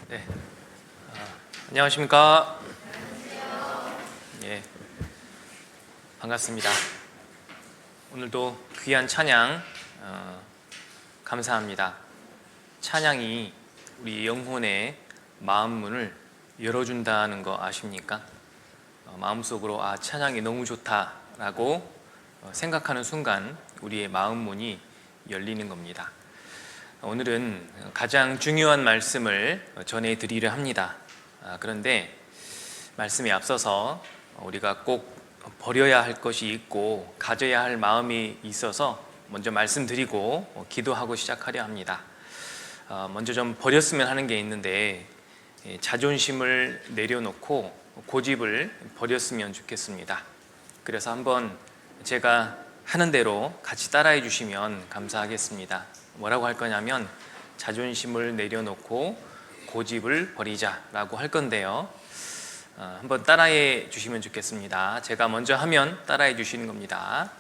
네, 안녕하십니까? 예, 반갑습니다. 오늘도 귀한 찬양 감사합니다. 찬양이 우리 영혼의 마음 문을 열어준다는 거 아십니까? 마음속으로 찬양이 너무 좋다라고 생각하는 순간 우리의 마음 문이 열리는 겁니다. 오늘은 가장 중요한 말씀을 전해드리려 합니다. 그런데 말씀에 앞서서 우리가 꼭 버려야 할 것이 있고 가져야 할 마음이 있어서 먼저 말씀드리고 기도하고 시작하려 합니다. 먼저 좀 버렸으면 하는 게 있는데 자존심을 내려놓고 고집을 버렸으면 좋겠습니다. 그래서 한번 제가 하는 대로 같이 따라해 주시면 감사하겠습니다. 뭐라고 할 거냐면 자존심을 내려놓고 고집을 버리자라고 할 건데요. 한번 따라해 주시면 좋겠습니다. 제가 먼저 하면 따라해 주시는 겁니다.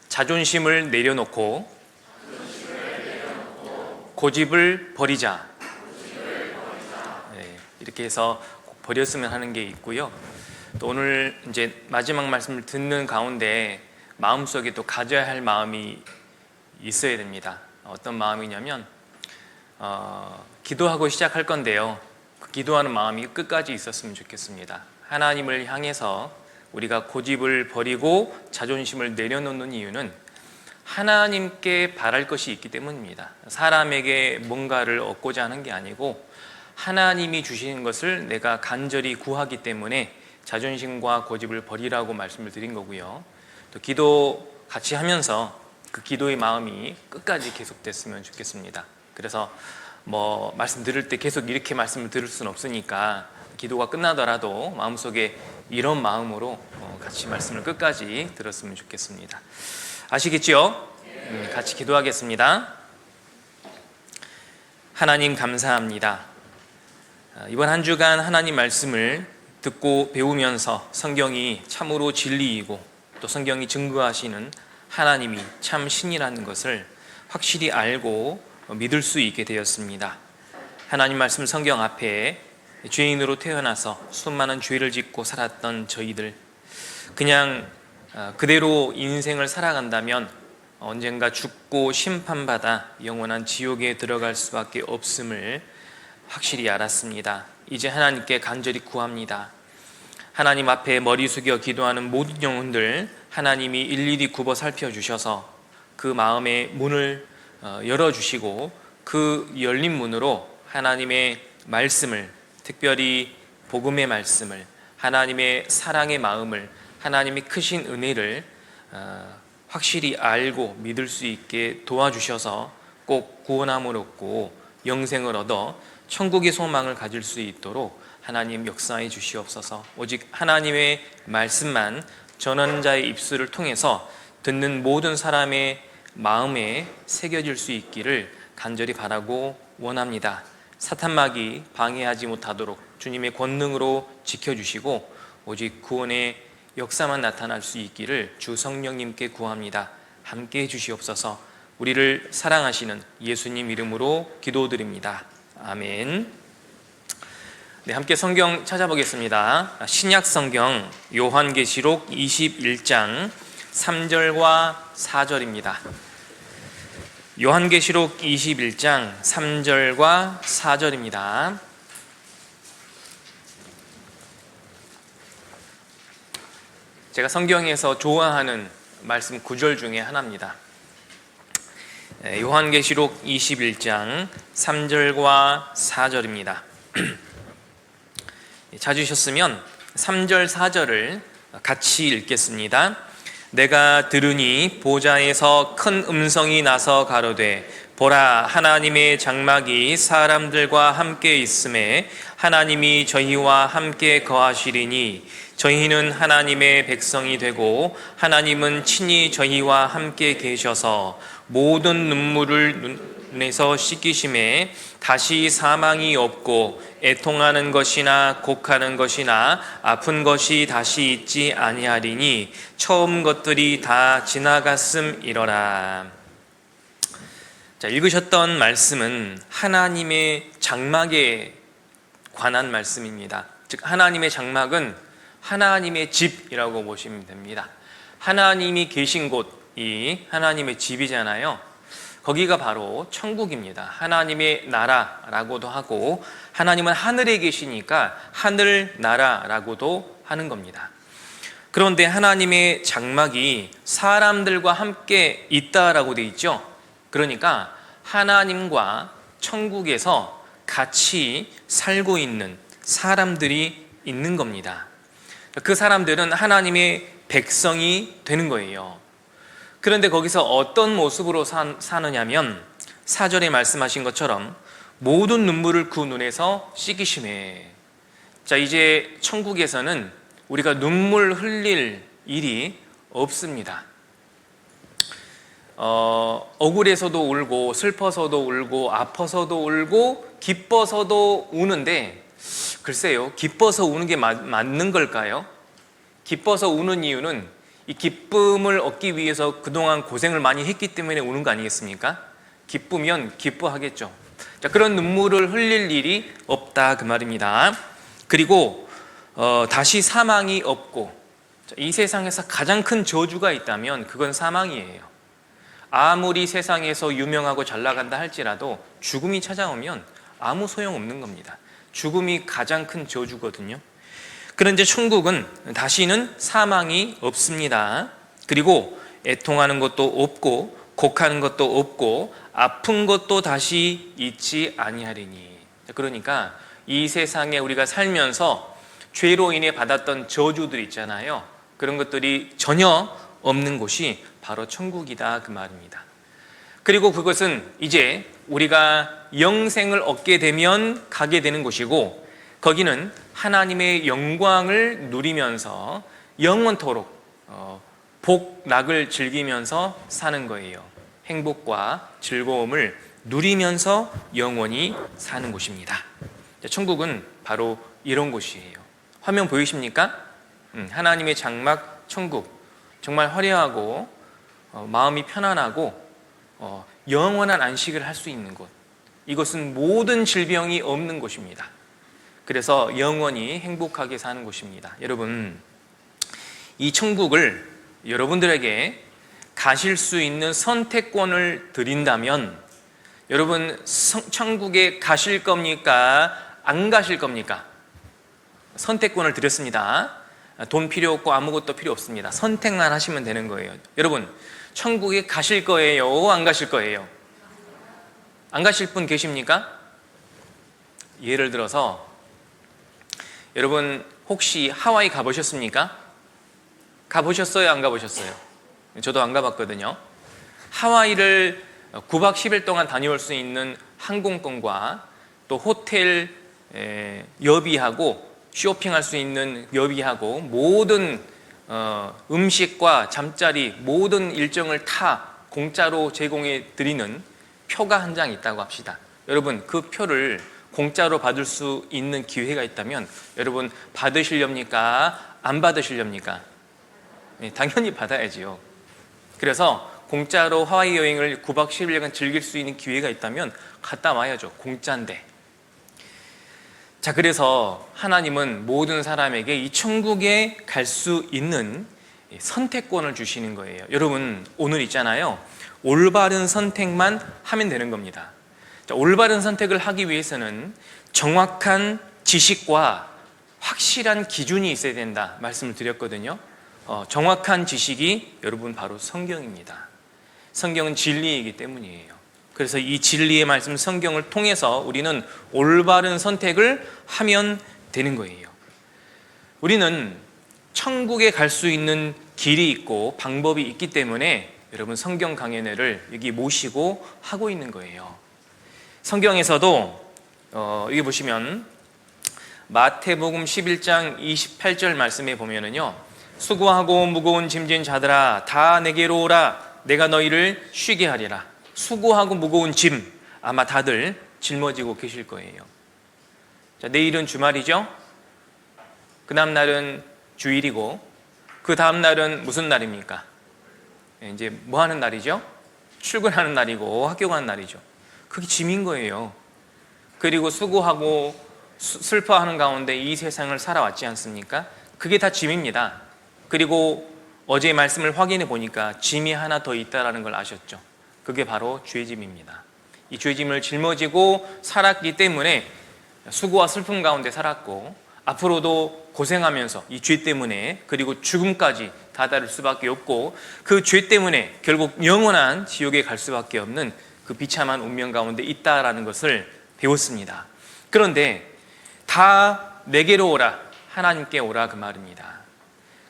자존심을 내려놓고 고집을 버리자. 네, 이렇게 해서 꼭 버렸으면 하는 게 있고요. 또 오늘 이제 마지막 말씀을 듣는 가운데 마음속에 또 가져야 할 마음이 있어야 됩니다. 어떤 마음이냐면 기도하고 시작할 건데요. 그 기도하는 마음이 끝까지 있었으면 좋겠습니다. 하나님을 향해서 우리가 고집을 버리고 자존심을 내려놓는 이유는 하나님께 바랄 것이 있기 때문입니다. 사람에게 뭔가를 얻고자 하는 게 아니고 하나님이 주시는 것을 내가 간절히 구하기 때문에 자존심과 고집을 버리라고 말씀을 드린 거고요. 또 기도 같이 하면서 그 기도의 마음이 끝까지 계속됐으면 좋겠습니다. 그래서 말씀 들을 때 계속 이렇게 말씀을 들을 수는 없으니까 기도가 끝나더라도 마음속에 이런 마음으로 같이 말씀을 끝까지 들었으면 좋겠습니다. 아시겠죠? 같이 기도하겠습니다. 하나님 감사합니다. 이번 한 주간 하나님 말씀을 듣고 배우면서 성경이 참으로 진리이고 또 성경이 증거하시는 하나님이 참 신이라는 것을 확실히 알고 믿을 수 있게 되었습니다. 하나님 말씀 성경 앞에 죄인으로 태어나서 수많은 죄를 짓고 살았던 저희들, 그냥 그대로 인생을 살아간다면 언젠가 죽고 심판받아 영원한 지옥에 들어갈 수밖에 없음을 확실히 알았습니다. 이제 하나님께 간절히 구합니다. 하나님 앞에 머리 숙여 기도하는 모든 영혼들 하나님이 일일이 굽어 살펴주셔서 그 마음의 문을 열어주시고 그 열린 문으로 하나님의 말씀을, 특별히 복음의 말씀을, 하나님의 사랑의 마음을, 하나님의 크신 은혜를 확실히 알고 믿을 수 있게 도와주셔서 꼭 구원함을 얻고 영생을 얻어 천국의 소망을 가질 수 있도록 하나님 역사해 주시옵소서. 오직 하나님의 말씀만 전하는 자의 입술을 통해서 듣는 모든 사람의 마음에 새겨질 수 있기를 간절히 바라고 원합니다. 사탄마귀 방해하지 못하도록 주님의 권능으로 지켜주시고 오직 구원의 역사만 나타날 수 있기를 주 성령님께 구합니다. 함께해 주시옵소서. 우리를 사랑하시는 예수님 이름으로 기도드립니다. 아멘. 네, 함께 성경 찾아보겠습니다. 신약 성경 요한계시록 21장 3절과 4절입니다. 요한계시록 21장 3절과 4절입니다. 제가 성경에서 좋아하는 말씀 구절 중에 하나입니다. 요한계시록 21장 3절과 4절입니다. 찾으셨으면 3절 4절을 같이 읽겠습니다. 내가 들으니 보좌에서 큰 음성이 나서 가로되 보라, 하나님의 장막이 사람들과 함께 있음에 하나님이 저희와 함께 거하시리니 저희는 하나님의 백성이 되고 하나님은 친히 저희와 함께 계셔서 모든 눈물을 눈에서 씻기심에 다시 사망이 없고 애통하는 것이나 곡하는 것이나 아픈 것이 다시 있지 아니하리니 처음 것들이 다 지나갔음이러라. 자, 읽으셨던 말씀은 하나님의 장막에 관한 말씀입니다. 즉 하나님의 장막은 하나님의 집이라고 보시면 됩니다. 하나님이 계신 곳이 하나님의 집이잖아요. 거기가 바로 천국입니다. 하나님의 나라라고도 하고, 하나님은 하늘에 계시니까 하늘나라라고도 하는 겁니다. 그런데 하나님의 장막이 사람들과 함께 있다라고 되어 있죠. 그러니까 하나님과 천국에서 같이 살고 있는 사람들이 있는 겁니다. 그 사람들은 하나님의 백성이 되는 거예요. 그런데 거기서 어떤 모습으로 사느냐면 4절에 말씀하신 것처럼 모든 눈물을 그 눈에서 씻기심에. 자, 이제 천국에서는 우리가 눈물 흘릴 일이 없습니다. 억울해서도 울고, 슬퍼서도 울고, 아파서도 울고, 기뻐서도 우는데, 글쎄요, 기뻐서 우는 게 맞는 걸까요? 기뻐서 우는 이유는 이 기쁨을 얻기 위해서 그동안 고생을 많이 했기 때문에 우는 거 아니겠습니까? 기쁘면 기뻐하겠죠. 자, 그런 눈물을 흘릴 일이 없다 그 말입니다. 그리고 다시 사망이 없고, 이 세상에서 가장 큰 저주가 있다면 그건 사망이에요. 아무리 세상에서 유명하고 잘 나간다 할지라도 죽음이 찾아오면 아무 소용없는 겁니다. 죽음이 가장 큰 저주거든요. 그런데 천국은 다시는 사망이 없습니다. 그리고 애통하는 것도 없고, 곡하는 것도 없고, 아픈 것도 다시 있지 아니하리니. 그러니까 이 세상에 우리가 살면서 죄로 인해 받았던 저주들 있잖아요. 그런 것들이 전혀 없는 곳이 바로 천국이다 그 말입니다. 그리고 그것은 이제 우리가 영생을 얻게 되면 가게 되는 곳이고, 거기는 하나님의 영광을 누리면서 영원토록 복락을 즐기면서 사는 거예요. 행복과 즐거움을 누리면서 영원히 사는 곳입니다. 천국은 바로 이런 곳이에요. 화면 보이십니까? 하나님의 장막 천국, 정말 화려하고 마음이 편안하고 영원한 안식을 할 수 있는 곳. 이것은 모든 질병이 없는 곳입니다. 그래서 영원히 행복하게 사는 곳입니다. 여러분, 이 천국을 여러분들에게 가실 수 있는 선택권을 드린다면 여러분 천국에 가실 겁니까? 안 가실 겁니까? 선택권을 드렸습니다. 돈 필요 없고 아무것도 필요 없습니다. 선택만 하시면 되는 거예요. 여러분, 천국에 가실 거예요? 안 가실 거예요? 안 가실 분 계십니까? 예를 들어서 여러분 혹시 하와이 가보셨습니까? 가보셨어요? 안 가보셨어요? 저도 안 가봤거든요. 하와이를 9박 10일 동안 다녀올 수 있는 항공권과 또 호텔 여비하고 쇼핑할 수 있는 여비하고 모든 음식과 잠자리 모든 일정을 다 공짜로 제공해 드리는 표가 한 장 있다고 합시다. 여러분 그 표를 공짜로 받을 수 있는 기회가 있다면 여러분 받으시렵니까? 안 받으시렵니까? 당연히 받아야지요. 그래서 공짜로 하와이 여행을 9박 10일간 즐길 수 있는 기회가 있다면 갔다 와야죠. 공짜인데. 자, 그래서 하나님은 모든 사람에게 이 천국에 갈 수 있는 선택권을 주시는 거예요. 여러분 오늘 있잖아요. 올바른 선택만 하면 되는 겁니다. 자, 올바른 선택을 하기 위해서는 정확한 지식과 확실한 기준이 있어야 된다 말씀을 드렸거든요. 정확한 지식이 여러분 바로 성경입니다. 성경은 진리이기 때문이에요. 그래서 이 진리의 말씀 성경을 통해서 우리는 올바른 선택을 하면 되는 거예요. 우리는 천국에 갈 수 있는 길이 있고 방법이 있기 때문에 여러분 성경 강연회를 여기 모시고 하고 있는 거예요. 성경에서도 여기 보시면 마태복음 11장 28절 말씀에 보면은요, 수고하고 무거운 짐진 자들아 다 내게로 오라 내가 너희를 쉬게 하리라. 수고하고 무거운 짐 아마 다들 짊어지고 계실 거예요. 자, 내일은 주말이죠. 그 다음 날은 주일이고 그 다음 날은 무슨 날입니까? 이제 뭐 하는 날이죠? 출근하는 날이고 학교 가는 날이죠. 그게 짐인 거예요. 그리고 수고하고 슬퍼하는 가운데 이 세상을 살아왔지 않습니까? 그게 다 짐입니다. 그리고 어제의 말씀을 확인해 보니까 짐이 하나 더 있다는 걸 아셨죠? 그게 바로 죄짐입니다. 이 죄짐을 짊어지고 살았기 때문에 수고와 슬픔 가운데 살았고, 앞으로도 고생하면서 이 죄 때문에 그리고 죽음까지 다다를 수밖에 없고, 그 죄 때문에 결국 영원한 지옥에 갈 수밖에 없는 그 비참한 운명 가운데 있다라는 것을 배웠습니다. 그런데 다 내게로 오라, 하나님께 오라, 그 말입니다.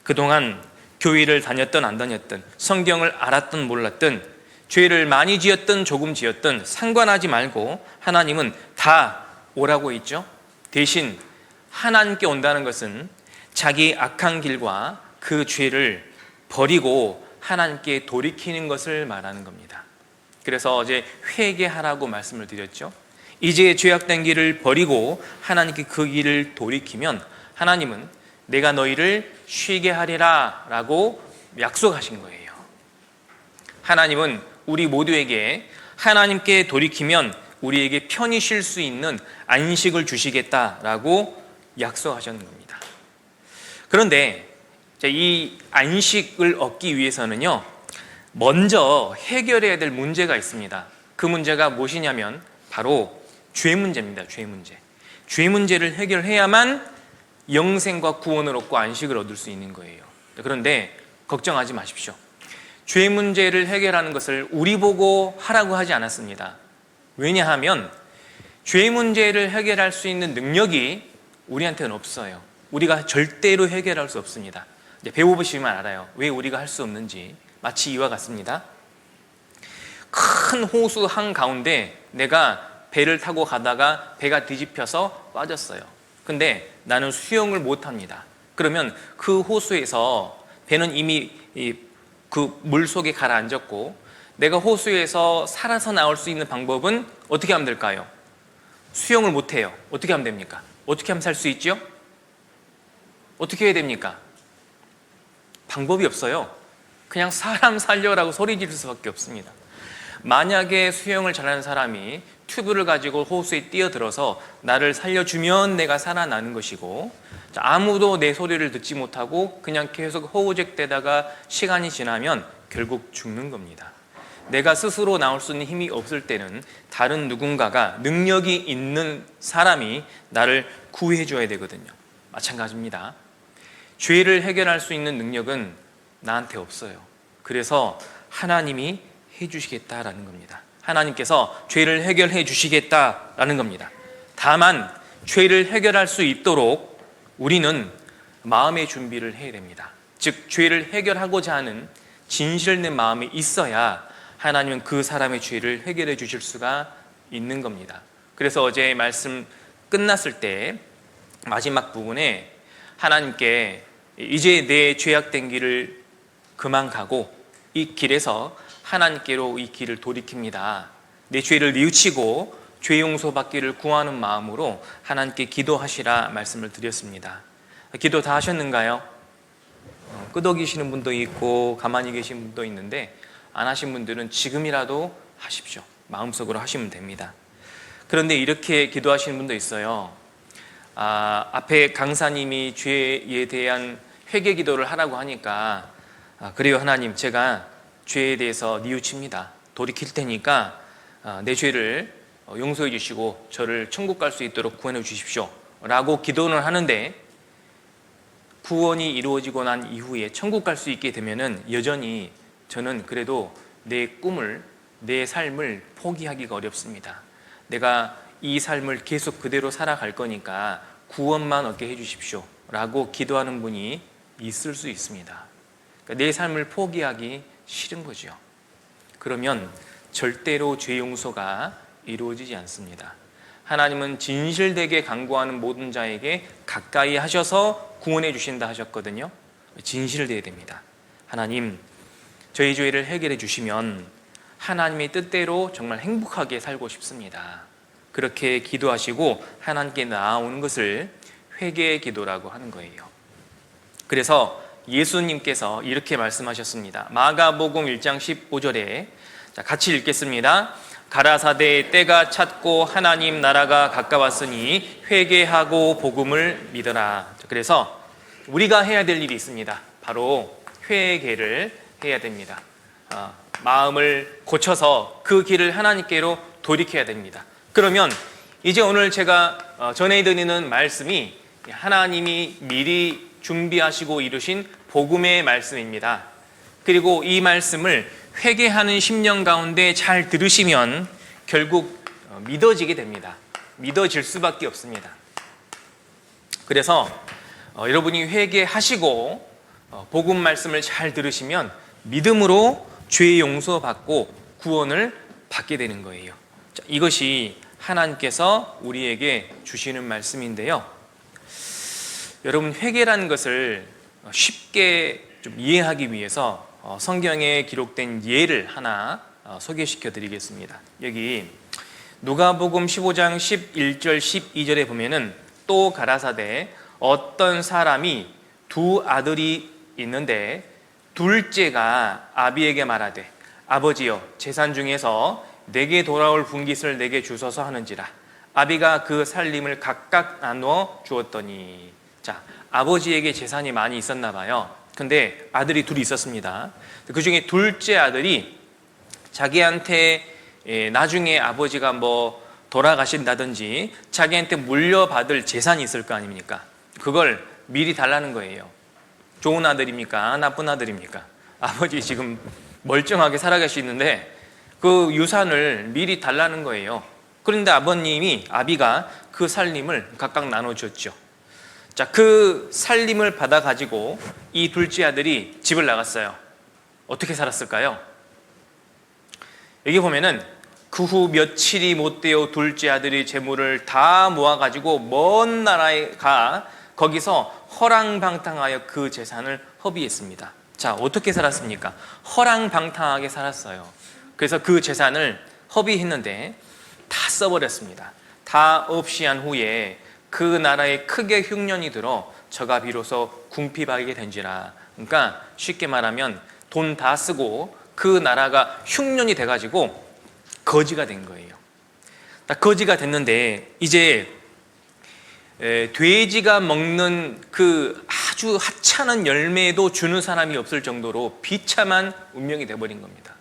그동안 교회를 다녔든 안 다녔든, 성경을 알았든 몰랐든, 죄를 많이 지었든 조금 지었든 상관하지 말고 하나님은 다 오라고 했죠. 대신 하나님께 온다는 것은 자기 악한 길과 그 죄를 버리고 하나님께 돌이키는 것을 말하는 겁니다. 그래서 어제 회개하라고 말씀을 드렸죠. 이제 죄악된 길을 버리고 하나님께 그 길을 돌이키면 하나님은 내가 너희를 쉬게 하리라 라고 약속하신 거예요. 하나님은 우리 모두에게 하나님께 돌이키면 우리에게 편히 쉴 수 있는 안식을 주시겠다라고 약속하셨는 겁니다. 그런데 이 안식을 얻기 위해서는요, 먼저 해결해야 될 문제가 있습니다. 그 문제가 무엇이냐면 바로 죄 문제입니다. 죄 문제. 죄 문제를 해결해야만 영생과 구원을 얻고 안식을 얻을 수 있는 거예요. 그런데 걱정하지 마십시오. 죄 문제를 해결하는 것을 우리 보고 하라고 하지 않았습니다. 왜냐하면 죄 문제를 해결할 수 있는 능력이 우리한테는 없어요. 우리가 절대로 해결할 수 없습니다. 이제 배워보시면 알아요. 왜 우리가 할 수 없는지. 마치 이와 같습니다. 큰 호수 한가운데 내가 배를 타고 가다가 배가 뒤집혀서 빠졌어요. 근데 나는 수영을 못합니다. 그러면 그 호수에서 배는 이미 그 물속에 가라앉았고, 내가 호수에서 살아서 나올 수 있는 방법은 어떻게 하면 될까요? 수영을 못해요. 어떻게 하면 됩니까? 어떻게 하면 살 수 있죠? 어떻게 해야 됩니까? 방법이 없어요. 그냥 사람 살려라고 소리 지를 수밖에 없습니다. 만약에 수영을 잘하는 사람이 튜브를 가지고 호수에 뛰어들어서 나를 살려주면 내가 살아나는 것이고, 아무도 내 소리를 듣지 못하고 그냥 계속 허우적대다가 시간이 지나면 결국 죽는 겁니다. 내가 스스로 나올 수 있는 힘이 없을 때는 다른 누군가가, 능력이 있는 사람이 나를 구해줘야 되거든요. 마찬가지입니다. 죄를 해결할 수 있는 능력은 나한테 없어요. 그래서 하나님이 해주시겠다라는 겁니다. 하나님께서 죄를 해결해 주시겠다라는 겁니다. 다만 죄를 해결할 수 있도록 우리는 마음의 준비를 해야 됩니다. 즉, 죄를 해결하고자 하는 진실된 마음이 있어야 하나님은 그 사람의 죄를 해결해 주실 수가 있는 겁니다. 그래서 어제 말씀 끝났을 때 마지막 부분에 하나님께 이제 내 죄악된 길을 그만 가고 이 길에서 하나님께로 이 길을 돌이킵니다. 내 죄를 뉘우치고 죄 용서 받기를 구하는 마음으로 하나님께 기도하시라 말씀을 드렸습니다. 기도 다 하셨는가요? 끄덕이시는 분도 있고 가만히 계신 분도 있는데, 안 하신 분들은 지금이라도 하십시오. 마음속으로 하시면 됩니다. 그런데 이렇게 기도하시는 분도 있어요. 앞에 강사님이 죄에 대한 회개 기도를 하라고 하니까, 그래요 하나님, 제가 죄에 대해서 뉘우칩니다. 돌이킬 테니까 내 죄를 용서해 주시고 저를 천국 갈 수 있도록 구원해 주십시오 라고 기도는 하는데, 구원이 이루어지고 난 이후에 천국 갈 수 있게 되면은 여전히 저는 그래도 내 꿈을, 내 삶을 포기하기가 어렵습니다. 내가 이 삶을 계속 그대로 살아갈 거니까 구원만 얻게 해 주십시오 라고 기도하는 분이 있을 수 있습니다. 그러니까 내 삶을 포기하기 싫은 거죠. 그러면 절대로 죄 용서가 이루어지지 않습니다. 하나님은 진실되게 간구하는 모든 자에게 가까이 하셔서 구원해 주신다 하셨거든요. 진실되어야 됩니다. 하나님, 저희 죄를 해결해 주시면 하나님의 뜻대로 정말 행복하게 살고 싶습니다. 그렇게 기도하시고 하나님께 나아오는 것을 회개의 기도라고 하는 거예요. 그래서 예수님께서 이렇게 말씀하셨습니다. 마가복음 1장 15절에 같이 읽겠습니다. 가라사대 때가 찼고 하나님 나라가 가까웠으니 회개하고 복음을 믿어라. 그래서 우리가 해야 될 일이 있습니다. 바로 회개를 해야 됩니다. 마음을 고쳐서 그 길을 하나님께로 돌이켜야 됩니다. 그러면 이제 오늘 제가 전해드리는 말씀이 하나님이 미리 준비하시고 이루신 복음의 말씀입니다. 그리고 이 말씀을 회개하는 심령 가운데 잘 들으시면 결국 믿어지게 됩니다. 믿어질 수밖에 없습니다. 그래서 여러분이 회개하시고 복음 말씀을 잘 들으시면 믿음으로 죄 용서받고 구원을 받게 되는 거예요. 자, 이것이 하나님께서 우리에게 주시는 말씀인데요. 여러분, 회개라는 것을 쉽게 좀 이해하기 위해서 성경에 기록된 예를 하나 소개시켜 드리겠습니다. 여기 누가복음 15장 11절 12절에 보면은 또 가라사대 어떤 사람이 두 아들이 있는데 둘째가 아비에게 말하되 아버지여 재산 중에서 내게 돌아올 분깃을 내게 주소서 하는지라. 아비가 그 살림을 각각 나누어 주었더니, 자, 아버지에게 재산이 많이 있었나 봐요. 근데 아들이 둘이 있었습니다. 그 중에 둘째 아들이 자기한테 나중에 아버지가 뭐 돌아가신다든지 자기한테 물려받을 재산이 있을 거 아닙니까? 그걸 미리 달라는 거예요. 좋은 아들입니까? 나쁜 아들입니까? 아버지 지금 멀쩡하게 살아계시는데 그 유산을 미리 달라는 거예요. 그런데 아비가 그 살림을 각각 나눠줬죠. 자, 그 살림을 받아가지고 이 둘째 아들이 집을 나갔어요. 어떻게 살았을까요? 여기 보면은 그 후 며칠이 못 되어 둘째 아들이 재물을 다 모아가지고 먼 나라에 가 거기서 허랑방탕하여 그 재산을 허비했습니다. 자, 어떻게 살았습니까? 허랑방탕하게 살았어요. 그래서 그 재산을 허비했는데 다 써버렸습니다. 다 없이 한 후에 그 나라에 크게 흉년이 들어 저가 비로소 궁핍하게 된지라. 그러니까 쉽게 말하면 돈 다 쓰고 그 나라가 흉년이 돼가지고 거지가 된 거예요. 딱 거지가 됐는데 이제 돼지가 먹는 그 아주 하찮은 열매도 주는 사람이 없을 정도로 비참한 운명이 돼버린 겁니다.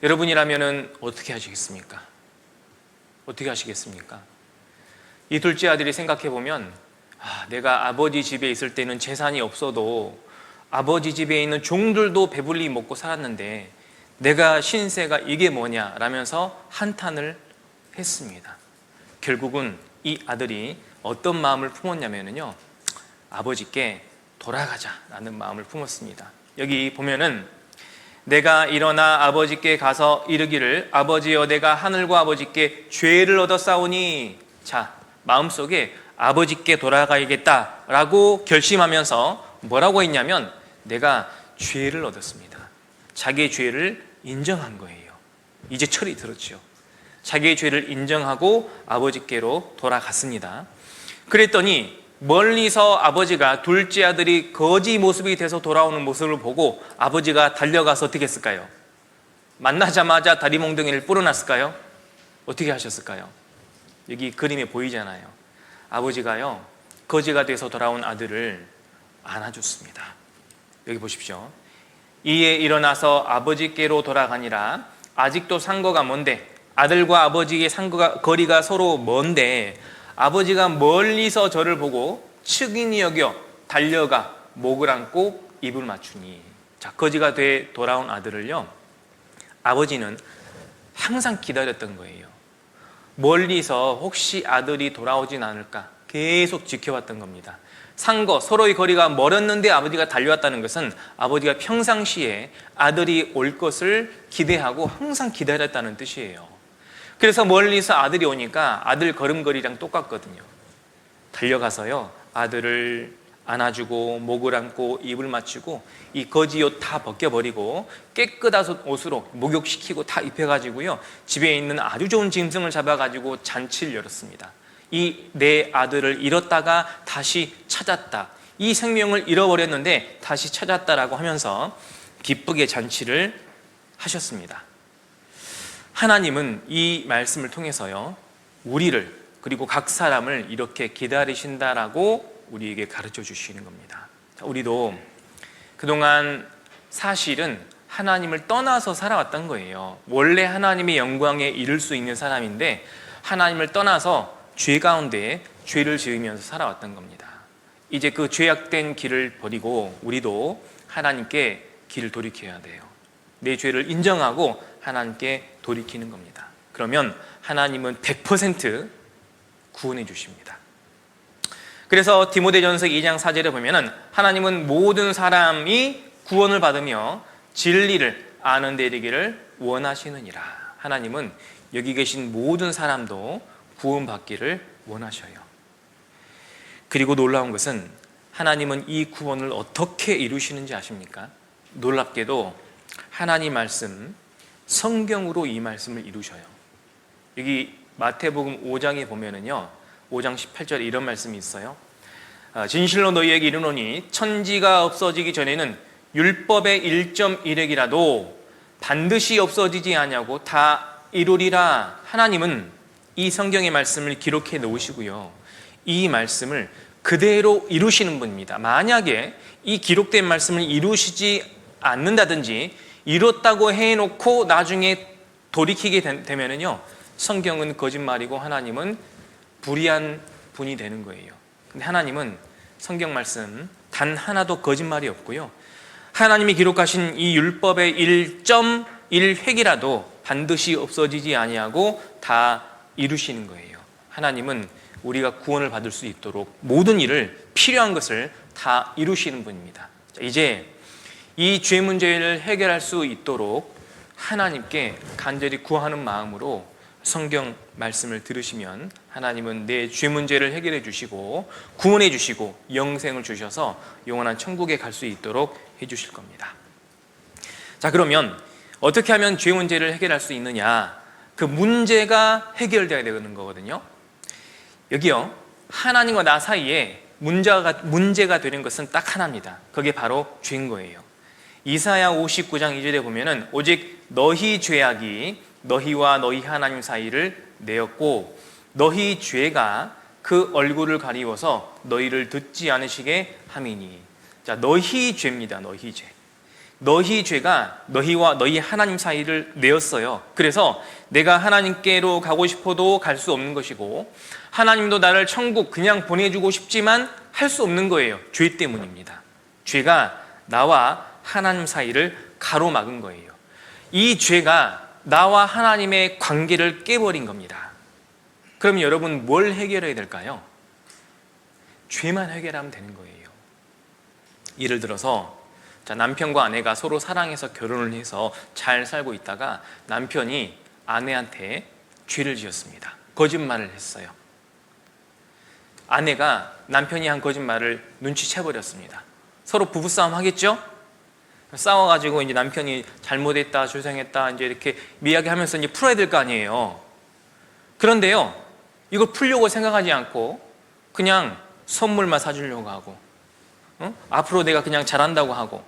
여러분이라면 어떻게 하시겠습니까? 어떻게 하시겠습니까? 이 둘째 아들이 생각해보면 내가 아버지 집에 있을 때는 재산이 없어도 아버지 집에 있는 종들도 배불리 먹고 살았는데 내가 신세가 이게 뭐냐 라면서 한탄을 했습니다. 결국은 이 아들이 어떤 마음을 품었냐면요, 아버지께 돌아가자라는 마음을 품었습니다. 여기 보면은 내가 일어나 아버지께 가서 이르기를 아버지여 내가 하늘과 아버지께 죄를 얻었사오니, 자, 마음속에 아버지께 돌아가야겠다라고 결심하면서 뭐라고 했냐면 내가 죄를 얻었습니다. 자기의 죄를 인정한 거예요. 이제 철이 들었죠. 자기의 죄를 인정하고 아버지께로 돌아갔습니다. 그랬더니 멀리서 아버지가 둘째 아들이 거지 모습이 돼서 돌아오는 모습을 보고 아버지가 달려가서 어떻게 했을까요? 만나자마자 다리 몽둥이를 뿌려놨을까요? 어떻게 하셨을까요? 여기 그림에 보이잖아요. 아버지가요, 거지가 돼서 돌아온 아들을 안아줬습니다. 여기 보십시오. 이에 일어나서 아버지께로 돌아가니라. 아직도 상거가 먼데, 아들과 아버지의 거리가 서로 먼데 아버지가 멀리서 저를 보고 측은히 여겨 달려가 목을 안고 입을 맞추니. 자, 거지가 돼 돌아온 아들을요, 아버지는 항상 기다렸던 거예요. 멀리서 혹시 아들이 돌아오진 않을까 계속 지켜봤던 겁니다. 상거, 서로의 거리가 멀었는데 아버지가 달려왔다는 것은 아버지가 평상시에 아들이 올 것을 기대하고 항상 기다렸다는 뜻이에요. 그래서 멀리서 아들이 오니까 아들 걸음걸이랑 똑같거든요. 달려가서요, 아들을 안아주고 목을 안고 입을 맞추고 이 거지 옷 다 벗겨버리고 깨끗한 옷으로 목욕시키고 다 입혀가지고요, 집에 있는 아주 좋은 짐승을 잡아가지고 잔치를 열었습니다. 이 내 아들을 잃었다가 다시 찾았다, 이 생명을 잃어버렸는데 다시 찾았다라고 하면서 기쁘게 잔치를 하셨습니다. 하나님은 이 말씀을 통해서요, 우리를, 그리고 각 사람을 이렇게 기다리신다라고 우리에게 가르쳐 주시는 겁니다. 자, 우리도 그동안 사실은 하나님을 떠나서 살아왔던 거예요. 원래 하나님의 영광에 이를 수 있는 사람인데 하나님을 떠나서 죄 가운데 죄를 지으면서 살아왔던 겁니다. 이제 그 죄악된 길을 버리고 우리도 하나님께 길을 돌이켜야 돼요. 내 죄를 인정하고 하나님께 돌이키는 겁니다. 그러면 하나님은 100% 구원해 주십니다. 그래서 디모데전서 2장 4절에 보면은 하나님은 모든 사람이 구원을 받으며 진리를 아는 데 이르기를 원하시느니라. 하나님은 여기 계신 모든 사람도 구원받기를 원하셔요. 그리고 놀라운 것은 하나님은 이 구원을 어떻게 이루시는지 아십니까? 놀랍게도 하나님 말씀, 성경으로 이 말씀을 이루셔요. 여기 마태복음 5장에 보면은요, 5장 18절에 이런 말씀이 있어요. 진실로 너희에게 이르노니 천지가 없어지기 전에는 율법의 1.1획이라도 반드시 없어지지 아니하고 다 이루리라. 하나님은 이 성경의 말씀을 기록해 놓으시고요, 이 말씀을 그대로 이루시는 분입니다. 만약에 이 기록된 말씀을 이루시지 않는다든지 이뤘다고 해놓고 나중에 돌이키게 되면은요, 성경은 거짓말이고 하나님은 불의한 분이 되는 거예요. 근데 하나님은 성경 말씀 단 하나도 거짓말이 없고요, 하나님이 기록하신 이 율법의 1.1획이라도 반드시 없어지지 아니하고 다 이루시는 거예요. 하나님은 우리가 구원을 받을 수 있도록 모든 일을, 필요한 것을 다 이루시는 분입니다. 자, 이제 이 죄 문제를 해결할 수 있도록 하나님께 간절히 구하는 마음으로 성경 말씀을 들으시면 하나님은 내 죄 문제를 해결해 주시고 구원해 주시고 영생을 주셔서 영원한 천국에 갈 수 있도록 해 주실 겁니다. 자, 그러면 어떻게 하면 죄 문제를 해결할 수 있느냐? 그 문제가 해결되어야 되는 거거든요. 여기요, 하나님과 나 사이에 문제가 되는 것은 딱 하나입니다. 그게 바로 죄인 거예요. 이사야 59장 2절에 보면은 오직 너희 죄악이 너희와 너희 하나님 사이를 내었고 너희 죄가 그 얼굴을 가리워서 너희를 듣지 않으시게 함이니. 자, 너희 죄입니다. 너희 죄. 너희 죄가 너희와 너희 하나님 사이를 내었어요. 그래서 내가 하나님께로 가고 싶어도 갈 수 없는 것이고 하나님도 나를 천국 그냥 보내주고 싶지만 할 수 없는 거예요. 죄 때문입니다. 죄가 나와 하나님 사이를 가로막은 거예요. 이 죄가 나와 하나님의 관계를 깨버린 겁니다. 그럼 여러분 뭘 해결해야 될까요? 죄만 해결하면 되는 거예요. 예를 들어서 남편과 아내가 서로 사랑해서 결혼을 해서 잘 살고 있다가 남편이 아내한테 죄를 지었습니다. 거짓말을 했어요. 아내가 남편이 한 거짓말을 눈치채버렸습니다. 서로 부부싸움 하겠죠? 싸워가지고 이제 남편이 잘못했다, 죄송했다, 이제 이렇게 이야기하면서 이제 풀어야 될 거 아니에요. 그런데요, 이걸 풀려고 생각하지 않고 그냥 선물만 사주려고 하고, 앞으로 내가 그냥 잘한다고 하고,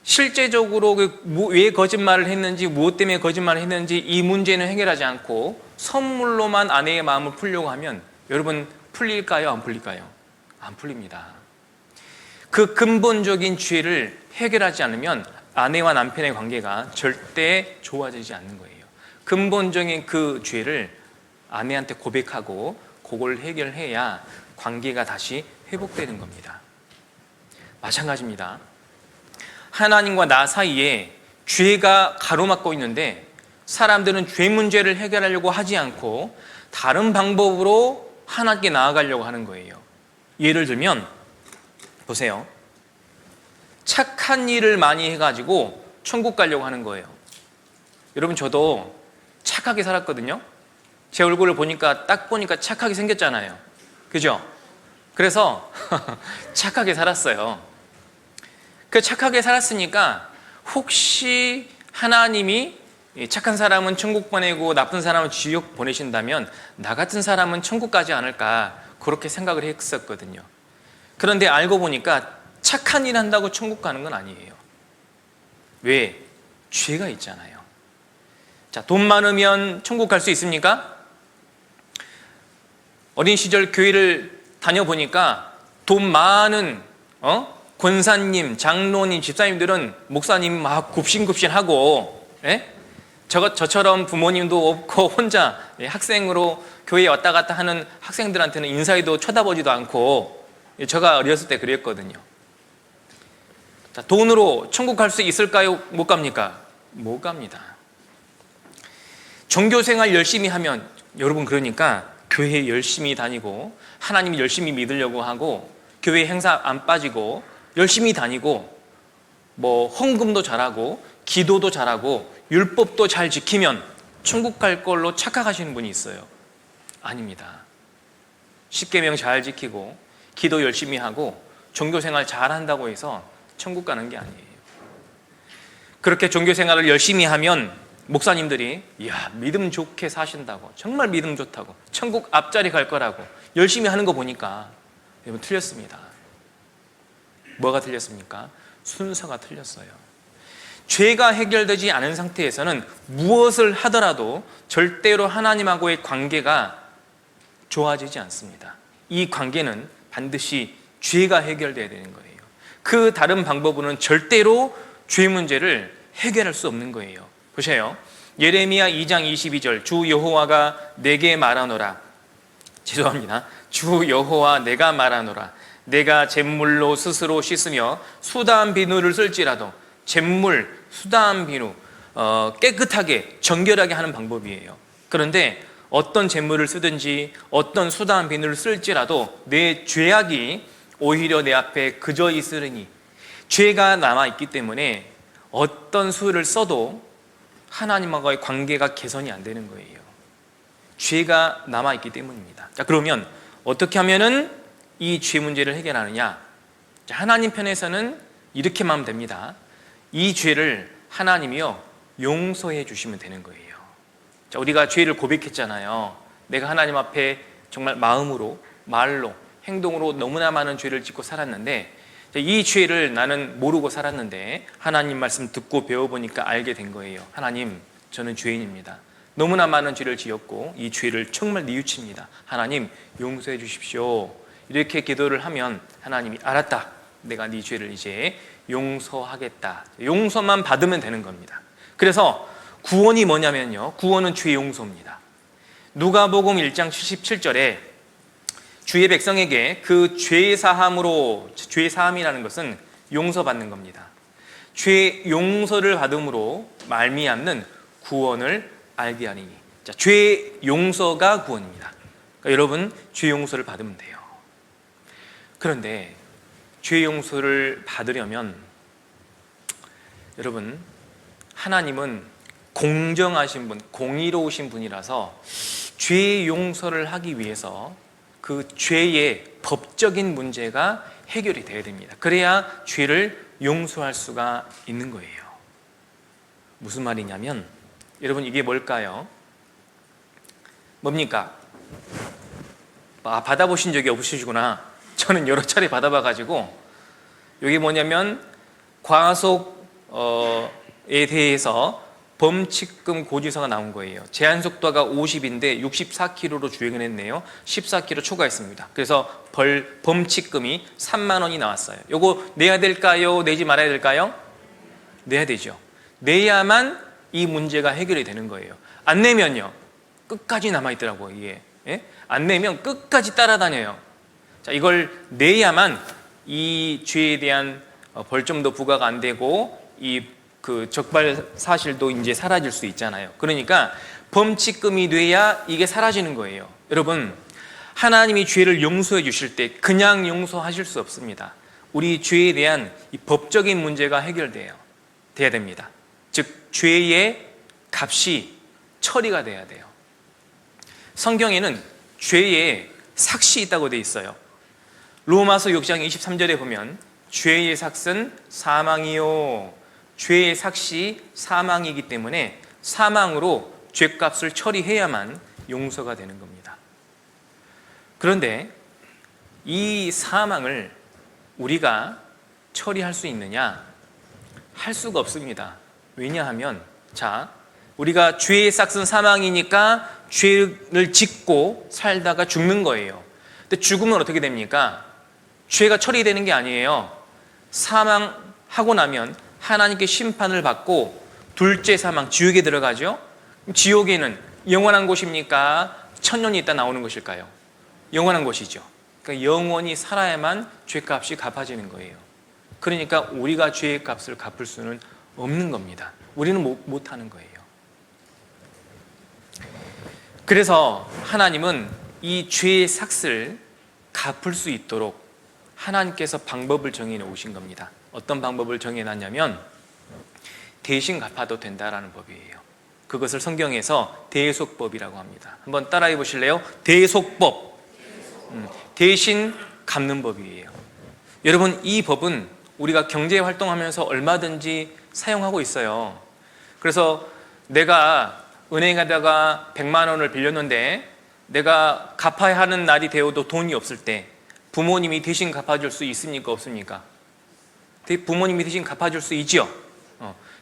실제적으로 왜 거짓말을 했는지, 무엇 때문에 거짓말을 했는지 이 문제는 해결하지 않고 선물로만 아내의 마음을 풀려고 하면 여러분 풀릴까요? 안 풀릴까요? 안 풀립니다. 그 근본적인 죄를 해결하지 않으면 아내와 남편의 관계가 절대 좋아지지 않는 거예요. 근본적인 그 죄를 아내한테 고백하고 그걸 해결해야 관계가 다시 회복되는 겁니다. 마찬가지입니다. 하나님과 나 사이에 죄가 가로막고 있는데 사람들은 죄 문제를 해결하려고 하지 않고 다른 방법으로 하나님께 나아가려고 하는 거예요. 예를 들면 보세요. 착한 일을 많이 해가지고 천국 가려고 하는 거예요. 여러분, 저도 착하게 살았거든요. 제 얼굴을 보니까 딱 보니까 착하게 생겼잖아요. 그죠? 그래서 착하게 살았어요. 그 착하게 살았으니까 혹시 하나님이 착한 사람은 천국 보내고 나쁜 사람은 지옥 보내신다면 나 같은 사람은 천국 가지 않을까, 그렇게 생각을 했었거든요. 그런데 알고 보니까 착한 일 한다고 천국 가는 건 아니에요. 왜? 죄가 있잖아요. 자, 돈 많으면 천국 갈 수 있습니까? 어린 시절 교회를 다녀보니까 돈 많은 권사님, 장로님, 집사님들은 목사님 막 굽신굽신하고, 예? 저처럼 부모님도 없고 혼자 학생으로 교회에 왔다 갔다 하는 학생들한테는 인사에도 쳐다보지도 않고, 제가 어렸을 때 그랬거든요. 자, 돈으로 천국 갈 수 있을까요? 못 갑니까? 못 갑니다. 종교생활 열심히 하면, 여러분 그러니까 교회 열심히 다니고 하나님 열심히 믿으려고 하고 교회 행사 안 빠지고 열심히 다니고 뭐 헌금도 잘하고 기도도 잘하고 율법도 잘 지키면 천국 갈 걸로 착각하시는 분이 있어요. 아닙니다. 십계명 잘 지키고 기도 열심히 하고 종교생활 잘 한다고 해서 천국 가는 게 아니에요. 그렇게 종교생활을 열심히 하면 목사님들이 이야, 믿음 좋게 사신다고, 정말 믿음 좋다고, 천국 앞자리 갈 거라고 열심히 하는 거 보니까 여러분 틀렸습니다. 뭐가 틀렸습니까? 순서가 틀렸어요. 죄가 해결되지 않은 상태에서는 무엇을 하더라도 절대로 하나님하고의 관계가 좋아지지 않습니다. 이 관계는 반드시 죄가 해결돼야 되는 거예요. 그 다른 방법으로는 절대로 죄 문제를 해결할 수 없는 거예요. 보세요. 예레미야 2장 22절 주 여호와가 내게 말하노라. 죄송합니다. 주 여호와 내가 말하노라. 내가 잿물로 스스로 씻으며 수다한 비누를 쓸지라도, 잿물, 수다한 비누, 깨끗하게 정결하게 하는 방법이에요. 그런데 어떤 잿물을 쓰든지 어떤 수다한 비누를 쓸지라도 내 죄악이 오히려 내 앞에 그저 있으리니, 죄가 남아있기 때문에 어떤 수를 써도 하나님과의 관계가 개선이 안 되는 거예요. 죄가 남아있기 때문입니다. 자, 그러면 어떻게 하면은 이 죄 문제를 해결하느냐? 자, 하나님 편에서는 이렇게만 하면 됩니다. 이 죄를 하나님이요 용서해 주시면 되는 거예요. 자, 우리가 죄를 고백했잖아요. 내가 하나님 앞에 정말 마음으로, 말로, 행동으로 너무나 많은 죄를 짓고 살았는데, 이 죄를 나는 모르고 살았는데 하나님 말씀 듣고 배워보니까 알게 된 거예요. 하나님, 저는 죄인입니다. 너무나 많은 죄를 지었고 이 죄를 정말 뉘우칩니다. 하나님 용서해 주십시오. 이렇게 기도를 하면 하나님이 알았다, 내가 네 죄를 이제 용서하겠다. 용서만 받으면 되는 겁니다. 그래서 구원이 뭐냐면요, 구원은 죄 용서입니다. 누가복음 1장 77절에 주의 백성에게 그 죄 사함으로, 죄 사함이라는 것은 용서받는 겁니다. 죄 용서를 받음으로 말미암는 구원을 알게 하리니. 자, 죄 용서가 구원입니다. 그러니까 여러분 죄 용서를 받으면 돼요. 그런데 죄 용서를 받으려면 여러분 하나님은 공정하신 분, 공의로우신 분이라서 죄 용서를 하기 위해서 그 죄의 법적인 문제가 해결이 돼야 됩니다. 그래야 죄를 용서할 수가 있는 거예요. 무슨 말이냐면 여러분 이게 뭘까요? 뭡니까? 받아보신 적이 없으시구나. 저는 여러 차례 받아봐가지고 이게 뭐냐면 과속에 대해서 범칙금 고지서가 나온 거예요. 제한속도가 50인데 64km로 주행을 했네요. 14km 초과했습니다. 그래서 범칙금이 3만 원이 나왔어요. 요거 내야 될까요? 내지 말아야 될까요? 내야 되죠. 내야만 이 문제가 해결이 되는 거예요. 안 내면요, 끝까지 남아있더라고요. 이게 안 내면 끝까지 따라다녀요. 자, 이걸 내야만 이 죄에 대한 벌점도 부과가 안 되고 그 적발 사실도 이제 사라질 수 있잖아요. 그러니까 범칙금이 돼야 이게 사라지는 거예요. 여러분, 하나님이 죄를 용서해 주실 때 그냥 용서하실 수 없습니다. 우리 죄에 대한 이 법적인 문제가 해결돼야 됩니다. 즉 죄의 값이 처리가 돼야 돼요. 성경에는 죄의 삭이 있다고 되어 있어요. 로마서 6장 23절에 보면 죄의 삭은 사망이요, 죄의 삭이 사망이기 때문에 사망으로 죄값을 처리해야만 용서가 되는 겁니다. 그런데 이 사망을 우리가 처리할 수 있느냐? 할 수가 없습니다. 왜냐하면 자, 우리가 죄의 싹은 사망이니까 죄를 짓고 살다가 죽는 거예요. 근데 죽으면 어떻게 됩니까? 죄가 처리되는 게 아니에요. 사망하고 나면 하나님께 심판을 받고 둘째 사망, 지옥에 들어가죠. 지옥에는 영원한 곳입니까? 천년이 있다 나오는 것일까요? 영원한 곳이죠. 그러니까 영원히 살아야만 죄값이 갚아지는 거예요. 그러니까 우리가 죄의 값을 갚을 수는 없는 겁니다. 우리는 못하는 거예요. 그래서 하나님은 이 죄의 삭을 갚을 수 있도록 하나님께서 방법을 정해 놓으신 겁니다. 어떤 방법을 정해 놨냐면 대신 갚아도 된다라는 법이에요. 그것을 성경에서 대속법이라고 합니다. 한번 따라해 보실래요? 대속법. 대신 갚는 법이에요. 여러분, 이 법은 우리가 경제 활동하면서 얼마든지 사용하고 있어요. 그래서 내가 은행에다가 100만 원을 빌렸는데 내가 갚아야 하는 날이 되어도 돈이 없을 때 부모님이 대신 갚아줄 수 있습니까? 없습니까? 부모님이 대신 갚아줄 수 있죠.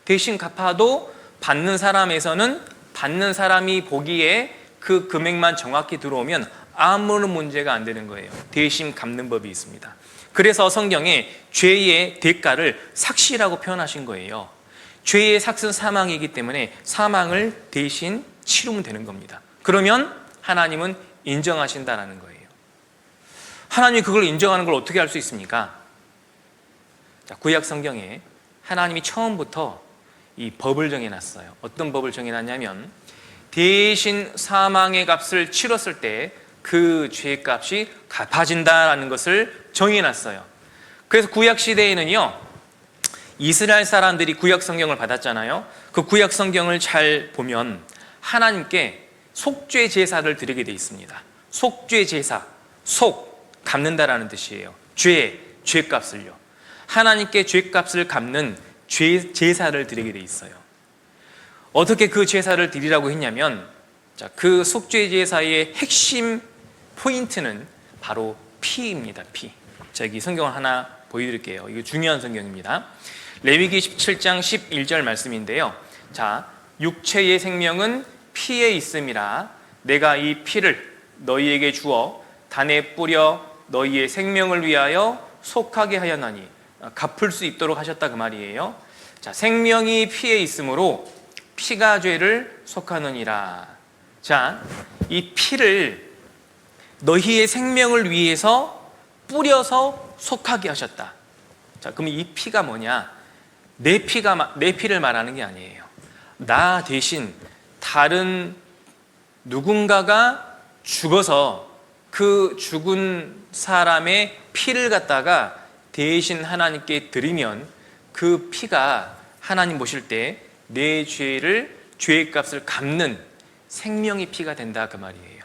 대신 갚아도 받는 사람에서는 받는 사람이 보기에 그 금액만 정확히 들어오면 아무런 문제가 안 되는 거예요. 대신 갚는 법이 있습니다. 그래서 성경에 죄의 대가를 삭시라고 표현하신 거예요. 죄의 삭은 사망이기 때문에 사망을 대신 치르면 되는 겁니다. 그러면 하나님은 인정하신다라는 거예요. 하나님이 그걸 인정하는 걸 어떻게 할 수 있습니까? 자, 구약 성경에 하나님이 처음부터 이 법을 정해놨어요. 어떤 법을 정해놨냐면 대신 사망의 값을 치렀을 때 그 죄값이 갚아진다라는 것을 정해놨어요. 그래서 구약 시대에는요, 이스라엘 사람들이 구약 성경을 받았잖아요. 그 구약 성경을 잘 보면 하나님께 속죄 제사를 드리게 돼 있습니다. 속죄 제사, 속 갚는다라는 뜻이에요. 죄값을요. 하나님께 죄값을 갚는 제사를 드리게 돼 있어요. 어떻게 그 제사를 드리라고 했냐면, 그 속죄 제사의 핵심 포인트는 바로 피입니다. 피. 자, 여기 성경을 하나 보여드릴게요. 이거 중요한 성경입니다. 레위기 17장 11절 말씀인데요. 자, 육체의 생명은 피에 있음이라 내가 이 피를 너희에게 주어 단에 뿌려 너희의 생명을 위하여 속하게 하였나니, 갚을 수 있도록 하셨다 그 말이에요. 자, 생명이 피에 있으므로 피가 죄를 속하느니라. 자, 이 피를 너희의 생명을 위해서 뿌려서 속하게 하셨다. 자, 그럼 이 피가 뭐냐? 내 피를 말하는 게 아니에요. 나 대신 다른 누군가가 죽어서 그 죽은 사람의 피를 갖다가 대신 하나님께 드리면 그 피가 하나님 보실 때 내 죄의 값을 갚는 생명의 피가 된다 그 말이에요.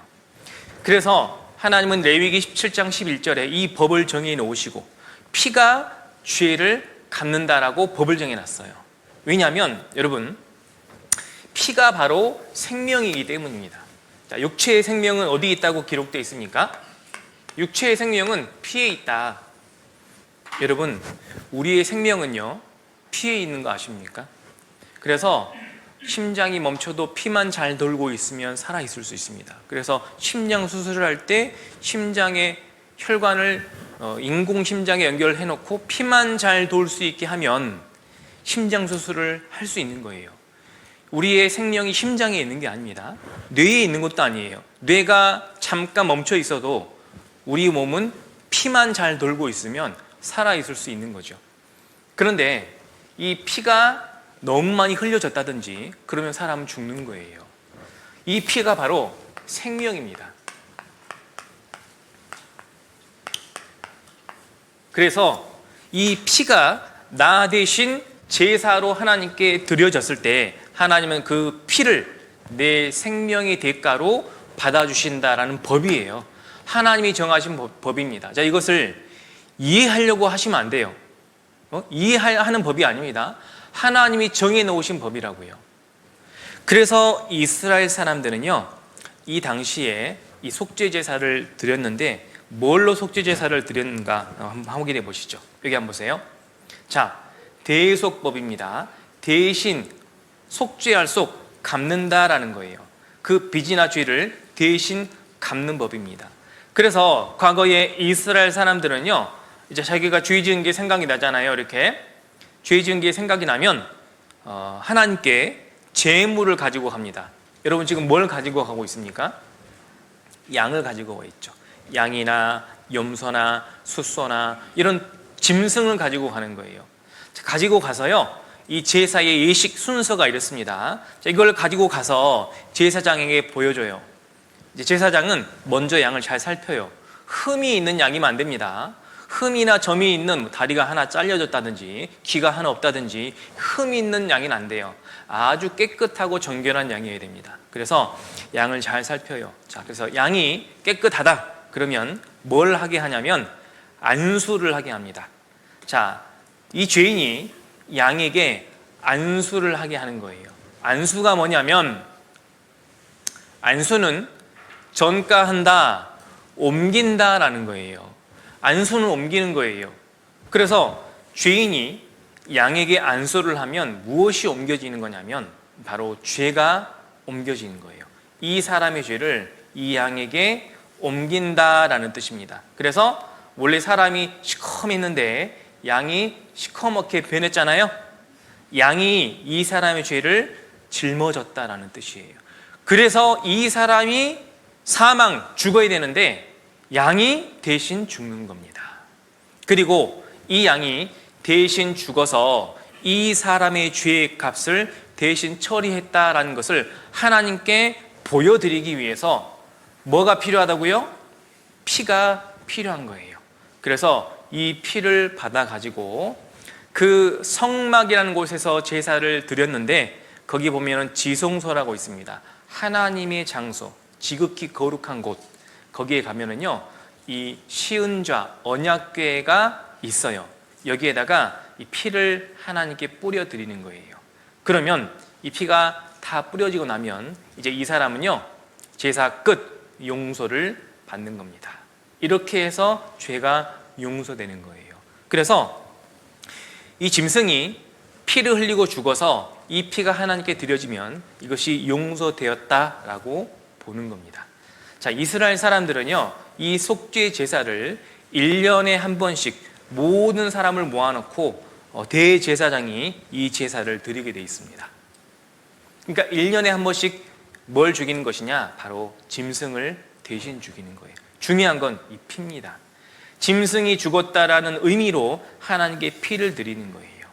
그래서 하나님은 레위기 17장 11절에 이 법을 정해 놓으시고 피가 죄를 갚는다라고 법을 정해 놨어요. 왜냐하면 여러분, 피가 바로 생명이기 때문입니다. 자, 육체의 생명은 어디 있다고 기록되어 있습니까? 육체의 생명은 피에 있다. 여러분, 우리의 생명은요, 피에 있는 거 아십니까? 그래서 심장이 멈춰도 피만 잘 돌고 있으면 살아있을 수 있습니다. 그래서 심장 수술을 할 때 심장의 혈관을 인공심장에 연결해 놓고 피만 잘 돌 수 있게 하면 심장 수술을 할 수 있는 거예요. 우리의 생명이 심장에 있는 게 아닙니다. 뇌에 있는 것도 아니에요. 뇌가 잠깐 멈춰 있어도 우리 몸은 피만 잘 돌고 있으면 살아있을 수 있는 거죠. 그런데 이 피가 너무 많이 흘려졌다든지 그러면 사람은 죽는 거예요. 이 피가 바로 생명입니다. 그래서 이 피가 나 대신 제사로 하나님께 드려졌을 때 하나님은 그 피를 내 생명의 대가로 받아주신다라는 법이에요. 하나님이 정하신 법입니다. 자, 이것을 이해하려고 하시면 안 돼요. 이해하는 법이 아닙니다. 하나님이 정해놓으신 법이라고요. 그래서 이스라엘 사람들은요, 이 당시에 이 속죄 제사를 드렸는데 뭘로 속죄 제사를 드렸는가 한번 확인해 보시죠. 여기 한번 보세요. 자, 대속법입니다. 대신 속죄할 속, 갚는다라는 거예요. 그 빚이나 죄를 대신 갚는 법입니다. 그래서 과거에 이스라엘 사람들은요, 이제 자기가 죄 지은 게 생각이 나잖아요. 이렇게 죄 지은 게 생각이 나면 하나님께 제물을 가지고 갑니다. 여러분 지금 뭘 가지고 가고 있습니까? 양을 가지고 가 있죠. 양이나 염소나 숫소나 이런 짐승을 가지고 가는 거예요. 가지고 가서요, 이 제사의 예식 순서가 이렇습니다. 이걸 가지고 가서 제사장에게 보여줘요. 이제 제사장은 먼저 양을 잘 살펴요. 흠이 있는 양이면 안 됩니다. 흠이나 점이 있는, 다리가 하나 잘려졌다든지 귀가 하나 없다든지 흠이 있는 양은 안 돼요. 아주 깨끗하고 정결한 양이어야 됩니다. 그래서 양을 잘 살펴요. 자, 그래서 양이 깨끗하다 그러면 뭘 하게 하냐면 안수를 하게 합니다. 자, 이 죄인이 양에게 안수를 하게 하는 거예요. 안수가 뭐냐면, 안수는 전가한다, 옮긴다라는 거예요. 안수는 옮기는 거예요. 그래서 죄인이 양에게 안수를 하면 무엇이 옮겨지는 거냐면 바로 죄가 옮겨지는 거예요. 이 사람의 죄를 이 양에게 옮긴다라는 뜻입니다. 그래서 원래 사람이 시커맸는데 양이 시커멓게 변했잖아요. 양이 이 사람의 죄를 짊어졌다라는 뜻이에요. 그래서 이 사람이 죽어야 되는데 양이 대신 죽는 겁니다. 그리고 이 양이 대신 죽어서 이 사람의 죄의 값을 대신 처리했다라는 것을 하나님께 보여드리기 위해서 뭐가 필요하다고요? 피가 필요한 거예요. 그래서 이 피를 받아가지고 그 성막이라는 곳에서 제사를 드렸는데, 거기 보면 지성소라고 있습니다. 하나님의 장소, 지극히 거룩한 곳, 거기에 가면은요, 이 시은좌, 언약궤가 있어요. 여기에다가 이 피를 하나님께 뿌려 드리는 거예요. 그러면 이 피가 다 뿌려지고 나면 이제 이 사람은요, 제사 끝 용서를 받는 겁니다. 이렇게 해서 죄가 용서되는 거예요. 그래서 이 짐승이 피를 흘리고 죽어서 이 피가 하나님께 드려지면 이것이 용서되었다라고 보는 겁니다. 자, 이스라엘 사람들은요, 이 속죄 제사를 1년에 한 번씩 모든 사람을 모아놓고 대제사장이 이 제사를 드리게 돼 있습니다. 그러니까 1년에 한 번씩 뭘 죽이는 것이냐? 바로 짐승을 대신 죽이는 거예요. 중요한 건 이 피입니다. 짐승이 죽었다라는 의미로 하나님께 피를 드리는 거예요.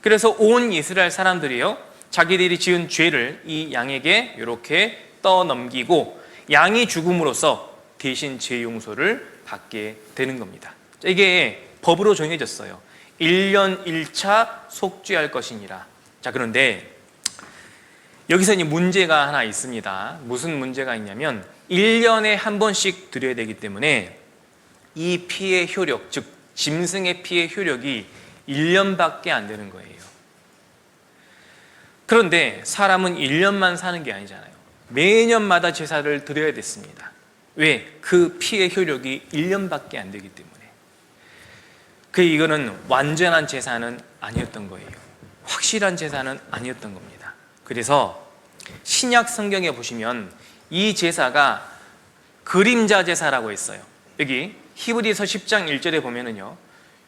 그래서 온 이스라엘 사람들이요, 자기들이 지은 죄를 이 양에게 이렇게 떠넘기고 양이 죽음으로써 대신 죄 용서를 받게 되는 겁니다. 이게 법으로 정해졌어요. 1년 1차 속죄할 것이니라. 자, 그런데 여기서 이제 문제가 하나 있습니다. 무슨 문제가 있냐면 1년에 한 번씩 드려야 되기 때문에 이 피의 효력, 즉 짐승의 피의 효력이 1년밖에 안 되는 거예요. 그런데 사람은 1년만 사는 게 아니잖아요. 매년마다 제사를 드려야 됐습니다. 왜? 그 피의 효력이 1년밖에 안 되기 때문에. 이거는 완전한 제사는 아니었던 거예요. 확실한 제사는 아니었던 겁니다. 그래서 신약 성경에 보시면 이 제사가 그림자 제사라고 했어요. 여기 히브리서 10장 1절에 보면은요,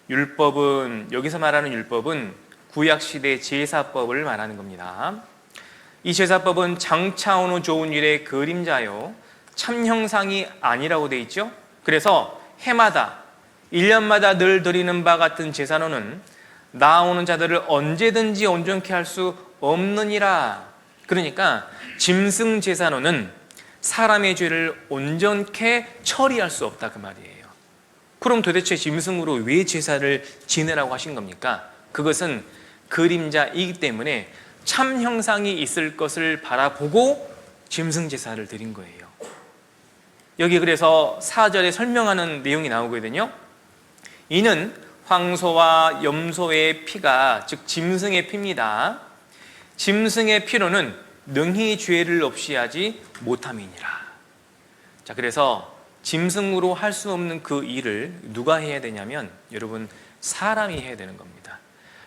율법은, 여기서 말하는 율법은 구약시대 제사법을 말하는 겁니다. 이 제사법은 장차오는 좋은 일의 그림자요, 참 형상이 아니라고 돼 있죠. 그래서 해마다 1년마다 늘 드리는 바 같은 제사로는 나아오는 자들을 언제든지 온전케 할 수 없느니라. 그러니까 짐승 제사로는 사람의 죄를 온전케 처리할 수 없다, 그 말이에요. 그럼 도대체 짐승으로 왜 제사를 지내라고 하신 겁니까? 그것은 그림자이기 때문에 참 형상이 있을 것을 바라보고 짐승 제사를 드린 거예요. 여기 그래서 4절에 설명하는 내용이 나오거든요. 이는 황소와 염소의 피가, 즉 짐승의 피입니다. 짐승의 피로는 능히 죄를 없이 하지 못함이니라. 자, 그래서 짐승으로 할 수 없는 그 일을 누가 해야 되냐면, 여러분, 사람이 해야 되는 겁니다.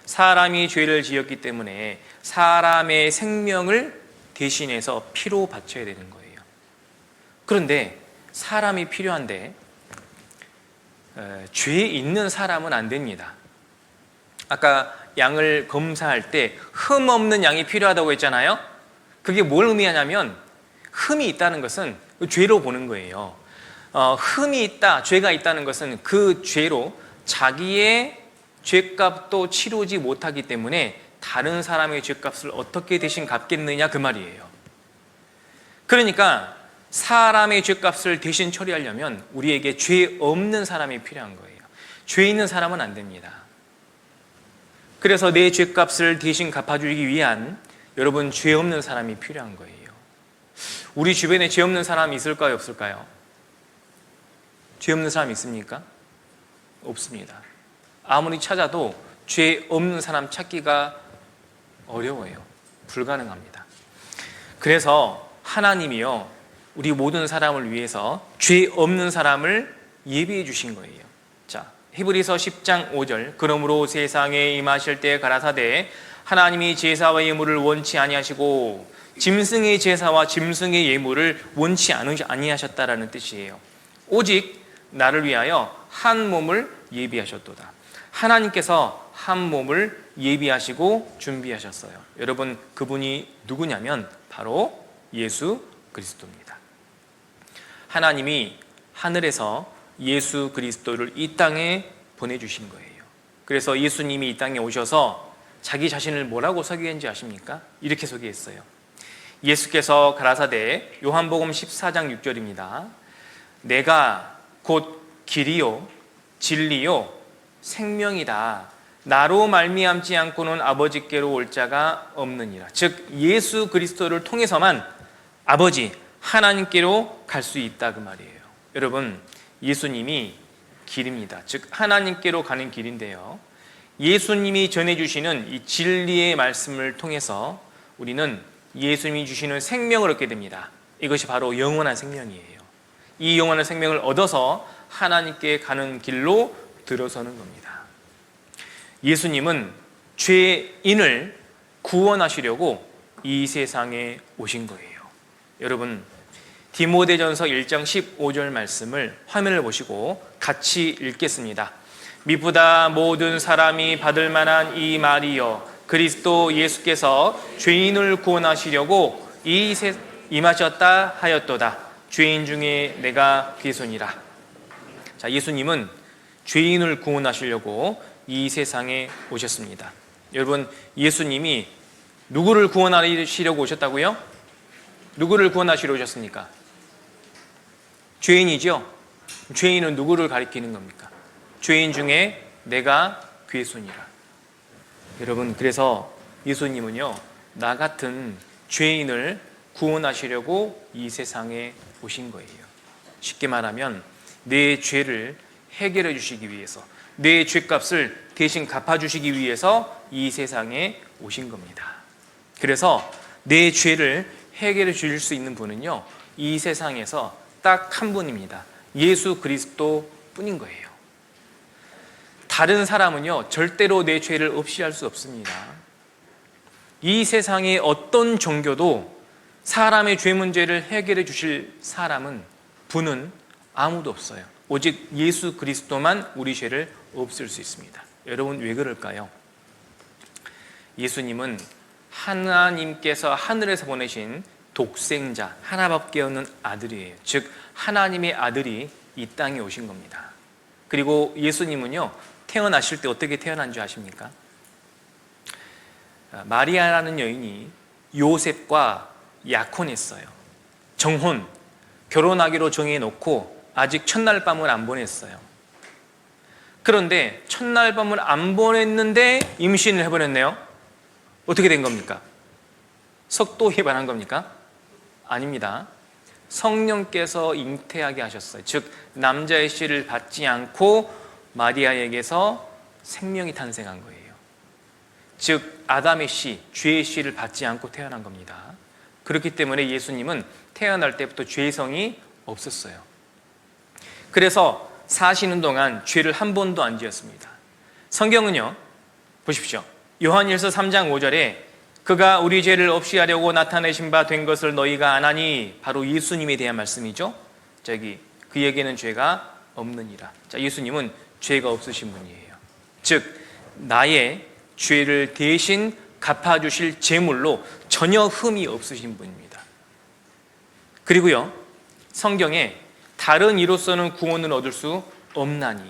사람이 죄를 지었기 때문에 사람의 생명을 대신해서 피로 바쳐야 되는 거예요. 그런데 사람이 필요한데 죄 있는 사람은 안 됩니다. 아까 양을 검사할 때 흠 없는 양이 필요하다고 했잖아요. 그게 뭘 의미하냐면 흠이 있다는 것은 죄로 보는 거예요. 흠이 있다, 죄가 있다는 것은 그 죄로 자기의 죄값도 치르지 못하기 때문에 다른 사람의 죄값을 어떻게 대신 갚겠느냐 그 말이에요. 그러니까 사람의 죄값을 대신 처리하려면 우리에게 죄 없는 사람이 필요한 거예요. 죄 있는 사람은 안 됩니다. 그래서 내 죄값을 대신 갚아주기 위한 여러분 죄 없는 사람이 필요한 거예요. 우리 주변에 죄 없는 사람이 있을까요, 없을까요? 죄 없는 사람 있습니까? 없습니다. 아무리 찾아도 죄 없는 사람 찾기가 어려워요. 불가능합니다. 그래서 하나님이요, 우리 모든 사람을 위해서 죄 없는 사람을 예비해 주신 거예요. 자, 히브리서 10장 5절. 그러므로 세상에 임하실 때 가라사대 하나님이 제사와 예물을 원치 아니하시고 짐승의 제사와 짐승의 예물을 원치 아니하셨다라는 뜻이에요. 오직 나를 위하여 한 몸을 예비하셨도다. 하나님께서 한 몸을 예비하시고 준비하셨어요. 여러분, 그분이 누구냐면 바로 예수 그리스도입니다. 하나님이 하늘에서 예수 그리스도를 이 땅에 보내주신 거예요. 그래서 예수님이 이 땅에 오셔서 자기 자신을 뭐라고 소개했는지 아십니까? 이렇게 소개했어요. 예수께서 가라사대, 요한복음 14장 6절입니다. 내가 곧 길이요 진리요 생명이다. 나로 말미암지 않고는 아버지께로 올 자가 없느니라. 즉 예수 그리스도를 통해서만 아버지 하나님께로 갈 수 있다 그 말이에요. 여러분, 예수님이 길입니다. 즉 하나님께로 가는 길인데요, 예수님이 전해주시는 이 진리의 말씀을 통해서 우리는 예수님이 주시는 생명을 얻게 됩니다. 이것이 바로 영원한 생명이에요. 이 영원한 생명을 얻어서 하나님께 가는 길로 들어서는 겁니다. 예수님은 죄인을 구원하시려고 이 세상에 오신 거예요. 여러분, 디모데전서 1장 15절 말씀을 화면을 보시고 같이 읽겠습니다. 미보다 모든 사람이 받을 만한 이 말이여, 그리스도 예수께서 죄인을 구원하시려고 이 세상에 임하셨다 하였도다. 죄인 중에 내가 귀손이라. 자, 예수님은 죄인을 구원하시려고 이 세상에 오셨습니다. 여러분, 예수님이 누구를 구원하시려고 오셨다고요? 누구를 구원하시려 오셨습니까? 죄인이죠? 죄인은 누구를 가리키는 겁니까? 죄인 중에 내가 괴손이라. 여러분, 그래서 예수님은요, 나 같은 죄인을 구원하시려고 이 세상에 오신 거예요. 쉽게 말하면 내 죄를 해결해 주시기 위해서, 내 죄값을 대신 갚아주시기 위해서 이 세상에 오신 겁니다. 그래서 내 죄를 해결해 주실 수 있는 분은요, 이 세상에서 딱 한 분입니다. 예수 그리스도 뿐인 거예요. 다른 사람은요, 절대로 내 죄를 없이 할 수 없습니다. 이 세상의 어떤 종교도 사람의 죄 문제를 해결해 주실 분은 아무도 없어요. 오직 예수 그리스도만 우리 죄를 없앨 수 있습니다. 여러분, 왜 그럴까요? 예수님은 하나님께서 하늘에서 보내신 독생자, 하나밖에 없는 아들이에요. 즉 하나님의 아들이 이 땅에 오신 겁니다. 그리고 예수님은요, 태어나실 때 어떻게 태어난 줄 아십니까? 마리아라는 여인이 요셉과 약혼했어요. 정혼, 결혼하기로 정해놓고 아직 첫날 밤을 안 보냈어요. 그런데 첫날 밤을 안 보냈는데 임신을 해버렸네요. 어떻게 된 겁니까? 석도 위반한 겁니까? 아닙니다. 성령께서 잉태하게 하셨어요. 즉 남자의 씨를 받지 않고 마리아에게서 생명이 탄생한 거예요. 즉 아담의 씨, 죄의 씨를 받지 않고 태어난 겁니다. 그렇기 때문에 예수님은 태어날 때부터 죄성이 없었어요. 그래서 사시는 동안 죄를 한 번도 안 지었습니다. 성경은요, 보십시오. 요한일서 3장 5절에 그가 우리 죄를 없이 하려고 나타내신 바 된 것을 너희가 아나니, 바로 예수님에 대한 말씀이죠. 그에게는 죄가 없느니라. 자, 예수님은 죄가 없으신 분이에요. 즉 나의 죄를 대신 갚아주실 제물로 전혀 흠이 없으신 분입니다. 그리고요, 성경에 다른 이로서는 구원을 얻을 수 없나니,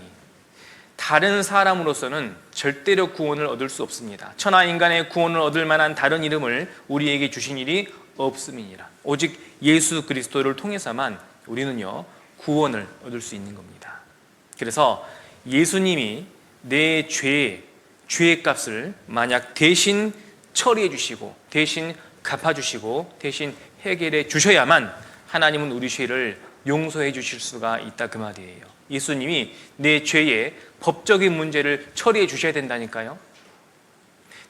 다른 사람으로서는 절대로 구원을 얻을 수 없습니다. 천하 인간의 구원을 얻을 만한 다른 이름을 우리에게 주신 일이 없음이니라. 오직 예수 그리스도를 통해서만 우리는요 구원을 얻을 수 있는 겁니다. 그래서 예수님이 내 죄의 값을 만약 대신 처리해 주시고, 대신 갚아 주시고, 대신 해결해 주셔야만 하나님은 우리 죄를 용서해 주실 수가 있다, 그 말이에요. 예수님이 내 죄의 법적인 문제를 처리해 주셔야 된다니까요.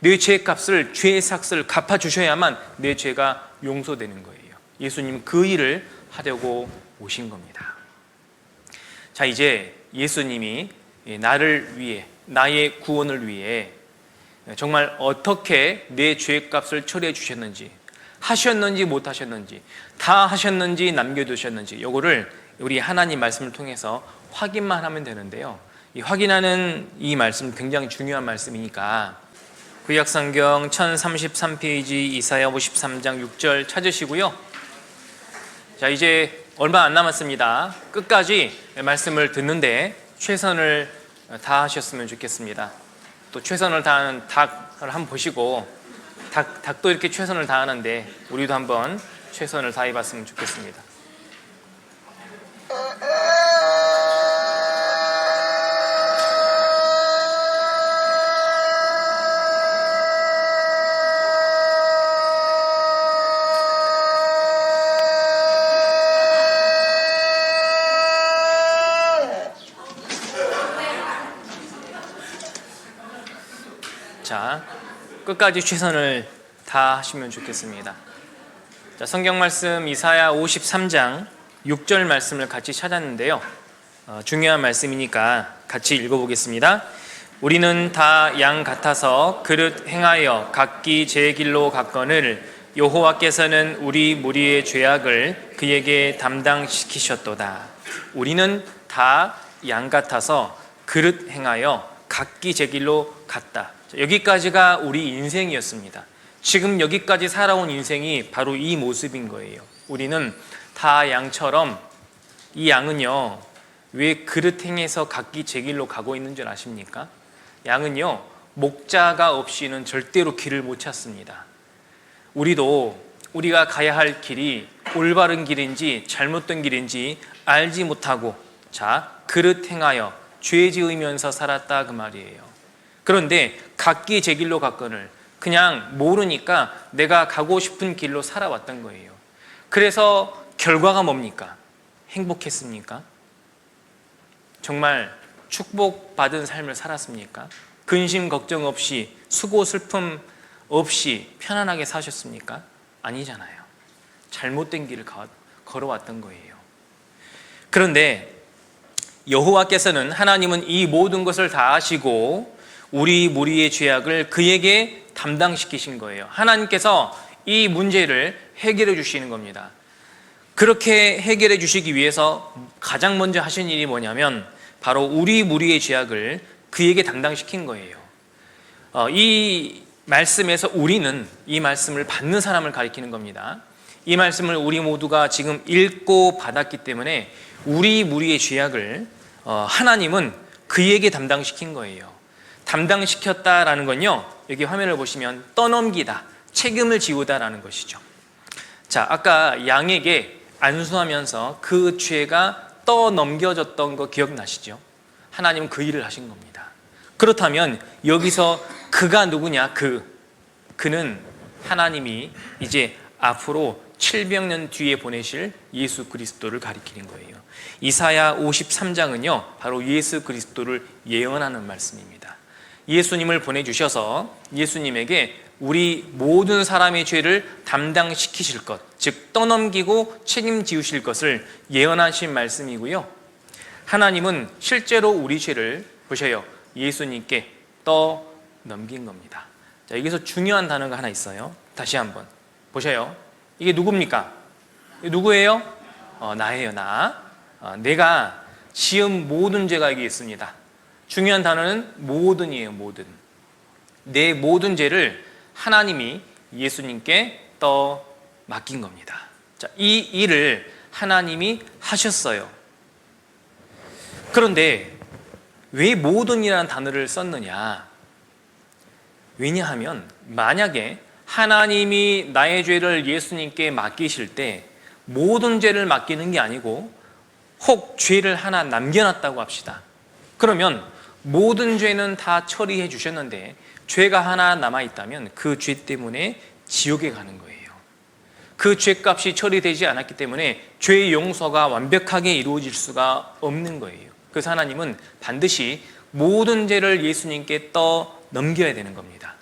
내 죄의 값을, 죄의 삭을 갚아 주셔야만 내 죄가 용서되는 거예요. 예수님 그 일을 하려고 오신 겁니다. 자, 이제 예수님이 나를 위해, 나의 구원을 위해 정말 어떻게 내 죄의 값을 처리해 주셨는지, 하셨는지 못 하셨는지, 다 하셨는지 남겨두셨는지, 요거를 우리 하나님 말씀을 통해서 확인만 하면 되는데요, 이 확인하는 이 말씀 굉장히 중요한 말씀이니까 구약성경 1033페이지 이사야 53장 6절 찾으시고요. 자, 이제 얼마 안 남았습니다. 끝까지 말씀을 듣는데 최선을 다하셨으면 좋겠습니다. 또 최선을 다하는 닭을 한번 보시고, 닭도 이렇게 최선을 다하는데 우리도 한번 최선을 다해봤으면 좋겠습니다. 자, 끝까지 최선을 다하시면 좋겠습니다. 자, 성경 말씀 이사야 53장 6절 말씀을 같이 찾았는데요, 중요한 말씀이니까 같이 읽어보겠습니다. 우리는 다 양 같아서 그릇 행하여 각기 제 길로 갔거늘 여호와께서는 우리 무리의 죄악을 그에게 담당시키셨도다. 우리는 다 양 같아서 그릇 행하여 각기 제 길로 갔다. 여기까지가 우리 인생이었습니다. 지금 여기까지 살아온 인생이 바로 이 모습인 거예요. 우리는 다 양처럼, 이 양은요 왜 그릇 행해서 각기 제 길로 가고 있는 줄 아십니까? 양은요 목자가 없이는 절대로 길을 못 찾습니다. 우리도 우리가 가야 할 길이 올바른 길인지 잘못된 길인지 알지 못하고, 자, 그릇 행하여 죄 지으면서 살았다, 그 말이에요. 그런데 각기 제 길로 갔거늘, 그냥 모르니까 내가 가고 싶은 길로 살아왔던 거예요. 그래서 결과가 뭡니까? 행복했습니까? 정말 축복받은 삶을 살았습니까? 근심 걱정 없이, 수고 슬픔 없이 편안하게 사셨습니까? 아니잖아요. 잘못된 길을 걸어왔던 거예요. 그런데 여호와께서는, 하나님은 이 모든 것을 다 아시고 우리 무리의 죄악을 그에게 담당시키신 거예요. 하나님께서 이 문제를 해결해 주시는 겁니다. 그렇게 해결해 주시기 위해서 가장 먼저 하신 일이 뭐냐면 바로 우리 무리의 죄악을 그에게 담당시킨 거예요. 이 말씀에서 우리는 이 말씀을 받는 사람을 가리키는 겁니다. 이 말씀을 우리 모두가 지금 읽고 받았기 때문에 우리 무리의 죄악을 하나님은 그에게 담당시킨 거예요. 담당시켰다라는 건요, 여기 화면을 보시면 떠넘기다, 책임을 지우다라는 것이죠. 자, 아까 양에게 안수하면서 그 죄가 떠넘겨졌던 거 기억나시죠? 하나님은 그 일을 하신 겁니다. 그렇다면 여기서 그가 누구냐? 그는 하나님이 이제 앞으로 700년 뒤에 보내실 예수 그리스도를 가리키는 거예요. 이사야 53장은요 바로 예수 그리스도를 예언하는 말씀입니다. 예수님을 보내주셔서 예수님에게 우리 모든 사람의 죄를 담당시키실 것, 즉 떠넘기고 책임지우실 것을 예언하신 말씀이고요, 하나님은 실제로 우리 죄를 보셔요, 예수님께 떠넘긴 겁니다. 자, 여기서 중요한 단어가 하나 있어요. 다시 한번 보셔요. 이게 누굽니까? 이게 누구예요? 나예요, 나. 내가 지은 모든 죄가 여기 있습니다. 중요한 단어는 모든이에요, 모든. 내 모든 죄를 하나님이 예수님께 맡긴 겁니다. 자, 이 일을 하나님이 하셨어요. 그런데 왜 모든이라는 단어를 썼느냐? 왜냐하면 만약에 하나님이 나의 죄를 예수님께 맡기실 때 모든 죄를 맡기는 게 아니고 혹 죄를 하나 남겨놨다고 합시다. 그러면 모든 죄는 다 처리해 주셨는데 죄가 하나 남아있다면 그 죄 때문에 지옥에 가는 거예요. 그 죄값이 처리되지 않았기 때문에 죄의 용서가 완벽하게 이루어질 수가 없는 거예요. 그래서 하나님은 반드시 모든 죄를 예수님께 넘겨야 되는 겁니다.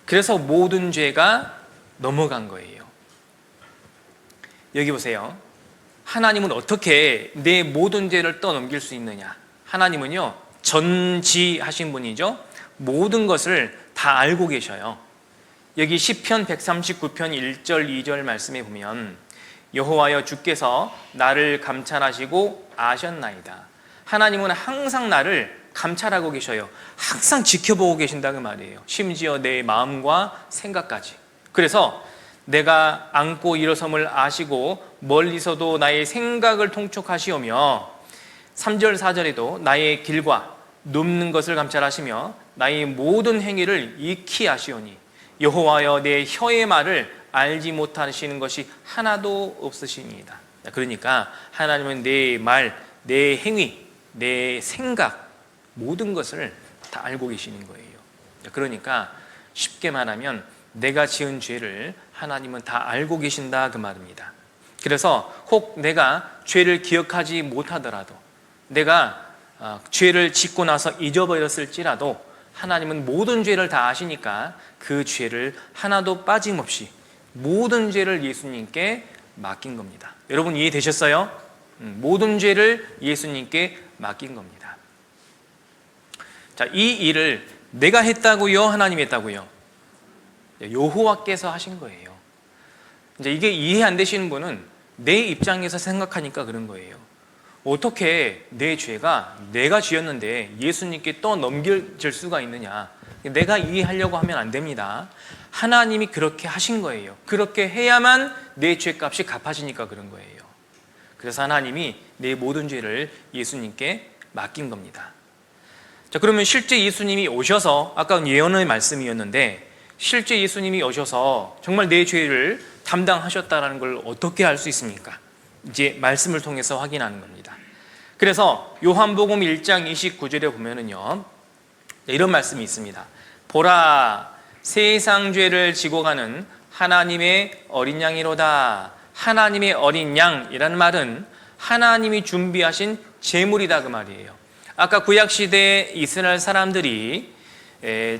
그래서 모든 죄가 넘어간 거예요. 여기 보세요. 하나님은 어떻게 내 모든 죄를 넘길 수 있느냐? 하나님은요, 전지하신 분이죠. 모든 것을 다 알고 계셔요. 여기 시편 139편 1절 2절 말씀에 보면 여호와여 주께서 나를 감찰하시고 아셨나이다. 하나님은 항상 나를 감찰하고 계셔요. 항상 지켜보고 계신다는 말이에요. 심지어 내 마음과 생각까지. 그래서 내가 앉고 일어섬을 아시고 멀리서도 나의 생각을 통촉하시오며 3절 4절에도 나의 길과 눕는 것을 감찰하시며 나의 모든 행위를 익히 아시오니 여호와여 내 혀의 말을 알지 못하시는 것이 하나도 없으시니이다. 그러니까 하나님은 내 말, 내 행위, 내 생각 모든 것을 다 알고 계시는 거예요. 그러니까 쉽게 말하면 내가 지은 죄를 하나님은 다 알고 계신다 그 말입니다. 그래서 혹 내가 죄를 기억하지 못하더라도 내가 죄를 짓고 나서 잊어버렸을지라도 하나님은 모든 죄를 다 아시니까 그 죄를 하나도 빠짐없이 모든 죄를 예수님께 맡긴 겁니다. 여러분 이해되셨어요? 모든 죄를 예수님께 맡긴 겁니다. 자, 이 일을 내가 했다고요? 하나님이 했다고요? 여호와께서 하신 거예요. 이제 이게 이해 안 되시는 분은 내 입장에서 생각하니까 그런 거예요. 어떻게 내 죄가 내가 지었는데 예수님께 넘겨질 수가 있느냐? 내가 이해하려고 하면 안 됩니다. 하나님이 그렇게 하신 거예요. 그렇게 해야만 내 죄값이 갚아지니까 그런 거예요. 그래서 하나님이 내 모든 죄를 예수님께 맡긴 겁니다. 자, 그러면 실제 예수님이 오셔서 아까 예언의 말씀이었는데 실제 예수님이 오셔서 정말 내 죄를 담당하셨다는 걸 어떻게 알 수 있습니까? 이제 말씀을 통해서 확인하는 겁니다. 그래서 요한복음 1장 29절에 보면은요, 이런 말씀이 있습니다. 보라, 세상 죄를 지고 가는 하나님의 어린 양이로다. 하나님의 어린 양이라는 말은 하나님이 준비하신 제물이다 그 말이에요. 아까 구약시대 이스라엘 사람들이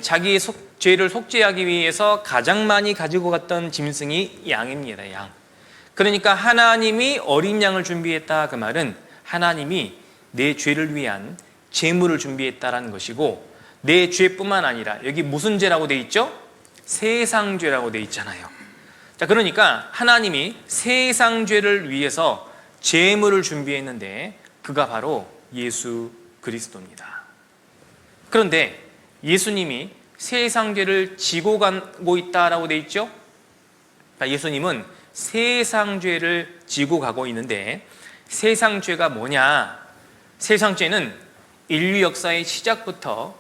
자기 죄를 속죄하기 위해서 가장 많이 가지고 갔던 짐승이 양입니다. 양. 그러니까 하나님이 어린 양을 준비했다 그 말은 하나님이 내 죄를 위한 제물을 준비했다라는 것이고 내 죄뿐만 아니라 여기 무슨 죄라고 돼 있죠? 세상 죄라고 돼 있잖아요. 자, 그러니까 하나님이 세상 죄를 위해서 제물을 준비했는데 그가 바로 예수 그리스도입니다. 그런데 예수님이 세상 죄를 지고 가고 있다라고 돼 있죠? 예수님은 세상 죄를 지고 가고 있는데 세상 죄가 뭐냐? 세상 죄는 인류 역사의 시작부터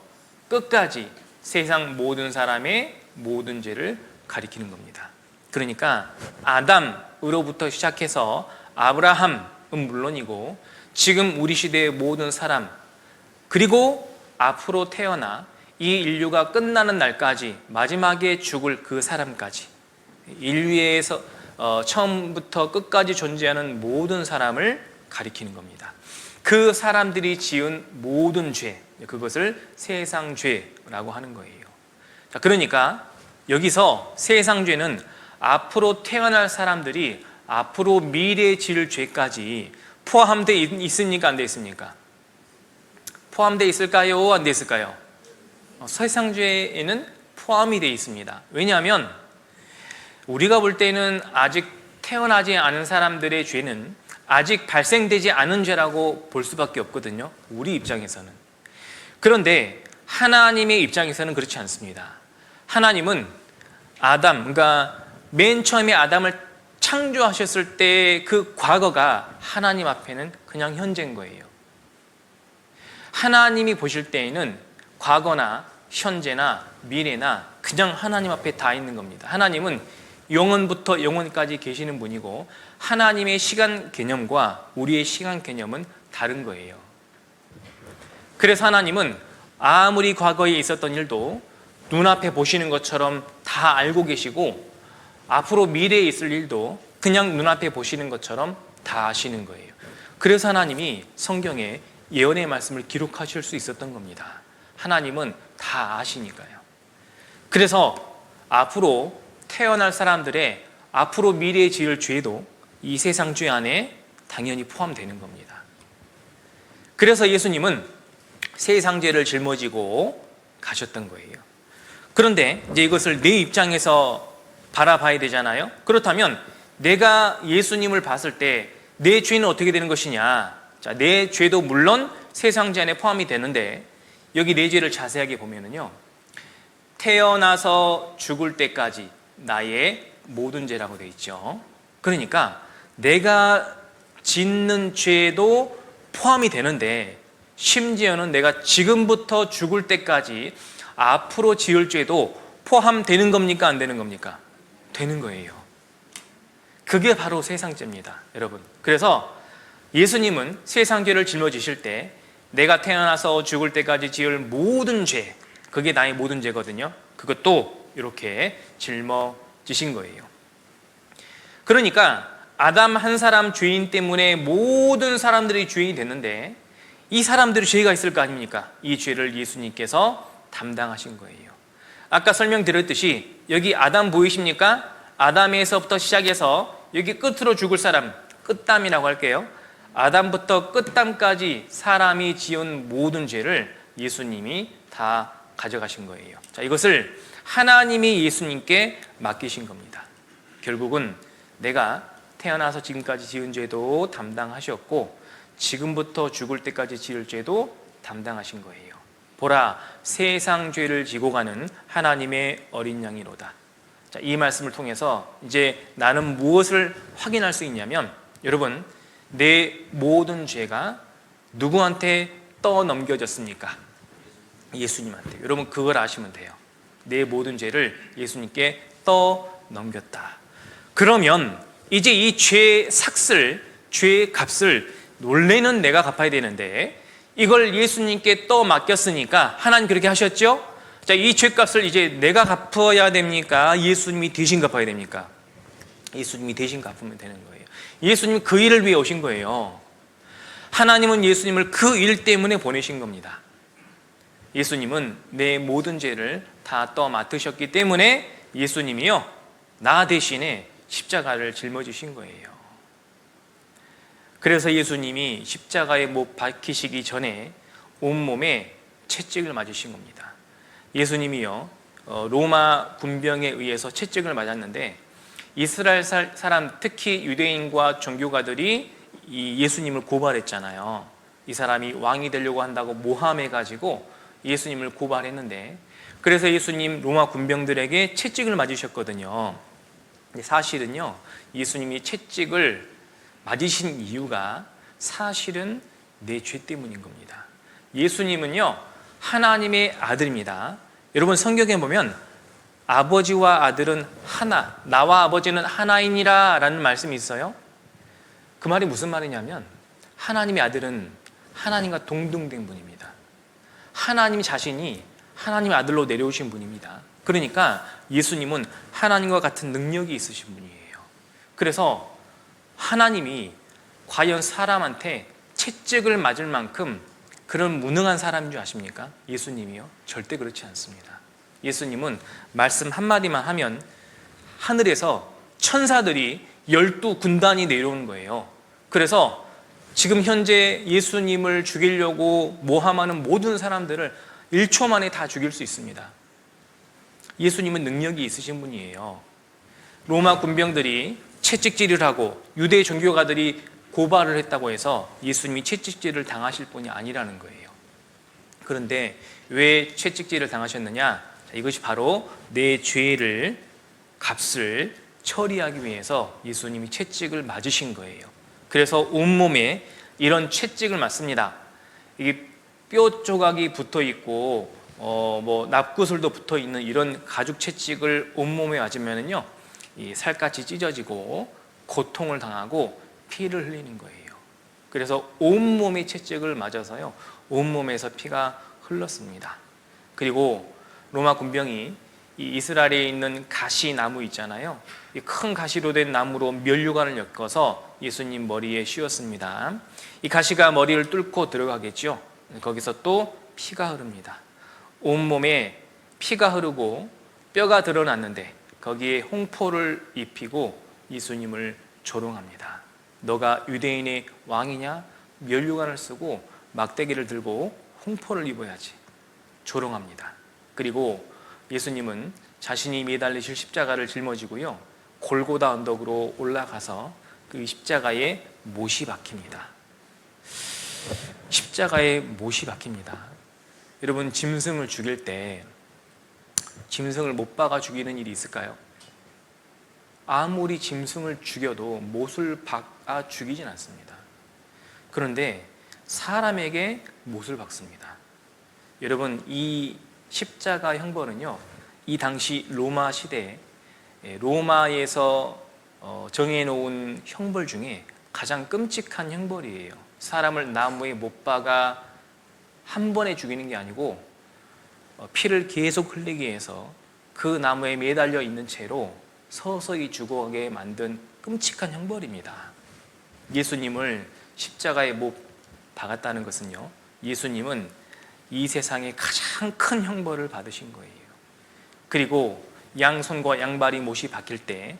끝까지 세상 모든 사람의 모든 죄를 가리키는 겁니다. 그러니까 아담으로부터 시작해서 아브라함은 물론이고 지금 우리 시대의 모든 사람 그리고 앞으로 태어나 이 인류가 끝나는 날까지 마지막에 죽을 그 사람까지 인류에서 처음부터 끝까지 존재하는 모든 사람을 가리키는 겁니다. 그 사람들이 지은 모든 죄, 그것을 세상 죄라고 하는 거예요. 자, 그러니까 여기서 세상 죄는 앞으로 태어날 사람들이 앞으로 미래에 지을 죄까지 포함되어 있습니까? 안 되어 있습니까? 포함되어 있을까요? 안 되어 있을까요? 세상죄에는 포함이 되어 있습니다. 왜냐하면 우리가 볼 때는 아직 태어나지 않은 사람들의 죄는 아직 발생되지 않은 죄라고 볼 수밖에 없거든요. 우리 입장에서는. 그런데 하나님의 입장에서는 그렇지 않습니다. 하나님은 그러니까 맨 처음에 아담을 창조하셨을 때 그 과거가 하나님 앞에는 그냥 현재인 거예요. 하나님이 보실 때에는 과거나 현재나 미래나 그냥 하나님 앞에 다 있는 겁니다. 하나님은 영원부터 영원까지 계시는 분이고 하나님의 시간 개념과 우리의 시간 개념은 다른 거예요. 그래서 하나님은 아무리 과거에 있었던 일도 눈앞에 보시는 것처럼 다 알고 계시고 앞으로 미래에 있을 일도 그냥 눈앞에 보시는 것처럼 다 아시는 거예요. 그래서 하나님이 성경에 예언의 말씀을 기록하실 수 있었던 겁니다. 하나님은 다 아시니까요. 그래서 앞으로 태어날 사람들의 앞으로 미래에 지을 죄도 이 세상 죄 안에 당연히 포함되는 겁니다. 그래서 예수님은 세상 죄를 짊어지고 가셨던 거예요. 그런데 이제 이것을 내 입장에서 바라봐야 되잖아요. 그렇다면 내가 예수님을 봤을 때 내 죄는 어떻게 되는 것이냐? 자, 내 죄도 물론 세상 죄 안에 포함이 되는데 여기 내 죄를 자세하게 보면은요, 태어나서 죽을 때까지 나의 모든 죄라고 되어 있죠. 그러니까 내가 짓는 죄도 포함이 되는데 심지어는 내가 지금부터 죽을 때까지 앞으로 지을 죄도 포함되는 겁니까? 안 되는 겁니까? 되는 거예요. 그게 바로 세상죄입니다, 여러분. 그래서 예수님은 세상죄를 짊어지실 때 내가 태어나서 죽을 때까지 지을 모든 죄, 그게 나의 모든 죄거든요. 그것도 이렇게 짊어지신 거예요. 그러니까 아담 한 사람 죄인 때문에 모든 사람들이 죄인이 됐는데 이 사람들이 죄가 있을 거 아닙니까? 이 죄를 예수님께서 담당하신 거예요. 아까 설명드렸듯이 여기 아담 보이십니까? 아담에서부터 시작해서 여기 끝으로 죽을 사람, 끝담이라고 할게요. 아담부터 끝담까지 사람이 지은 모든 죄를 예수님이 다 가져가신 거예요. 자, 이것을 하나님이 예수님께 맡기신 겁니다. 결국은 내가 태어나서 지금까지 지은 죄도 담당하셨고 지금부터 죽을 때까지 지을 죄도 담당하신 거예요. 보라, 세상 죄를 지고 가는 하나님의 어린 양이로다. 자, 이 말씀을 통해서 이제 나는 무엇을 확인할 수 있냐면, 여러분, 내 모든 죄가 누구한테 떠넘겨졌습니까? 예수님한테. 여러분, 그걸 아시면 돼요. 내 모든 죄를 예수님께 떠넘겼다. 그러면 이제 이 죄 삭슬, 죄 값을 원래는 내가 갚아야 되는데 이걸 예수님께 떠맡겼으니까 하나님 그렇게 하셨죠? 자, 이 죄값을 이제 내가 갚아야 됩니까? 예수님이 대신 갚아야 됩니까? 예수님이 대신 갚으면 되는 거예요. 예수님은 그 일을 위해 오신 거예요. 하나님은 예수님을 그 일 때문에 보내신 겁니다. 예수님은 내 모든 죄를 다 떠맡으셨기 때문에 예수님이요, 나 대신에 십자가를 짊어지신 거예요. 그래서 예수님이 십자가에 못 박히시기 전에 온몸에 채찍을 맞으신 겁니다. 예수님이요, 로마 군병에 의해서 채찍을 맞았는데 이스라엘 사람, 특히 유대인과 종교가들이 이 예수님을 고발했잖아요. 이 사람이 왕이 되려고 한다고 모함해가지고 예수님을 고발했는데, 그래서 예수님 로마 군병들에게 채찍을 맞으셨거든요. 근데 사실은요, 예수님이 채찍을 맞으신 이유가 사실은 내 죄 때문인 겁니다. 예수님은요, 하나님의 아들입니다. 여러분, 성경에 보면 아버지와 아들은 하나, 나와 아버지는 하나이니라 라는 말씀이 있어요. 그 말이 무슨 말이냐면 하나님의 아들은 하나님과 동등된 분입니다. 하나님 자신이 하나님의 아들로 내려오신 분입니다. 그러니까 예수님은 하나님과 같은 능력이 있으신 분이에요. 그래서 하나님이 과연 사람한테 채찍을 맞을 만큼 그런 무능한 사람인 줄 아십니까? 예수님이요? 절대 그렇지 않습니다. 예수님은 말씀 한마디만 하면 하늘에서 천사들이 12군단이 내려오는 거예요. 그래서 지금 현재 예수님을 죽이려고 모함하는 모든 사람들을 1초 만에 다 죽일 수 있습니다. 예수님은 능력이 있으신 분이에요. 로마 군병들이 채찍질을 하고 유대 종교가들이 고발을 했다고 해서 예수님이 채찍질을 당하실 분이 아니라는 거예요. 그런데 왜 채찍질을 당하셨느냐? 이것이 바로 내 죄를 값을 처리하기 위해서 예수님이 채찍을 맞으신 거예요. 그래서 온몸에 이런 채찍을 맞습니다. 이게 뼈 조각이 붙어 있고 납구슬도 붙어 있는 이런 가죽 채찍을 온몸에 맞으면은요, 이 살갗이 찢어지고 고통을 당하고 피를 흘리는 거예요. 그래서 온몸에 채찍을 맞아서요, 온몸에서 피가 흘렀습니다. 그리고 로마 군병이 이 이스라엘에 있는 가시나무 있잖아요. 이 큰 가시로 된 나무로 면류관을 엮어서 예수님 머리에 씌웠습니다. 이 가시가 머리를 뚫고 들어가겠죠. 거기서 또 피가 흐릅니다. 온몸에 피가 흐르고 뼈가 드러났는데 거기에 홍포를 입히고 예수님을 조롱합니다. 너가 유대인의 왕이냐? 면류관을 쓰고 막대기를 들고 홍포를 입어야지. 조롱합니다. 그리고 예수님은 자신이 매달리실 십자가를 짊어지고요, 골고다 언덕으로 올라가서 그 십자가에 못이 박힙니다. 십자가에 못이 박힙니다. 여러분, 짐승을 죽일 때 짐승을 못 박아 죽이는 일이 있을까요? 아무리 짐승을 죽여도 못을 박아 죽이진 않습니다. 그런데 사람에게 못을 박습니다. 여러분, 이 십자가 형벌은요, 이 당시 로마 시대에 로마에서 정해놓은 형벌 중에 가장 끔찍한 형벌이에요. 사람을 나무에 못 박아 한 번에 죽이는 게 아니고 피를 계속 흘리게 해서 그 나무에 매달려 있는 채로 서서히 죽어가게 만든 끔찍한 형벌입니다. 예수님을 십자가에 못 박았다는 것은요, 예수님은 이 세상에 가장 큰 형벌을 받으신 거예요. 그리고 양손과 양발이 못이 박힐 때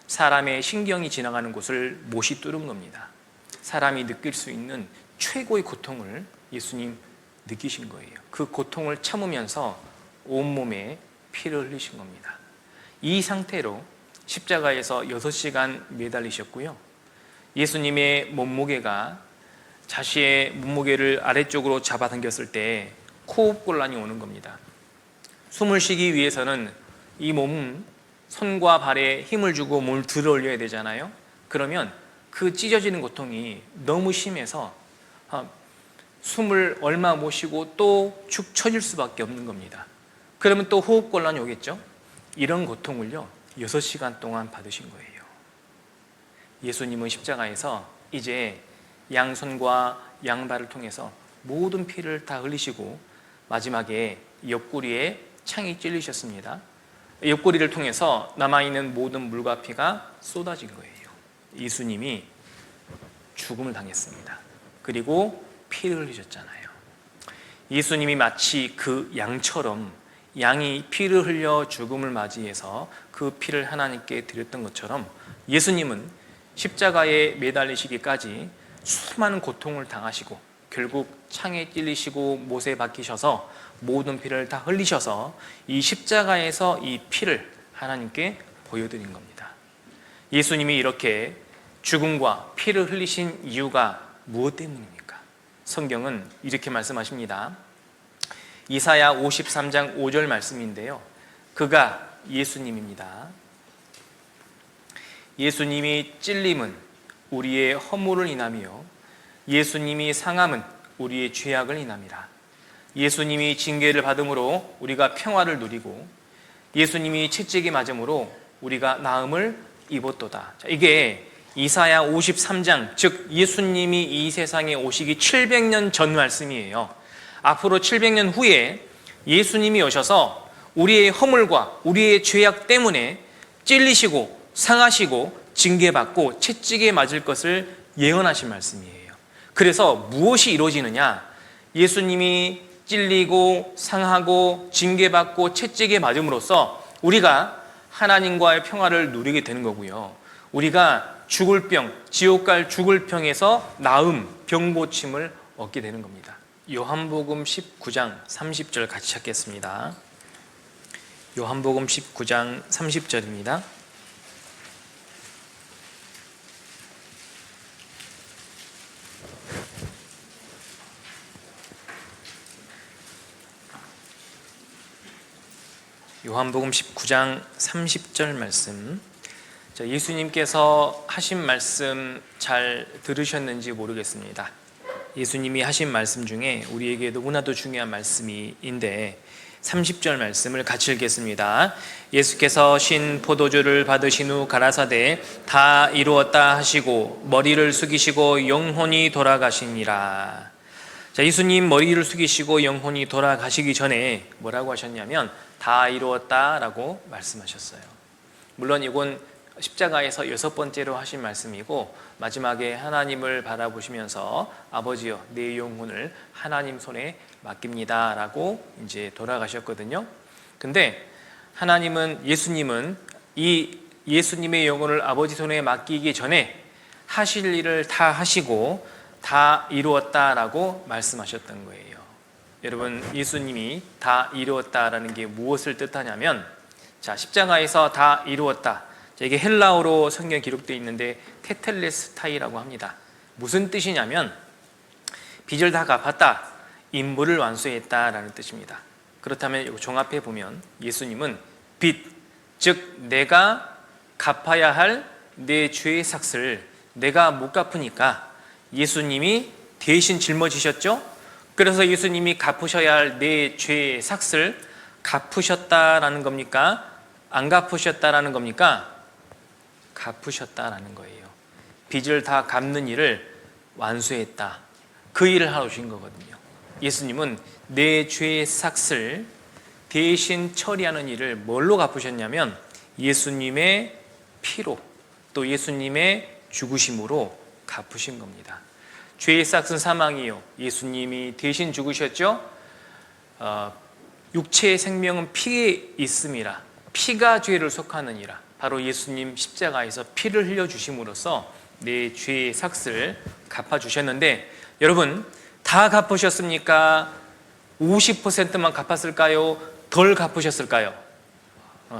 사람의 신경이 지나가는 곳을 못이 뚫은 겁니다. 사람이 느낄 수 있는 최고의 고통을 예수님 느끼신 거예요. 그 고통을 참으면서 온몸에 피를 흘리신 겁니다. 이 상태로 십자가에서 6시간 매달리셨고요, 예수님의 몸무게가 자신의 몸무게를 아래쪽으로 잡아당겼을 때 호흡곤란이 오는 겁니다. 숨을 쉬기 위해서는 이 몸, 손과 발에 힘을 주고 몸을 들어 올려야 되잖아요. 그러면 그 찢어지는 고통이 너무 심해서 숨을 얼마 못 쉬고 또 축 처질 수밖에 없는 겁니다. 그러면 또 호흡곤란이 오겠죠. 이런 고통을요, 6시간 동안 받으신 거예요. 예수님은 십자가에서 이제 양손과 양발을 통해서 모든 피를 다 흘리시고 마지막에 옆구리에 창이 찔리셨습니다. 옆구리를 통해서 남아있는 모든 물과 피가 쏟아진 거예요. 예수님이 죽음을 당했습니다. 그리고 피를 흘리셨잖아요. 예수님이 마치 그 양처럼, 양이 피를 흘려 죽음을 맞이해서 그 피를 하나님께 드렸던 것처럼 예수님은 십자가에 매달리시기까지 수많은 고통을 당하시고 결국 창에 찔리시고 못에 박히셔서 모든 피를 다 흘리셔서 이 십자가에서 이 피를 하나님께 보여드린 겁니다. 예수님이 이렇게 죽음과 피를 흘리신 이유가 무엇 때문입니까? 성경은 이렇게 말씀하십니다. 이사야 53장 5절 말씀인데요, 그가 예수님입니다. 예수님이 찔림은 우리의 허물을 인하며 예수님이 상함은 우리의 죄악을 인함이라. 예수님이 징계를 받음으로 우리가 평화를 누리고 예수님이 채찍이 맞음으로 우리가 나음을 입었도다. 이게 이사야 53장, 즉 예수님이 이 세상에 오시기 700년 전 말씀이에요. 앞으로 700년 후에 예수님이 오셔서 우리의 허물과 우리의 죄악 때문에 찔리시고 상하시고 징계받고 채찍에 맞을 것을 예언하신 말씀이에요. 그래서 무엇이 이루어지느냐? 예수님이 찔리고 상하고 징계받고 채찍에 맞음으로써 우리가 하나님과의 평화를 누리게 되는 거고요, 우리가 죽을 병, 지옥 갈 죽을 병에서 나음, 병 고침을 얻게 되는 겁니다. 요한복음 19장 30절 같이 찾겠습니다. 요한복음 19장 30절입니다. 요한복음 19장 30절 말씀. 예수님께서 하신 말씀 잘 들으셨는지 모르겠습니다. 예수님이 하신 말씀 중에 우리에게 너무나도 중요한 말씀인데 30절 말씀을 같이 읽겠습니다. 예수께서 신 포도주를 받으신 후 가라사대 다 이루었다 하시고 머리를 숙이시고 영혼이 돌아가시니라. 예수님 머리를 숙이시고 영혼이 돌아가시기 전에 뭐라고 하셨냐면 다 이루었다라고 말씀하셨어요. 물론 이건 십자가에서 6번째로 하신 말씀이고 마지막에 하나님을 바라보시면서 아버지여 내 영혼을 하나님 손에 맡깁니다 라고 이제 돌아가셨거든요. 근데 예수님은 이 예수님의 영혼을 아버지 손에 맡기기 전에 하실 일을 다 하시고 다 이루었다라고 말씀하셨던 거예요. 여러분, 예수님이 다 이루었다라는 게 무엇을 뜻하냐면 십자가에서 다 이루었다. 이게 헬라어로 성경에 기록되어 있는데 테텔레스타이라고 합니다. 무슨 뜻이냐면 빚을 다 갚았다, 임무를 완수했다라는 뜻입니다. 그렇다면 종합해 보면 예수님은 빚, 즉 내가 갚아야 할 내 죄의 삭을 내가 못 갚으니까 예수님이 대신 짊어지셨죠. 그래서 예수님이 갚으셔야 할 내 죄의 삭을 갚으셨다라는 겁니까? 안 갚으셨다라는 겁니까? 갚으셨다라는 거예요. 빚을 다 갚는 일을 완수했다. 그 일을 하러 오신 거거든요. 예수님은 내 죄의 삭을 대신 처리하는 일을 뭘로 갚으셨냐면 예수님의 피로 또 예수님의 죽으심으로 갚으신 겁니다. 죄의 삭은 사망이요, 예수님이 대신 죽으셨죠. 육체의 생명은 피에 있음이라, 피가 죄를 속하느니라. 바로 예수님 십자가에서 피를 흘려주심으로써 내 죄의 삭을 갚아주셨는데, 여러분 다 갚으셨습니까? 50%만 갚았을까요? 덜 갚으셨을까요?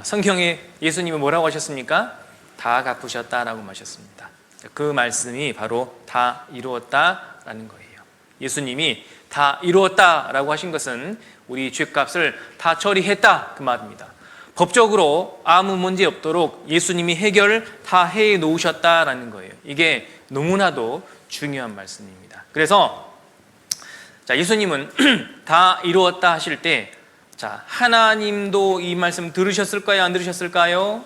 성경에 예수님이 뭐라고 하셨습니까? 다 갚으셨다라고 하셨습니다. 그 말씀이 바로 다 이루었다라는 거예요. 예수님이 다 이루었다라고 하신 것은 우리 죄값을 다 처리했다 그 말입니다. 법적으로 아무 문제 없도록 예수님이 해결 다 해 놓으셨다라는 거예요. 이게 너무나도 중요한 말씀입니다. 그래서 예수님은 다 이루었다 하실 때 하나님도 이 말씀 들으셨을까요? 안 들으셨을까요?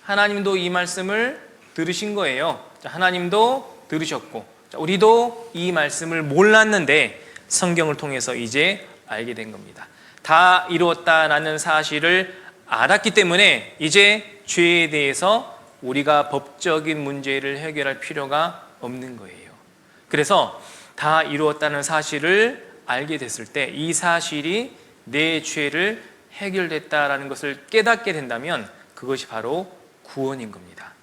하나님도 이 말씀을 들으신 거예요. 하나님도 들으셨고 우리도 이 말씀을 몰랐는데 성경을 통해서 이제 알게 된 겁니다. 다 이루었다라는 사실을 알았기 때문에 이제 죄에 대해서 우리가 법적인 문제를 해결할 필요가 없는 거예요. 그래서 다 이루었다는 사실을 알게 됐을 때 이 사실이 내 죄를 해결됐다라는 것을 깨닫게 된다면 그것이 바로 구원인 겁니다.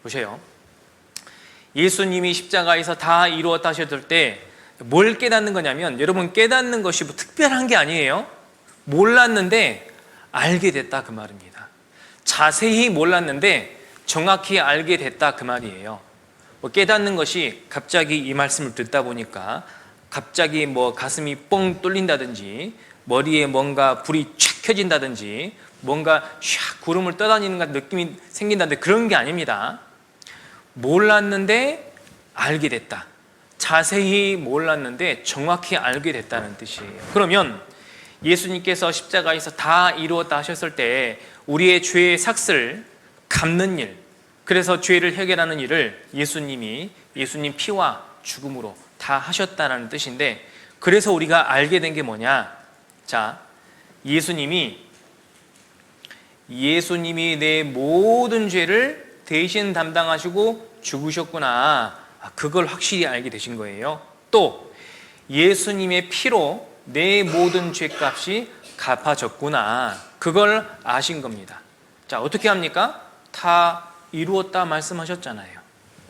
보세요. 예수님이 십자가에서 다 이루었다 하셨을 때 뭘 깨닫는 거냐면, 여러분 깨닫는 것이 뭐 특별한 게 아니에요. 몰랐는데 알게 됐다 그 말입니다. 자세히 몰랐는데 정확히 알게 됐다 그 말이에요. 뭐 깨닫는 것이 갑자기 이 말씀을 듣다 보니까 갑자기 뭐 가슴이 뻥 뚫린다든지 머리에 뭔가 불이 촥 켜진다든지 뭔가 샥 구름을 떠다니는 같은 느낌이 생긴다는데 그런 게 아닙니다. 몰랐는데 알게 됐다. 자세히 몰랐는데 정확히 알게 됐다는 뜻이에요. 그러면 예수님께서 십자가에서 다 이루었다 하셨을 때 우리의 죄의 삭을 갚는 일, 그래서 죄를 해결하는 일을 예수님 피와 죽음으로 다 하셨다는 뜻인데, 그래서 우리가 알게 된 게 뭐냐? 예수님이 내 모든 죄를 대신 담당하시고 죽으셨구나. 그걸 확실히 알게 되신 거예요. 또 예수님의 피로 내 모든 죄값이 갚아졌구나. 그걸 아신 겁니다. 어떻게 합니까? 다 이루었다 말씀하셨잖아요.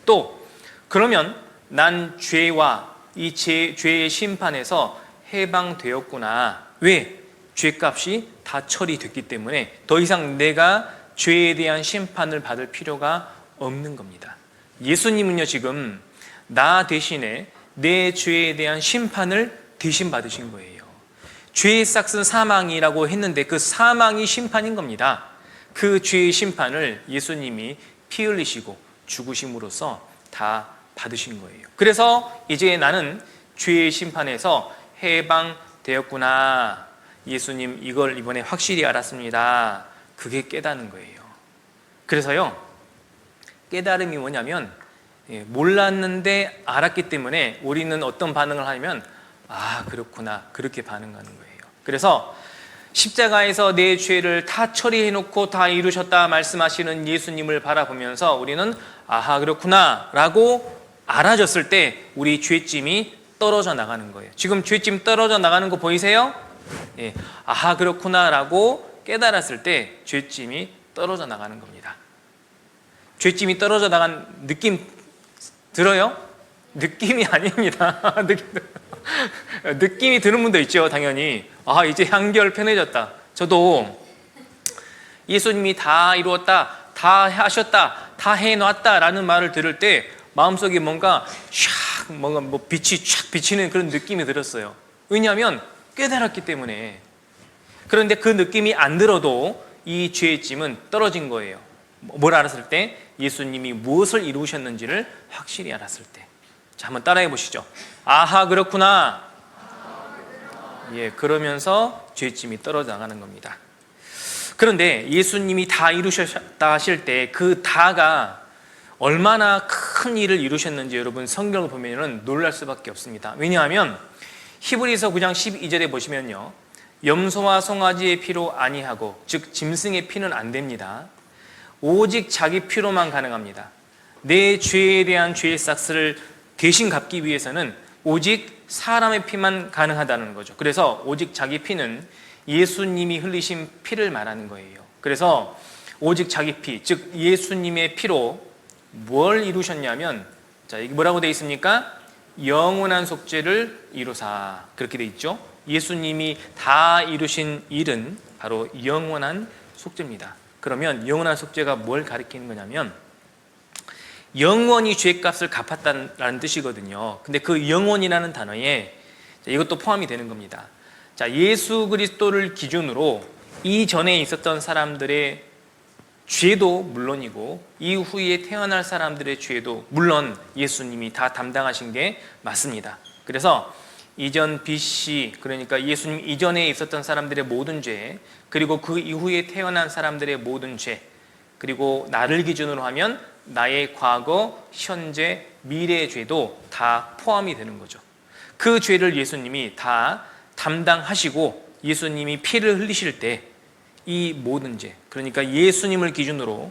또 그러면 난 죄와 이 죄의 심판에서 해방되었구나. 왜? 죄값이 다 처리됐기 때문에 더 이상 내가 죄에 대한 심판을 받을 필요가 없는 겁니다. 예수님은요, 지금 나 대신에 내 죄에 대한 심판을 대신 받으신 거예요. 죄의 싹은 사망이라고 했는데 그 사망이 심판인 겁니다. 그 죄의 심판을 예수님이 피 흘리시고 죽으심으로써 다 받으신 거예요. 그래서 이제 나는 죄의 심판에서 해방되었구나. 예수님 이걸 이번에 확실히 알았습니다. 그게 깨닫는 거예요. 그래서요, 깨달음이 뭐냐면 몰랐는데 알았기 때문에 우리는 어떤 반응을 하냐면 아, 그렇구나, 그렇게 반응하는 거예요. 그래서 십자가에서 내 죄를 다 처리해놓고 다 이루셨다 말씀하시는 예수님을 바라보면서 우리는 아하, 그렇구나 라고 알아졌을 때 우리 죄짐이 떨어져 나가는 거예요. 지금 죄짐 떨어져 나가는 거 보이세요? 예, 아하, 그렇구나 라고 깨달았을 때 죄짐이 떨어져 나가는 겁니다. 죄짐이 떨어져 나간 느낌 들어요? 느낌이 아닙니다. 느낌이 드는 분도 있죠, 당연히. 아, 이제 한결 편해졌다. 저도 예수님이 다 이루었다, 다 하셨다, 다 해놨다 라는 말을 들을 때 마음속에 뭔가 빛이 촥 비치는 그런 느낌이 들었어요. 왜냐하면 깨달았기 때문에. 그런데 그 느낌이 안 들어도 이 죄의 짐은 떨어진 거예요. 뭘 알았을 때? 예수님이 무엇을 이루셨는지를 확실히 알았을 때. 자, 한번 따라해 보시죠. 아하, 그렇구나. 예, 그러면서 죄짐이 떨어져 나가는 겁니다. 그런데 예수님이 다 이루셨다 하실 때 그 다가 얼마나 큰 일을 이루셨는지 여러분 성경을 보면 놀랄 수밖에 없습니다. 왜냐하면 히브리서 9장 12절에 보시면요, 염소와 송아지의 피로 아니하고 즉 짐승의 피는 안 됩니다. 오직 자기 피로만 가능합니다. 내 죄에 대한 죄의 싹스를 대신 갚기 위해서는 오직 사람의 피만 가능하다는 거죠. 그래서 오직 자기 피는 예수님이 흘리신 피를 말하는 거예요. 그래서 오직 자기 피, 즉 예수님의 피로 뭘 이루셨냐면, 자, 이게 뭐라고 되어 있습니까? 영원한 속죄를 이루사. 그렇게 되어 있죠. 예수님이 다 이루신 일은 바로 영원한 속죄입니다. 그러면 영원한 속죄가 뭘 가리키는 거냐면 영원히 죄값을 갚았다는 뜻이거든요. 근데 그 영원이라는 단어에 이것도 포함이 되는 겁니다. 자, 예수 그리스도를 기준으로 이전에 있었던 사람들의 죄도 물론이고 이후에 태어날 사람들의 죄도 물론 예수님이 다 담당하신 게 맞습니다. 그래서 이전 BC, 그러니까 예수님 이전에 있었던 사람들의 모든 죄, 그리고 그 이후에 태어난 사람들의 모든 죄, 그리고 나를 기준으로 하면 나의 과거, 현재, 미래의 죄도 다 포함이 되는 거죠. 그 죄를 예수님이 다 담당하시고 예수님이 피를 흘리실 때 이 모든 죄, 그러니까 예수님을 기준으로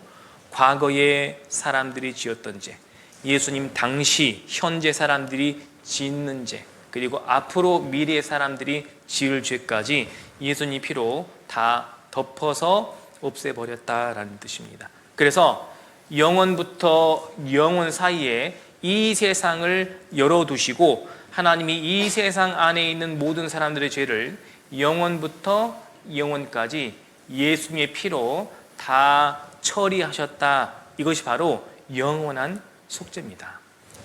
과거에 사람들이 지었던 죄, 예수님 당시 현재 사람들이 짓는 죄, 그리고 앞으로 미래의 사람들이 지을 죄까지 예수님 피로 다 덮어서 없애버렸다라는 뜻입니다. 그래서 영원부터 영원 사이에 이 세상을 열어두시고 하나님이 이 세상 안에 있는 모든 사람들의 죄를 영원부터 영원까지 예수님의 피로 다 처리하셨다. 이것이 바로 영원한 속죄입니다.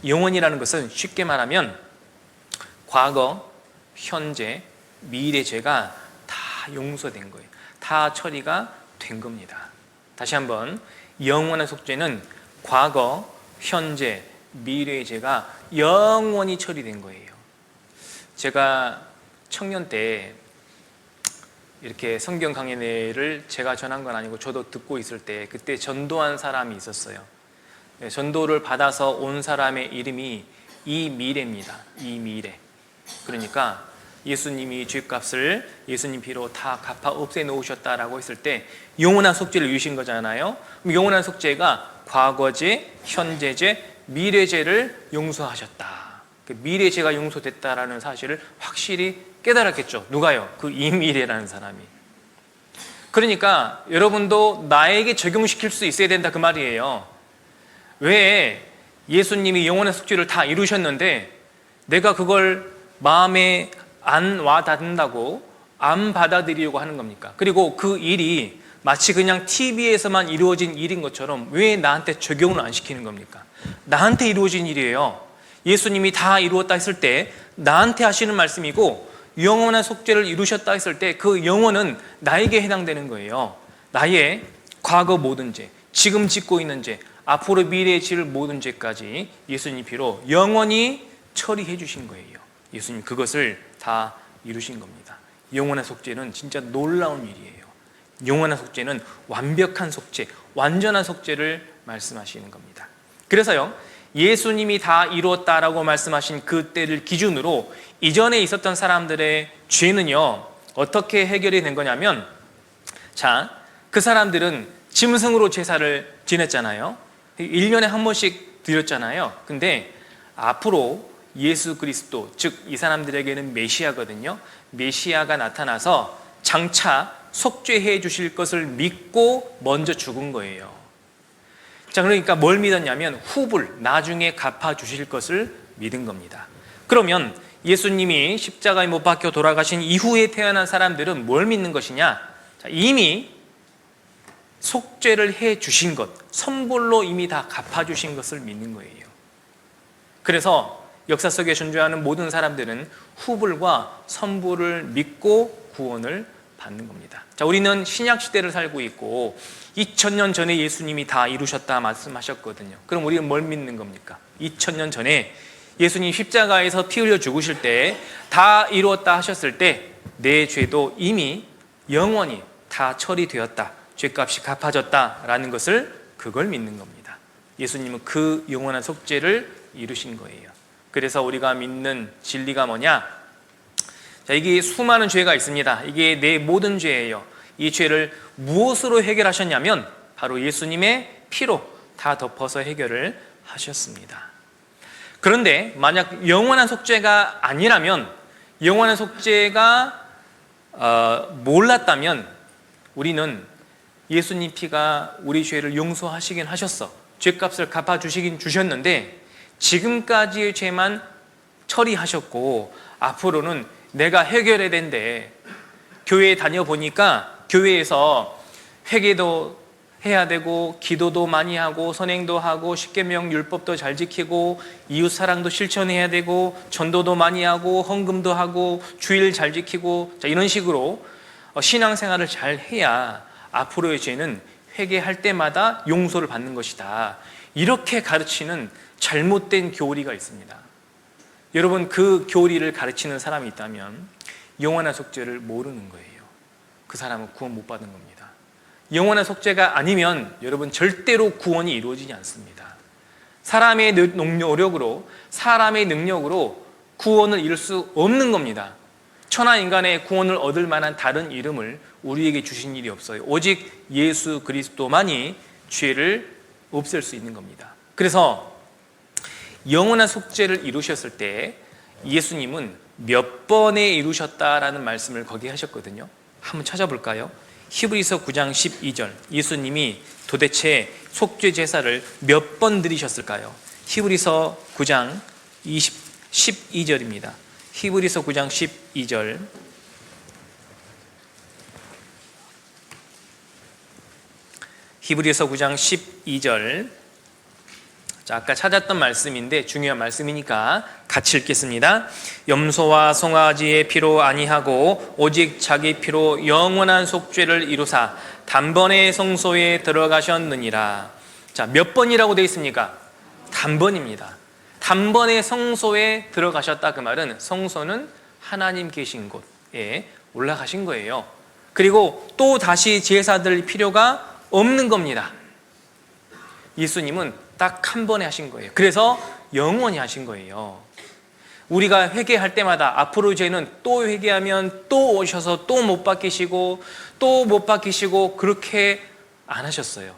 영원이라는 것은 쉽게 말하면 과거, 현재, 미래 죄가 다 용서된 거예요. 다 처리가 된 겁니다. 다시 한번, 영원한 속죄는 과거, 현재, 미래의 죄가 영원히 처리된 거예요. 제가 청년 때 이렇게 성경 강연회를 제가 전한 건 아니고 저도 듣고 있을 때 그때 전도한 사람이 있었어요. 전도를 받아서 온 사람의 이름이 이미래입니다. 이미래. 그러니까 예수님이 죄값을 예수님 피로 다 갚아 없애 놓으셨다라고 했을 때 영원한 속죄를 이루신 거잖아요. 그럼 영원한 속죄가 과거죄, 현재죄, 미래죄를 용서하셨다. 그 미래죄가 용서됐다라는 사실을 확실히 깨달았겠죠. 누가요? 그 이미래라는 사람이. 그러니까 여러분도 나에게 적용시킬 수 있어야 된다 그 말이에요. 왜 예수님이 영원한 속죄를 다 이루셨는데 내가 그걸 마음에 안 와닿는다고 안 받아들이려고 하는 겁니까? 그리고 그 일이 마치 그냥 TV에서만 이루어진 일인 것처럼 왜 나한테 적용을 안 시키는 겁니까? 나한테 이루어진 일이에요. 예수님이 다 이루었다 했을 때 나한테 하시는 말씀이고, 영원한 속죄를 이루셨다 했을 때 그 영원은 나에게 해당되는 거예요. 나의 과거 모든 죄, 지금 짓고 있는 죄, 앞으로 미래에 지을 모든 죄까지 예수님 피로 영원히 처리해 주신 거예요. 예수님 그것을 다 이루신 겁니다. 영원한 속죄는 진짜 놀라운 일이에요. 영원한 속죄는 완벽한 속죄, 완전한 속죄를 말씀하시는 겁니다. 그래서요, 예수님이 다 이루었다라고 말씀하신 그 때를 기준으로 이전에 있었던 사람들의 죄는요, 어떻게 해결이 된 거냐면, 자, 그 사람들은 짐승으로 제사를 지냈잖아요. 1년에 한 번씩 드렸잖아요. 근데 앞으로 예수 그리스도, 즉 이 사람들에게는 메시아거든요. 메시아가 나타나서 장차 속죄해 주실 것을 믿고 먼저 죽은 거예요. 자, 그러니까 뭘 믿었냐면 후불, 나중에 갚아 주실 것을 믿은 겁니다. 그러면 예수님이 십자가에 못 박혀 돌아가신 이후에 태어난 사람들은 뭘 믿는 것이냐? 자, 이미 속죄를 해 주신 것, 선불로 이미 다 갚아 주신 것을 믿는 거예요. 그래서 역사 속에 존재하는 모든 사람들은 후불과 선불을 믿고 구원을 받는 겁니다. 자, 우리는 신약 시대를 살고 있고 2000년 전에 예수님이 다 이루셨다 말씀하셨거든요. 그럼 우리는 뭘 믿는 겁니까? 2000년 전에 예수님 십자가에서 피 흘려 죽으실 때 다 이루었다 하셨을 때 내 죄도 이미 영원히 다 처리되었다, 죄값이 갚아졌다라는 것을, 그걸 믿는 겁니다. 예수님은 그 영원한 속죄를 이루신 거예요. 그래서 우리가 믿는 진리가 뭐냐? 자, 이게 수많은 죄가 있습니다. 이게 내 모든 죄예요. 이 죄를 무엇으로 해결하셨냐면 바로 예수님의 피로 다 덮어서 해결을 하셨습니다. 그런데 만약 영원한 속죄가 아니라면, 영원한 속죄가 몰랐다면 우리는 예수님 피가 우리 죄를 용서하시긴 하셨어, 죄값을 갚아주시긴 주셨는데 지금까지의 죄만 처리하셨고 앞으로는 내가 해결해야 된대. 교회에 다녀보니까 교회에서 회개도 해야 되고 기도도 많이 하고 선행도 하고 십계명 율법도 잘 지키고 이웃사랑도 실천해야 되고 전도도 많이 하고 헌금도 하고 주일 잘 지키고, 자, 이런 식으로 신앙생활을 잘 해야 앞으로의 죄는 회개할 때마다 용서를 받는 것이다. 이렇게 가르치는 잘못된 교리가 있습니다. 여러분, 그 교리를 가르치는 사람이 있다면 영원한 속죄를 모르는 거예요. 그 사람은 구원 못 받은 겁니다. 영원한 속죄가 아니면 여러분 절대로 구원이 이루어지지 않습니다. 사람의 노력으로, 사람의 능력으로 구원을 이룰 수 없는 겁니다. 천하 인간의 구원을 얻을 만한 다른 이름을 우리에게 주신 일이 없어요. 오직 예수 그리스도만이 죄를 없앨 수 있는 겁니다. 그래서 영원한 속죄를 이루셨을 때 예수님은 몇 번에 이루셨다라는 말씀을 거기 하셨거든요. 한번 찾아볼까요? 히브리서 9장 12절, 예수님이 도대체 속죄 제사를 몇 번 드리셨을까요? 히브리서 9장 12절입니다. 히브리서 9장 12절. 히브리서 9장 12절. 자, 아까 찾았던 말씀인데 중요한 말씀이니까 같이 읽겠습니다. 염소와 송아지의 피로 아니하고 오직 자기 피로 영원한 속죄를 이루사 단번에 성소에 들어가셨느니라. 자, 몇 번이라고 되어 있습니까? 단번입니다. 단번에 성소에 들어가셨다. 그 말은 성소는 하나님 계신 곳에 올라가신 거예요. 그리고 또 다시 제사 드릴 필요가 없는 겁니다. 예수님은 딱 한 번에 하신 거예요. 그래서 영원히 하신 거예요. 우리가 회개할 때마다 앞으로 죄는 또 회개하면 또 오셔서 또 못 박히시고 또 못 박히시고 그렇게 안 하셨어요.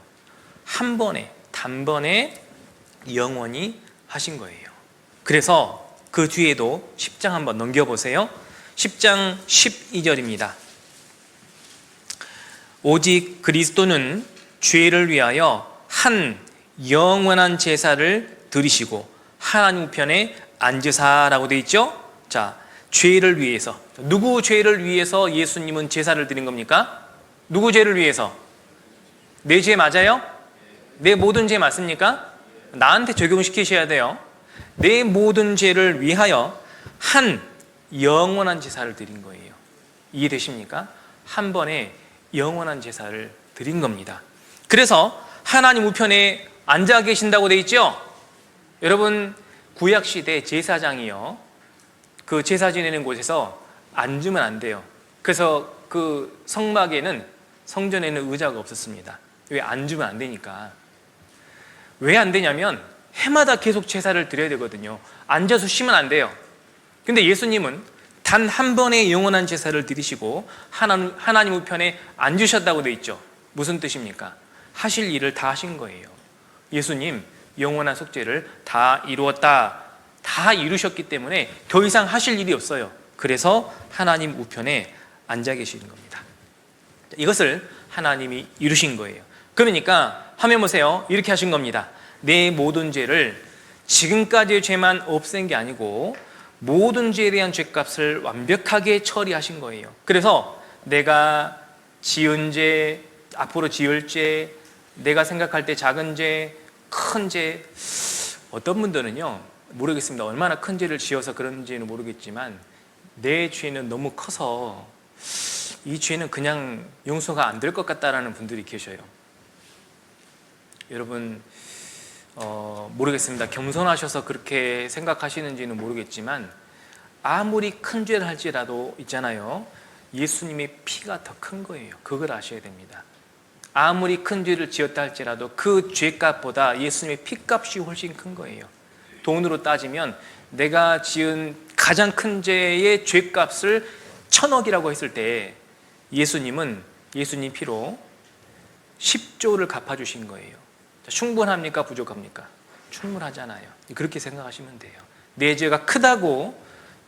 한 번에, 단번에 영원히 하신 거예요. 그래서 그 뒤에도 10장 한번 넘겨보세요. 10장 12절입니다. 오직 그리스도는 죄를 위하여 한 영원한 제사를 드리시고 하나님 편에 안제사라고 되어 있죠. 자, 죄를 위해서, 누구 죄를 위해서 예수님은 제사를 드린 겁니까? 누구 죄를 위해서? 내 죄 맞아요? 내 모든 죄 맞습니까? 나한테 적용시키셔야 돼요. 내 모든 죄를 위하여 한 영원한 제사를 드린 거예요. 이해되십니까? 한 번에 영원한 제사를 드린 겁니다. 그래서 하나님 우편에 앉아 계신다고 되어 있죠? 여러분, 구약시대 제사장이요, 그 제사 지내는 곳에서 앉으면 안 돼요. 그래서 그 성막에는, 성전에는 의자가 없었습니다. 왜? 앉으면 안 되니까. 왜 안 되냐면 해마다 계속 제사를 드려야 되거든요. 앉아서 쉬면 안 돼요. 근데 예수님은 단 한 번의 영원한 제사를 드리시고 하나님 우편에 앉으셨다고 되어 있죠. 무슨 뜻입니까? 하실 일을 다 하신 거예요. 예수님 영원한 속죄를 다 이루었다, 다 이루셨기 때문에 더 이상 하실 일이 없어요. 그래서 하나님 우편에 앉아 계시는 겁니다. 이것을 하나님이 이루신 거예요. 그러니까 화면 보세요. 이렇게 하신 겁니다. 내 모든 죄를, 지금까지의 죄만 없앤 게 아니고 모든 죄에 대한 죄값을 완벽하게 처리하신 거예요. 그래서 내가 지은 죄, 앞으로 지을 죄, 내가 생각할 때 작은 죄, 큰 죄, 어떤 분들은요, 모르겠습니다. 얼마나 큰 죄를 지어서 그런지는 모르겠지만 내 죄는 너무 커서 이 죄는 그냥 용서가 안 될 것 같다라는 분들이 계셔요. 여러분, 모르겠습니다. 겸손하셔서 그렇게 생각하시는지는 모르겠지만 아무리 큰 죄를 할지라도 있잖아요, 예수님의 피가 더 큰 거예요. 그걸 아셔야 됩니다. 아무리 큰 죄를 지었다 할지라도 그 죄값보다 예수님의 피값이 훨씬 큰 거예요. 돈으로 따지면 내가 지은 가장 큰 죄의 죄값을 1,000억이라고 했을 때 예수님은 예수님 피로 10조를 갚아주신 거예요. 충분합니까? 부족합니까? 충분하잖아요. 그렇게 생각하시면 돼요. 내 죄가 크다고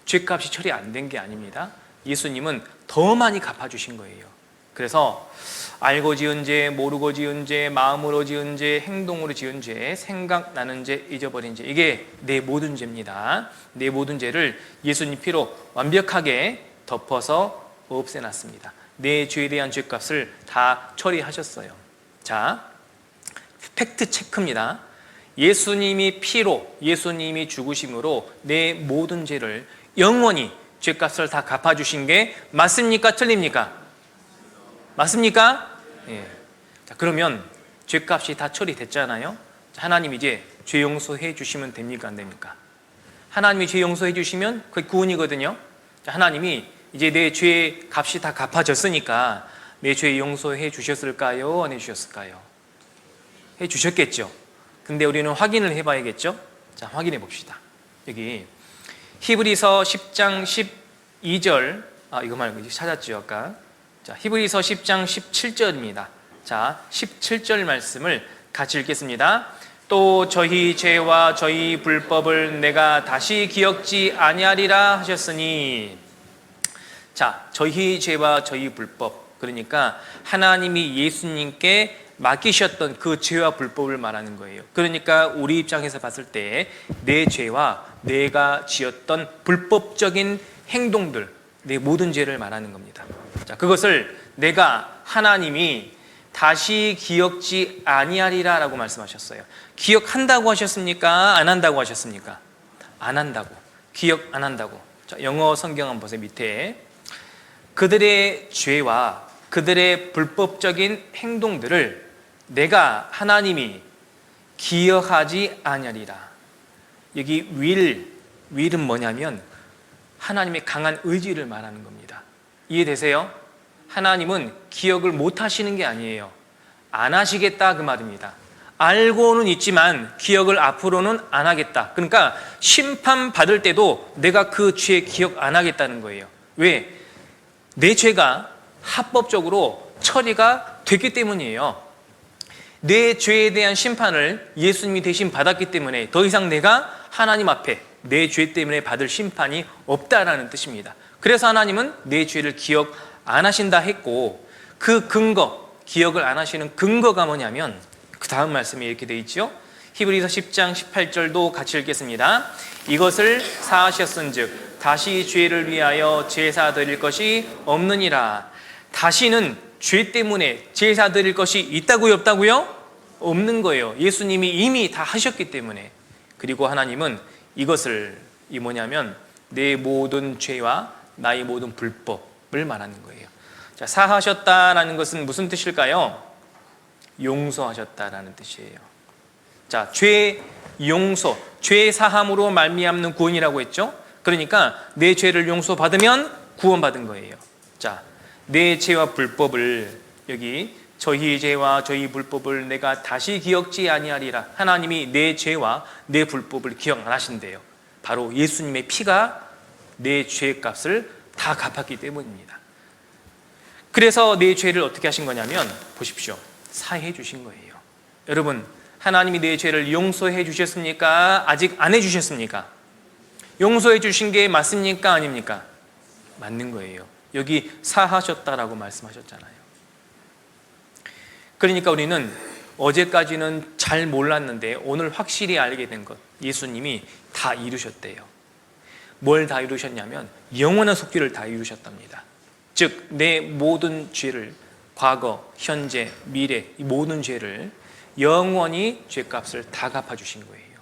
죄값이 처리 안 된 게 아닙니다. 예수님은 더 많이 갚아주신 거예요. 그래서 알고 지은 죄, 모르고 지은 죄, 마음으로 지은 죄, 행동으로 지은 죄, 생각나는 죄, 잊어버린 죄, 이게 내 모든 죄입니다. 내 모든 죄를 예수님 피로 완벽하게 덮어서 없애놨습니다. 내 죄에 대한 죄값을 다 처리하셨어요. 자, 팩트 체크입니다. 예수님이 피로, 예수님이 죽으심으로 내 모든 죄를 영원히 죄값을 다 갚아주신 게 맞습니까? 틀립니까? 맞습니까? 예. 자, 그러면 죄값이 다 처리됐잖아요. 하나님 이제 죄 용서해 주시면 됩니까? 안 됩니까? 하나님이 죄 용서해 주시면 그게 구원이거든요. 자, 하나님이 이제 내 죄의 값이 다 갚아졌으니까 내 죄 용서해 주셨을까요? 안 해주셨을까요? 해 주셨겠죠. 근데 우리는 확인을 해봐야겠죠. 자, 확인해 봅시다. 여기 히브리서 10장 12절, 이거 말고 찾았죠 아까. 자, 히브리서 10장 17절입니다. 자, 17절 말씀을 같이 읽겠습니다. 또 저희 죄와 저희 불법을 내가 다시 기억지 아니하리라 하셨으니. 자, 저희 죄와 저희 불법, 그러니까 하나님이 예수님께 맡기셨던 그 죄와 불법을 말하는 거예요. 그러니까 우리 입장에서 봤을 때 내 죄와 내가 지었던 불법적인 행동들, 내 모든 죄를 말하는 겁니다. 자, 그것을 내가, 하나님이 다시 기억지 아니하리라 라고 말씀하셨어요. 기억한다고 하셨습니까? 안 한다고 하셨습니까? 안 한다고. 기억 안 한다고. 자, 영어 성경 한번 보세요. 밑에 그들의 죄와 그들의 불법적인 행동들을 내가, 하나님이 기억하지 아니하리라. 여기 will은 뭐냐면 하나님의 강한 의지를 말하는 겁니다. 이해되세요? 하나님은 기억을 못 하시는 게 아니에요. 안 하시겠다 그 말입니다. 알고는 있지만 기억을 앞으로는 안 하겠다. 그러니까 심판 받을 때도 내가 그 죄 기억 안 하겠다는 거예요. 왜? 내 죄가 합법적으로 처리가 됐기 때문이에요. 내 죄에 대한 심판을 예수님이 대신 받았기 때문에 더 이상 내가 하나님 앞에 내 죄 때문에 받을 심판이 없다라는 뜻입니다. 그래서 하나님은 내 죄를 기억 안 하신다 했고, 그 근거, 기억을 안 하시는 근거가 뭐냐면 그 다음 말씀에 이렇게 돼 있죠. 히브리서 10장 18절도 같이 읽겠습니다. 이것을 사하셨은즉 다시 죄를 위하여 제사 드릴 것이 없느니라. 다시는 죄 때문에 제사 드릴 것이 있다고요, 없다고요? 없는 거예요. 예수님이 이미 다 하셨기 때문에. 그리고 하나님은 이것을, 이 뭐냐면 내 모든 죄와 나의 모든 불법을 말하는 거예요. 자, 사하셨다라는 것은 무슨 뜻일까요? 용서하셨다라는 뜻이에요. 자, 죄 용서, 죄 사함으로 말미암는 구원이라고 했죠. 그러니까 내 죄를 용서받으면 구원받은 거예요. 자, 내 죄와 불법을, 여기 저희 죄와 저희 불법을 내가 다시 기억지 아니하리라. 하나님이 내 죄와 내 불법을 기억 안 하신대요. 바로 예수님의 피가 내 죄값을 다 갚았기 때문입니다. 그래서 내 죄를 어떻게 하신 거냐면 보십시오. 사해 주신 거예요. 여러분, 하나님이 내 죄를 용서해 주셨습니까? 아직 안 해주셨습니까? 용서해 주신 게 맞습니까? 아닙니까? 맞는 거예요. 여기 사하셨다라고 말씀하셨잖아요. 그러니까 우리는 어제까지는 잘 몰랐는데 오늘 확실히 알게 된 것, 예수님이 다 이루셨대요. 뭘 다 이루셨냐면 영원한 속죄를 다 이루셨답니다. 즉 내 모든 죄를, 과거, 현재, 미래, 이 모든 죄를 영원히 죄값을 다 갚아주신 거예요.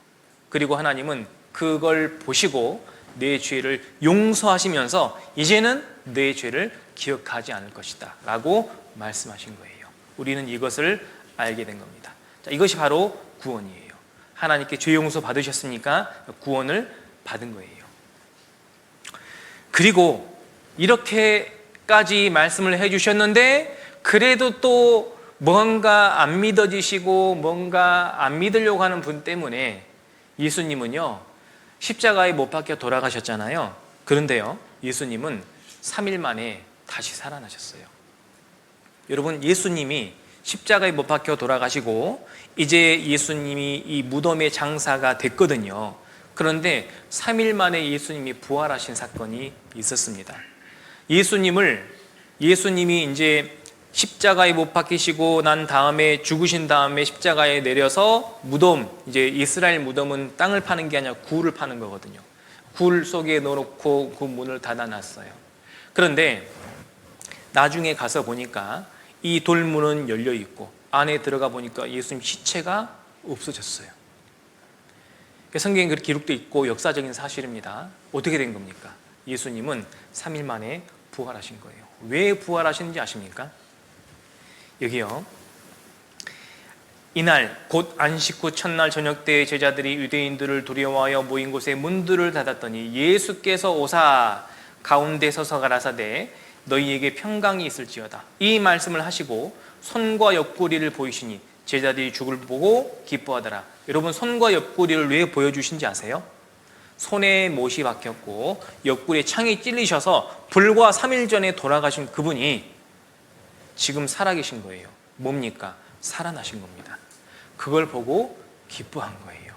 그리고 하나님은 그걸 보시고 내 죄를 용서하시면서 이제는 내 죄를 기억하지 않을 것이다 라고 말씀하신 거예요. 우리는 이것을 알게 된 겁니다. 자, 이것이 바로 구원이에요. 하나님께 죄 용서 받으셨으니까 구원을 받은 거예요. 그리고 이렇게까지 말씀을 해주셨는데 그래도 또 뭔가 안 믿어지시고 뭔가 안 믿으려고 하는 분 때문에 예수님은요, 십자가에 못 박혀 돌아가셨잖아요. 그런데요, 예수님은 3일 만에 다시 살아나셨어요. 여러분, 예수님이 십자가에 못 박혀 돌아가시고 이제 예수님이 이 무덤의 장사가 됐거든요. 그런데 3일 만에 예수님이 부활하신 사건이 있었습니다. 예수님이 이제 십자가에 못 박히시고 난 다음에, 죽으신 다음에 십자가에 내려서 무덤, 이제 이스라엘 무덤은 땅을 파는 게 아니라 굴을 파는 거거든요. 굴 속에 넣어놓고 그 문을 닫아놨어요. 그런데 나중에 가서 보니까 이 돌문은 열려 있고 안에 들어가 보니까 예수님 시체가 없어졌어요. 성경에 그렇게 기록되어 있고 역사적인 사실입니다. 어떻게 된 겁니까? 예수님은 3일 만에 부활하신 거예요. 왜 부활하시는지 아십니까? 여기요, 이날 곧 안식 후 첫날 저녁 때 제자들이 유대인들을 두려워하여 모인 곳에 문들을 닫았더니 예수께서 오사 가운데 서서 가라사대 너희에게 평강이 있을지어다. 이 말씀을 하시고 손과 옆구리를 보이시니 제자들이 죽을 보고 기뻐하더라. 여러분, 손과 옆구리를 왜 보여주신지 아세요? 손에 못이 박혔고 옆구리에 창이 찔리셔서 불과 3일 전에 돌아가신 그분이 지금 살아계신 거예요. 뭡니까? 살아나신 겁니다. 그걸 보고 기뻐한 거예요.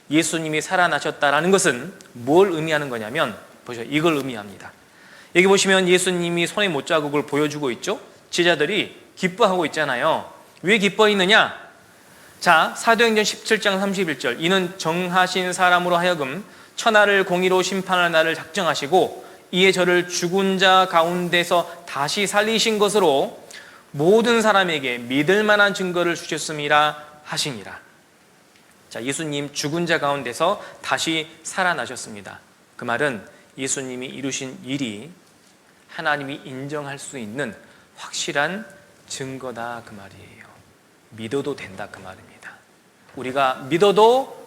예수님이 살아나셨다라는 것은 뭘 의미하는 거냐면, 보세요, 이걸 의미합니다. 여기 보시면 예수님이 손에 못자국을 보여주고 있죠? 제자들이 기뻐하고 있잖아요. 왜 기뻐했느냐? 자, 사도행전 17장 31절, 이는 정하신 사람으로 하여금 천하를 공의로 심판할 날을 작정하시고 이에 저를 죽은 자 가운데서 다시 살리신 것으로 모든 사람에게 믿을 만한 증거를 주셨음이라 하시니라. 자, 예수님 죽은 자 가운데서 다시 살아나셨습니다. 그 말은 예수님이 이루신 일이 하나님이 인정할 수 있는 확실한 증거다 그 말이에요. 믿어도 된다 그 말입니다. 우리가 믿어도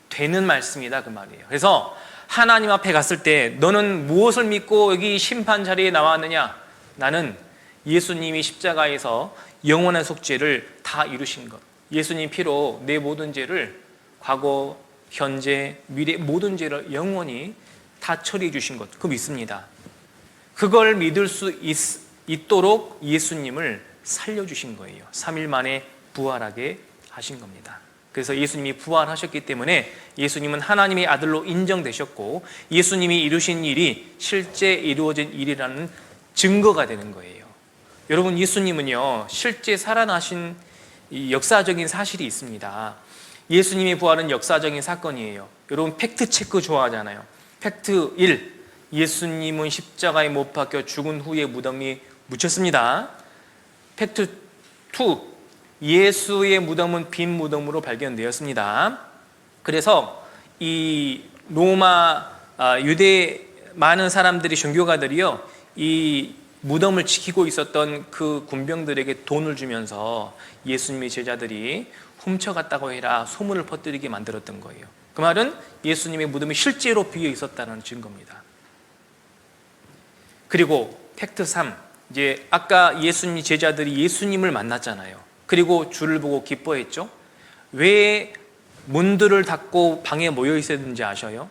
되는 말씀이다 그 말이에요. 그래서 하나님 앞에 갔을 때 너는 무엇을 믿고 여기 심판 자리에 나왔느냐? 나는 예수님이 십자가에서 영원한 속죄를 다 이루신 것, 예수님 피로 내 모든 죄를, 과거, 현재, 미래 모든 죄를 영원히 다 처리해 주신 것, 그거 믿습니다. 그걸 믿을 수 있도록 예수님을 살려주신 거예요. 3일 만에 부활하게 하신 겁니다. 그래서 예수님이 부활하셨기 때문에 예수님은 하나님의 아들로 인정되셨고 예수님이 이루신 일이 실제 이루어진 일이라는 증거가 되는 거예요. 여러분, 예수님은요 실제 살아나신 역사적인 사실이 있습니다. 예수님의 부활은 역사적인 사건이에요. 여러분 팩트 체크 좋아하잖아요. 팩트 1, 예수님은 십자가에 못 박혀 죽은 후에 무덤이 묻혔습니다. 팩트 2, 예수의 무덤은 빈 무덤으로 발견되었습니다. 그래서 이 로마 유대 많은 사람들이 종교가들이요, 이 무덤을 지키고 있었던 그 군병들에게 돈을 주면서 예수님의 제자들이 훔쳐갔다고 해라 소문을 퍼뜨리게 만들었던 거예요. 그 말은 예수님의 무덤이 실제로 비어 있었다는 증거입니다. 그리고 팩트 3, 이제 아까 예수님 제자들이 예수님을 만났잖아요. 그리고 주를 보고 기뻐했죠. 왜 문들을 닫고 방에 모여 있었는지 아셔요?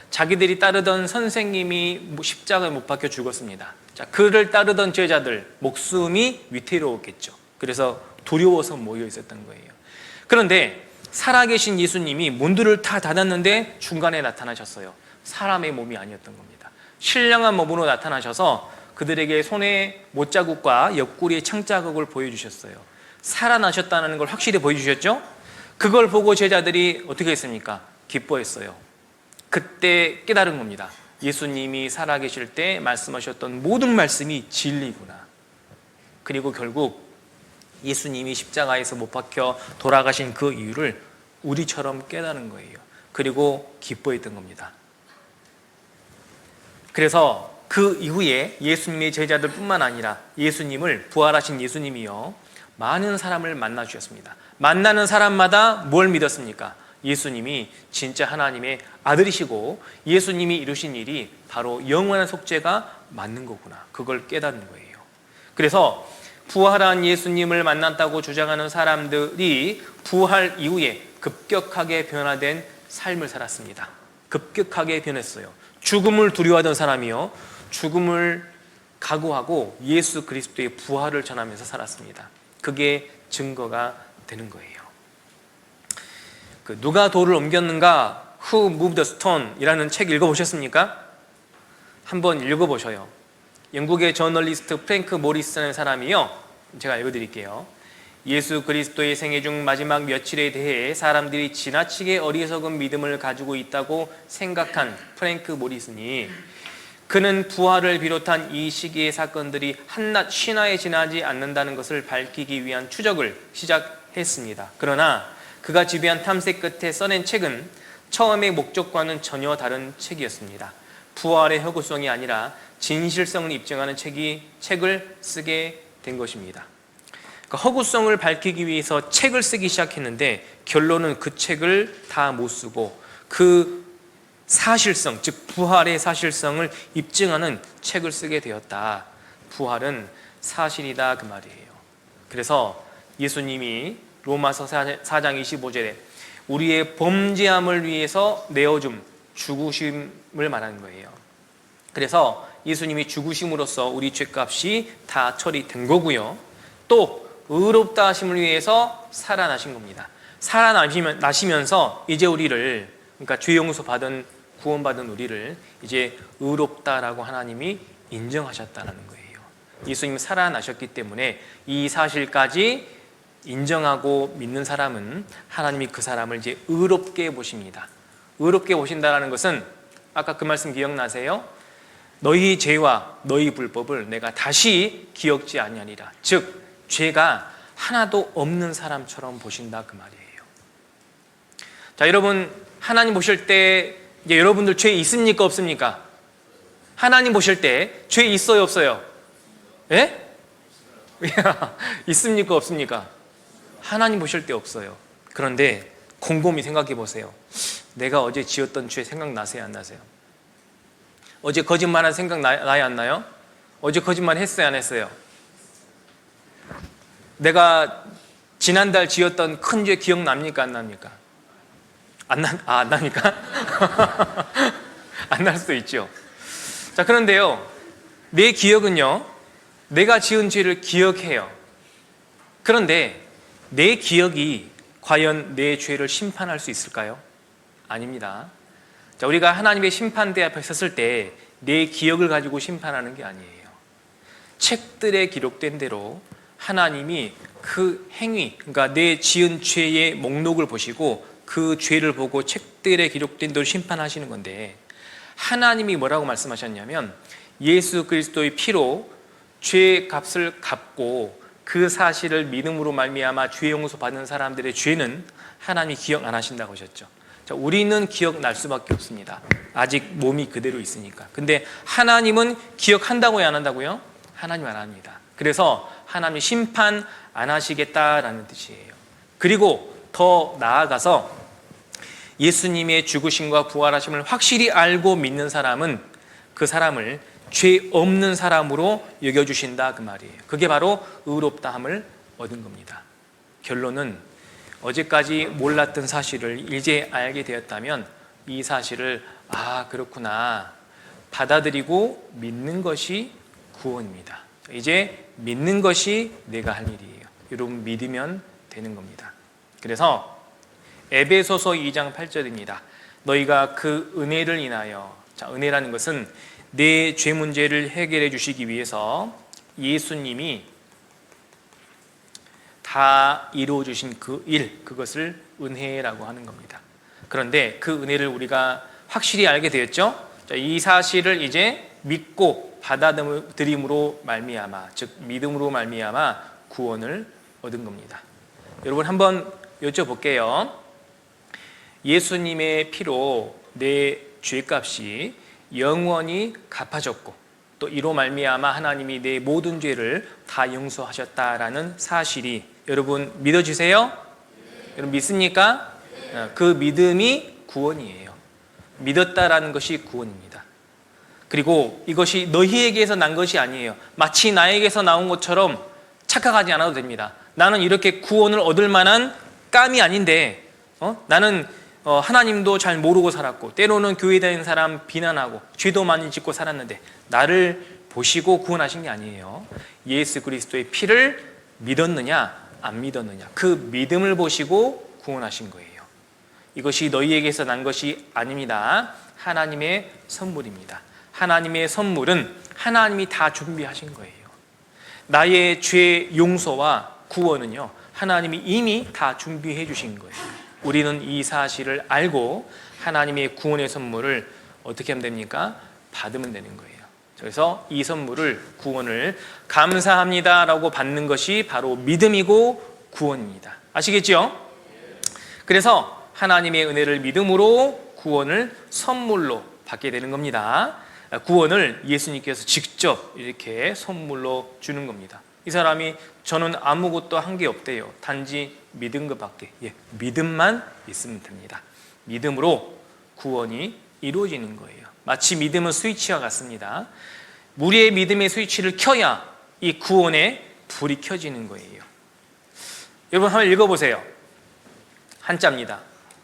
자기들이 따르던 선생님이 십자가에 못 박혀 죽었습니다. 자, 그를 따르던 제자들 목숨이 위태로웠겠죠. 그래서 두려워서 모여 있었던 거예요. 그런데 살아계신 예수님이 문들을 다 닫았는데 중간에 나타나셨어요. 사람의 몸이 아니었던 겁니다. 신령한 몸으로 나타나셔서 그들에게 손에 못자국과 옆구리의 창자국을 보여주셨어요. 살아나셨다는 걸 확실히 보여주셨죠? 그걸 보고 제자들이 어떻게 했습니까? 기뻐했어요. 그때 깨달은 겁니다. 예수님이 살아계실 때 말씀하셨던 모든 말씀이 진리구나. 그리고 결국 예수님이 십자가에서 못 박혀 돌아가신 그 이유를 우리처럼 깨달은 거예요. 그리고 기뻐했던 겁니다. 그래서 그 이후에 예수님의 제자들 뿐만 아니라 예수님을, 부활하신 예수님이요, 많은 사람을 만나 주셨습니다. 만나는 사람마다 뭘 믿었습니까? 예수님이 진짜 하나님의 아들이시고 예수님이 이루신 일이 바로 영원한 속죄가 맞는 거구나. 그걸 깨닫는 거예요. 그래서 부활한 예수님을 만났다고 주장하는 사람들이 부활 이후에 급격하게 변화된 삶을 살았습니다. 급격하게 변했어요. 죽음을 두려워하던 사람이요, 죽음을 각오하고 예수 그리스도의 부활을 전하면서 살았습니다. 그게 증거가 되는 거예요. 누가 돌을 옮겼는가? Who moved the stone? 이라는 책 읽어보셨습니까? 한번 읽어보셔요. 영국의 저널리스트 프랭크 모리스라는 사람이요, 제가 읽어드릴게요. 예수 그리스도의 생애 중 마지막 며칠에 대해 사람들이 지나치게 어리석은 믿음을 가지고 있다고 생각한 프랭크 모리슨이, 그는 부활을 비롯한 이 시기의 사건들이 한낱 신화에 지나지 않는다는 것을 밝히기 위한 추적을 시작했습니다. 그러나 그가 지배한 탐색 끝에 써낸 책은 처음의 목적과는 전혀 다른 책이었습니다. 부활의 허구성이 아니라 진실성을 입증하는 책을 쓰게 된 것입니다. 허구성을 밝히기 위해서 책을 쓰기 시작했는데 결론은 그 책을 다 못 쓰고 그 사실성, 즉 부활의 사실성을 입증하는 책을 쓰게 되었다. 부활은 사실이다, 그 말이에요. 그래서 예수님이 로마서 4장 25절에 우리의 범죄함을 위해서 내어줌, 죽으심을 말하는 거예요. 그래서 예수님이 죽으심으로써 우리 죄값이 다 처리된 거고요. 또 의롭다 하심을 위해서 살아나신 겁니다. 살아나시면서 이제 우리를, 그러니까 죄 용서 받은, 구원받은 우리를 이제 의롭다라고 하나님이 인정하셨다는 거예요. 예수님이 살아나셨기 때문에 이 사실까지 인정하고 믿는 사람은 하나님이 그 사람을 이제 의롭게 보십니다. 의롭게 보신다는 것은 아까 그 말씀 기억나세요? 너희 죄와 너희 불법을 내가 다시 기억지 아니하리라. 즉 죄가 하나도 없는 사람처럼 보신다, 그 말이에요. 자, 여러분, 하나님 보실 때 이제 여러분들 죄 있습니까, 없습니까? 하나님 보실 때 죄 있어요, 없어요? 예? 있습니까, 없습니까? 하나님 보실 때 없어요. 그런데 곰곰이 생각해 보세요. 내가 어제 지었던 죄 생각나세요, 안 나세요? 어제 거짓말한 생각 나요, 안 나요? 어제 거짓말 했어요, 안 했어요? 내가 지난달 지었던 큰 죄 기억납니까, 안 납니까? 안 납니까? 안 날 수도 있죠. 자, 그런데요, 내 기억은요, 내가 지은 죄를 기억해요. 그런데 내 기억이 과연 내 죄를 심판할 수 있을까요? 아닙니다. 자, 우리가 하나님의 심판대 앞에 섰을 때 내 기억을 가지고 심판하는 게 아니에요. 책들에 기록된 대로 하나님이 그 행위, 그러니까 내 지은 죄의 목록을 보시고 그 죄를 보고 책들에 기록된 대로 심판하시는 건데, 하나님이 뭐라고 말씀하셨냐면 예수 그리스도의 피로 죄의 값을 갚고 그 사실을 믿음으로 말미암아 죄 용서 받는 사람들의 죄는 하나님이 기억 안 하신다고 하셨죠. 자, 우리는 기억날 수밖에 없습니다. 아직 몸이 그대로 있으니까. 근데 하나님은 기억한다고요, 안 한다고요? 하나님 안 합니다. 그래서 하나님이 심판 안 하시겠다라는 뜻이에요. 그리고 더 나아가서 예수님의 죽으심과 부활하심을 확실히 알고 믿는 사람은 그 사람을 죄 없는 사람으로 여겨주신다, 그 말이에요. 그게 바로 의롭다함을 얻은 겁니다. 결론은 어제까지 몰랐던 사실을 이제 알게 되었다면 이 사실을 그렇구나 받아들이고 믿는 것이 구원입니다. 이제 믿는 것이 내가 할 일이에요. 여러분, 믿으면 되는 겁니다. 그래서 에베소서 2장 8절입니다. 너희가 그 은혜를 인하여, 자, 은혜라는 것은 내 죄 문제를 해결해 주시기 위해서 예수님이 다 이루어 주신 그 일, 그것을 은혜라고 하는 겁니다. 그런데 그 은혜를 우리가 확실히 알게 되었죠. 자, 이 사실을 이제 믿고 받아들임으로 말미암아, 즉 믿음으로 말미암아 구원을 얻은 겁니다. 여러분, 한번 여쭤볼게요. 예수님의 피로 내 죄값이 영원히 갚아졌고 또 이로 말미암아 하나님이 내 모든 죄를 다 용서하셨다라는 사실이 여러분 믿어지세요? 여러분 믿습니까? 그 믿음이 구원이에요. 믿었다라는 것이 구원입니다. 그리고 이것이 너희에게서 난 것이 아니에요. 마치 나에게서 나온 것처럼 착각하지 않아도 됩니다. 나는 이렇게 구원을 얻을 만한 깜이 아닌데 나는 하나님도 잘 모르고 살았고 때로는 교회 다니는 사람 비난하고 죄도 많이 짓고 살았는데 나를 보시고 구원하신 게 아니에요. 예수 그리스도의 피를 믿었느냐 안 믿었느냐, 그 믿음을 보시고 구원하신 거예요. 이것이 너희에게서 난 것이 아닙니다. 하나님의 선물입니다. 하나님의 선물은 하나님이 다 준비하신 거예요. 나의 죄 용서와 구원은요, 하나님이 이미 다 준비해 주신 거예요. 우리는 이 사실을 알고 하나님의 구원의 선물을 어떻게 하면 됩니까? 받으면 되는 거예요. 그래서 이 선물을, 구원을 감사합니다라고 받는 것이 바로 믿음이고 구원입니다. 아시겠죠? 그래서 하나님의 은혜를 믿음으로 구원을 선물로 받게 되는 겁니다. 구원을 예수님께서 직접 이렇게 선물로 주는 겁니다. 이 사람이 저는 아무것도 한 게 없대요. 단지 믿은 것밖에. 믿음만 있으면 됩니다. 믿음으로 구원이 이루어지는 거예요. 마치 믿음은 스위치와 같습니다. 우리의 믿음의 스위치를 켜야 이 구원의 불이 켜지는 거예요. 여러분 한번 읽어보세요. 한자입니다.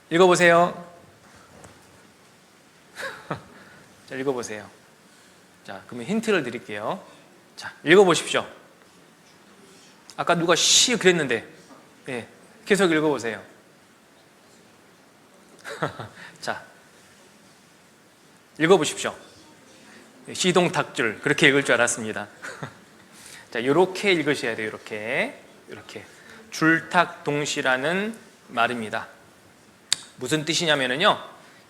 읽어보세요. 자, 읽어보세요. 자, 그러면 힌트를 드릴게요. 자, 읽어보십시오. 아까 누가 시 그랬는데, 계속 읽어보세요. 자, 읽어보십시오. 시동탁줄, 그렇게 읽을 줄 알았습니다. 자, 이렇게 읽으셔야 돼요. 이렇게 줄탁동시라는 말입니다. 무슨 뜻이냐면요,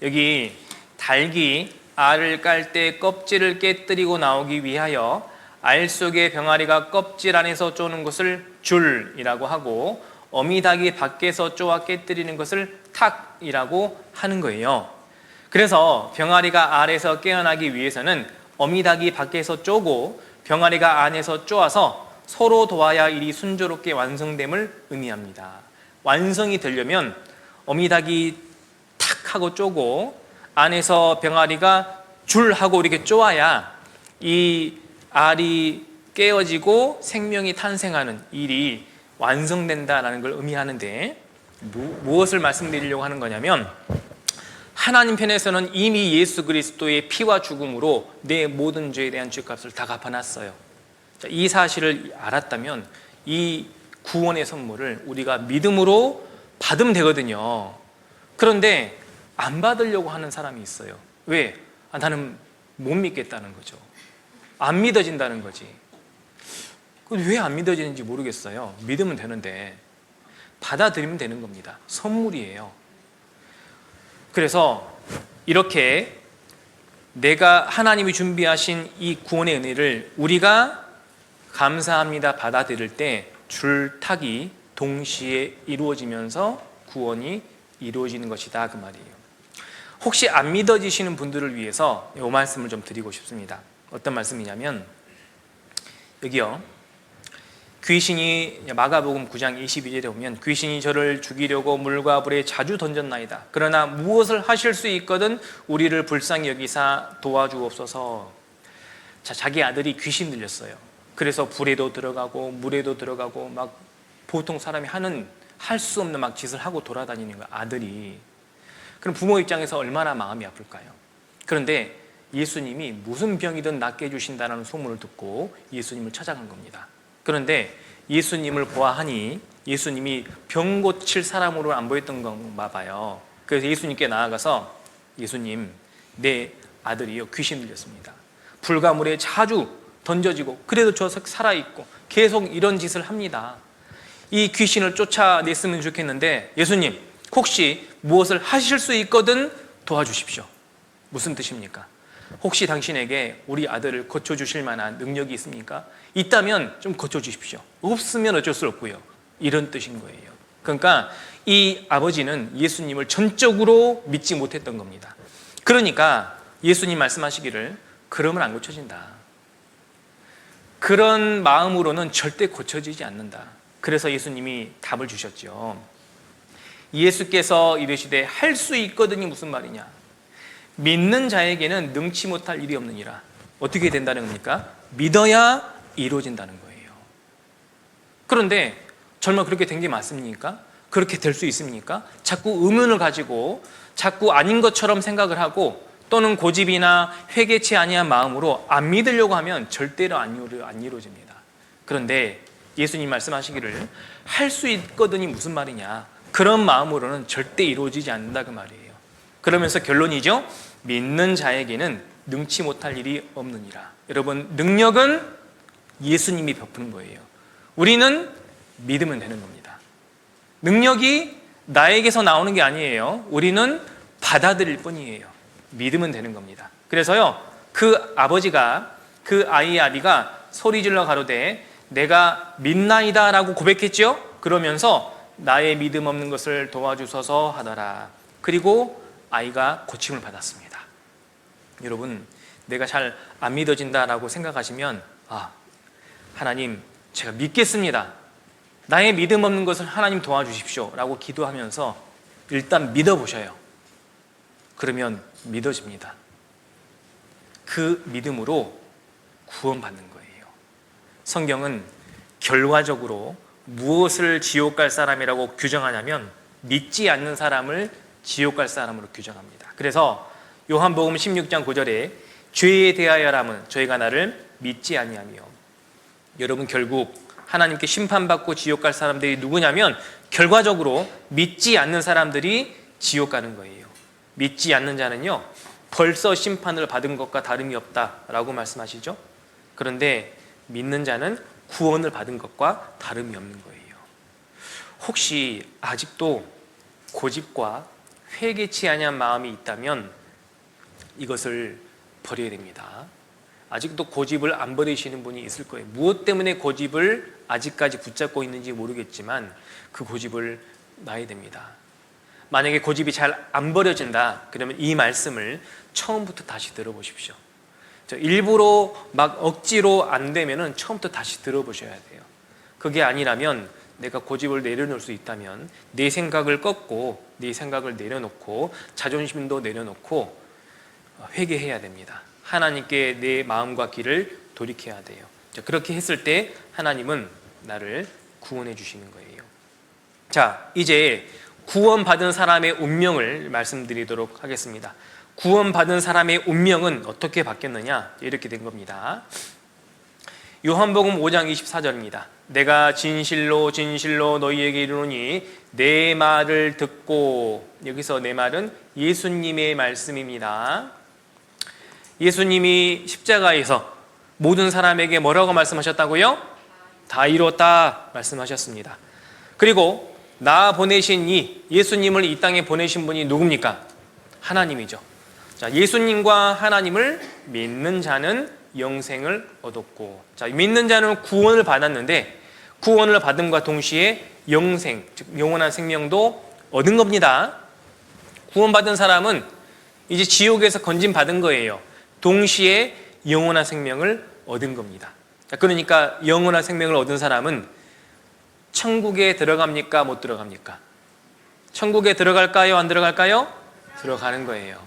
여기 닭이 알을 깔 때 껍질을 깨뜨리고 나오기 위하여 알 속의 병아리가 껍질 안에서 쪼는 것을 줄이라고 하고, 어미닭이 밖에서 쪼아 깨뜨리는 것을 탁이라고 하는 거예요. 그래서 병아리가 알에서 깨어나기 위해서는 어미닭이 밖에서 쪼고 병아리가 안에서 쪼아서 서로 도와야 일이 순조롭게 완성됨을 의미합니다. 완성이 되려면 어미닭이 탁 하고 쪼고 안에서 병아리가 줄 하고 이렇게 쪼아야 이 알이 깨어지고 생명이 탄생하는 일이 완성된다라는 걸 의미하는데, 무엇을 말씀드리려고 하는 거냐면, 하나님 편에서는 이미 예수 그리스도의 피와 죽음으로 내 모든 죄에 대한 죄값을 다 갚아놨어요. 이 사실을 알았다면 이 구원의 선물을 우리가 믿음으로 받으면 되거든요. 그런데 안 받으려고 하는 사람이 있어요. 왜? 나는 못 믿겠다는 거죠. 안 믿어진다는 거지. 왜 안 믿어지는지 모르겠어요. 믿으면 되는데 받아들이면 되는 겁니다. 선물이에요. 그래서 이렇게 내가 하나님이 준비하신 이 구원의 은혜를 우리가 감사합니다 받아들일 때 줄타기 동시에 이루어지면서 구원이 이루어지는 것이다 그 말이에요. 혹시 안 믿어지시는 분들을 위해서 이 말씀을 좀 드리고 싶습니다. 어떤 말씀이냐면 여기요, 귀신이 마가복음 9장 22절에 보면 귀신이 저를 죽이려고 물과 불에 자주 던졌나이다. 그러나 무엇을 하실 수 있거든 우리를 불쌍히 여기사 도와주옵소서. 자, 자기 아들이 귀신 들렸어요. 그래서 불에도 들어가고 물에도 들어가고 막 보통 사람이 할 수 없는 막 짓을 하고 돌아다니는 거야, 아들이. 그럼 부모 입장에서 얼마나 마음이 아플까요? 그런데 예수님이 무슨 병이든 낫게 해주신다는 소문을 듣고 예수님을 찾아간 겁니다. 그런데 예수님을 보아하니 예수님이 병 고칠 사람으로 안 보였던 건가 봐요. 그래서 예수님께 나아가서 예수님, 내 아들이요 귀신 들렸습니다. 불과 물에 자주 던져지고 그래도 저 살아있고 계속 이런 짓을 합니다. 이 귀신을 쫓아냈으면 좋겠는데 예수님 혹시 무엇을 하실 수 있거든 도와주십시오. 무슨 뜻입니까? 혹시 당신에게 우리 아들을 고쳐주실 만한 능력이 있습니까? 있다면 좀 고쳐주십시오. 없으면 어쩔 수 없고요. 이런 뜻인 거예요. 그러니까 이 아버지는 예수님을 전적으로 믿지 못했던 겁니다. 그러니까 예수님 말씀하시기를 그러면 안 고쳐진다. 그런 마음으로는 절대 고쳐지지 않는다. 그래서 예수님이 답을 주셨죠. 예수께서 이르시되 할 수 있거든이 무슨 말이냐? 믿는 자에게는 능치 못할 일이 없느니라. 어떻게 된다는 겁니까? 믿어야 이루어진다는 거예요. 그런데 정말 그렇게 된 게 맞습니까? 그렇게 될 수 있습니까? 자꾸 의문을 가지고 자꾸 아닌 것처럼 생각을 하고 또는 고집이나 회개치 아니한 마음으로 안 믿으려고 하면 절대로 안 이루어집니다. 그런데 예수님 말씀하시기를 할 수 있거든이 무슨 말이냐? 그런 마음으로는 절대 이루어지지 않는다 그 말이에요. 그러면서 결론이죠. 믿는 자에게는 능치 못할 일이 없느니라. 여러분, 능력은 예수님이 베푸는 거예요. 우리는 믿으면 되는 겁니다. 능력이 나에게서 나오는 게 아니에요. 우리는 받아들일 뿐이에요. 믿으면 되는 겁니다. 그래서요, 그 아버지가 그 아이의 아비가 소리질러 가로되 내가 믿나이다 라고 고백했죠. 그러면서 나의 믿음 없는 것을 도와주소서 하더라. 그리고 아이가 고침을 받았습니다. 여러분, 내가 잘 안 믿어진다라고 생각하시면 하나님 제가 믿겠습니다. 나의 믿음 없는 것을 하나님 도와주십시오 라고 기도하면서 일단 믿어보셔요. 그러면 믿어집니다. 그 믿음으로 구원받는 거예요. 성경은 결과적으로 무엇을 지옥 갈 사람이라고 규정하냐면 믿지 않는 사람을 지옥 갈 사람으로 규정합니다. 그래서 요한복음 16장 9절에 죄에 대하여라면 저희가 나를 믿지 아니하며, 여러분 결국 하나님께 심판받고 지옥 갈 사람들이 누구냐면 결과적으로 믿지 않는 사람들이 지옥 가는 거예요. 믿지 않는 자는요 벌써 심판을 받은 것과 다름이 없다라고 말씀하시죠. 그런데 믿는 자는 구원을 받은 것과 다름이 없는 거예요. 혹시 아직도 고집과 회개치 아니한 마음이 있다면 이것을 버려야 됩니다. 아직도 고집을 안 버리시는 분이 있을 거예요. 무엇 때문에 고집을 아직까지 붙잡고 있는지 모르겠지만 그 고집을 놔야 됩니다. 만약에 고집이 잘 안 버려진다 그러면 이 말씀을 처음부터 다시 들어보십시오. 일부러 막 억지로 안 되면은 처음부터 다시 들어보셔야 돼요. 그게 아니라면 내가 고집을 내려놓을 수 있다면 내 생각을 꺾고 내 생각을 내려놓고 자존심도 내려놓고 회개해야 됩니다. 하나님께 내 마음과 길을 돌이켜야 돼요. 그렇게 했을 때 하나님은 나를 구원해 주시는 거예요. 자, 이제 구원받은 사람의 운명을 말씀드리도록 하겠습니다. 구원받은 사람의 운명은 어떻게 바뀌었느냐? 이렇게 된 겁니다. 요한복음 5장 24절입니다. 내가 진실로 진실로 너희에게 이르노니 내 말을 듣고, 여기서 내 말은 예수님의 말씀입니다. 예수님이 십자가에서 모든 사람에게 뭐라고 말씀하셨다고요? 다 이뤘다 말씀하셨습니다. 그리고 나 보내신 예수님을 이 땅에 보내신 분이 누굽니까? 하나님이죠. 자, 예수님과 하나님을 믿는 자는 영생을 얻었고, 자, 믿는 자는 구원을 받았는데 구원을 받음과 동시에 영생, 즉 영원한 생명도 얻은 겁니다. 구원받은 사람은 이제 지옥에서 건진받은 거예요. 동시에 영원한 생명을 얻은 겁니다. 자, 그러니까 영원한 생명을 얻은 사람은 천국에 들어갑니까? 못 들어갑니까? 천국에 들어갈까요? 안 들어갈까요? 들어가는 거예요.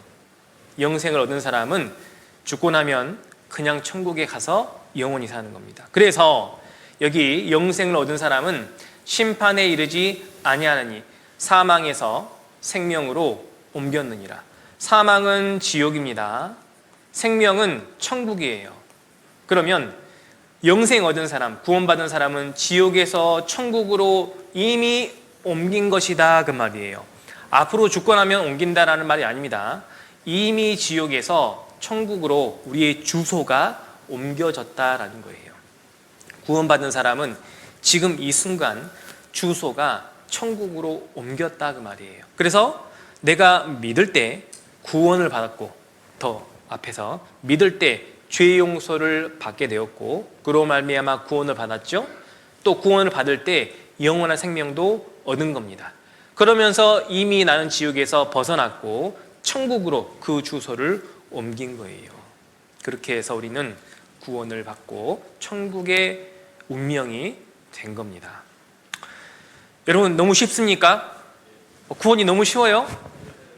영생을 얻은 사람은 죽고 나면 그냥 천국에 가서 영원히 사는 겁니다. 그래서 여기 영생을 얻은 사람은 심판에 이르지 아니하느니 사망에서 생명으로 옮겼느니라. 사망은 지옥입니다. 생명은 천국이에요. 그러면 영생 얻은 사람, 구원받은 사람은 지옥에서 천국으로 이미 옮긴 것이다 그 말이에요. 앞으로 죽고 나면 옮긴다라는 말이 아닙니다. 이미 지옥에서 천국으로 우리의 주소가 옮겨졌다라는 거예요. 구원받은 사람은 지금 이 순간 주소가 천국으로 옮겼다 그 말이에요. 그래서 내가 믿을 때 구원을 받았고, 더 앞에서 믿을 때 죄 용서를 받게 되었고, 그로 말미암아 구원을 받았죠. 또 구원을 받을 때 영원한 생명도 얻은 겁니다. 그러면서 이미 나는 지옥에서 벗어났고 천국으로 그 주소를 옮긴 거예요. 그렇게 해서 우리는 구원을 받고 천국의 운명이 된 겁니다. 여러분, 너무 쉽습니까? 구원이 너무 쉬워요?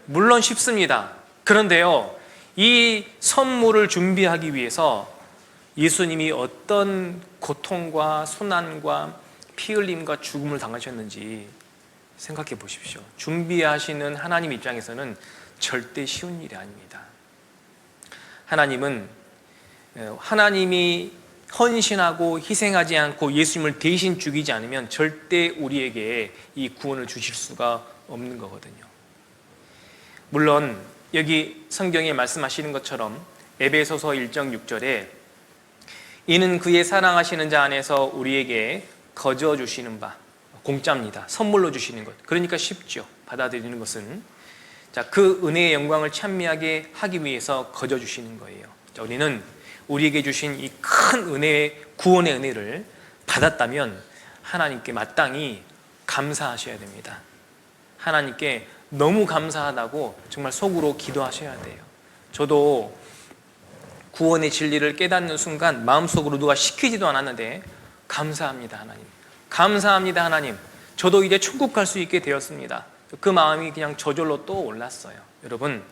물론 쉽습니다. 그런데요, 이 선물을 준비하기 위해서 예수님이 어떤 고통과 손난과 피 흘림과 죽음을 당하셨는지 생각해 보십시오. 준비하시는 하나님 입장에서는 절대 쉬운 일이 아닙니다. 하나님이 헌신하고 희생하지 않고 예수님을 대신 죽이지 않으면 절대 우리에게 이 구원을 주실 수가 없는 거거든요. 물론 여기 성경에 말씀하시는 것처럼 에베소서 1장 6절에 이는 그의 사랑하시는 자 안에서 우리에게 거저 주시는 바, 공짜입니다. 선물로 주시는 것. 그러니까 쉽죠. 받아들이는 것은. 자, 그 은혜의 영광을 찬미하게 하기 위해서 거저 주시는 거예요. 자, 우리는 우리에게 주신 이 큰 은혜의 구원의 은혜를 받았다면 하나님께 마땅히 감사하셔야 됩니다. 하나님께 너무 감사하다고 정말 속으로 기도하셔야 돼요. 저도 구원의 진리를 깨닫는 순간 마음속으로 누가 시키지도 않았는데 감사합니다 하나님, 감사합니다 하나님, 저도 이제 천국 갈 수 있게 되었습니다. 그 마음이 그냥 저절로 또 올랐어요. 여러분,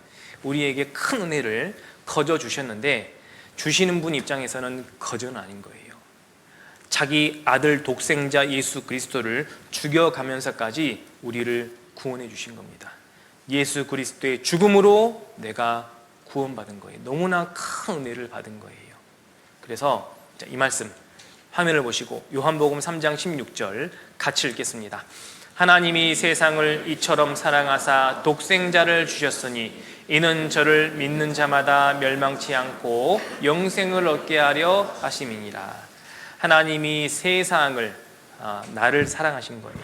우리에게 큰 은혜를 거저 주셨는데 주시는 분 입장에서는 거저는 아닌 거예요. 자기 아들 독생자 예수 그리스도를 죽여가면서까지 우리를 구원해 주신 겁니다. 예수 그리스도의 죽음으로 내가 구원받은 거예요. 너무나 큰 은혜를 받은 거예요. 그래서 이 말씀 화면을 보시고 요한복음 3장 16절 같이 읽겠습니다. 하나님이 세상을 이처럼 사랑하사 독생자를 주셨으니 이는 저를 믿는 자마다 멸망치 않고 영생을 얻게 하려 하심이니라. 하나님이 세상을, 나를 사랑하신 거예요.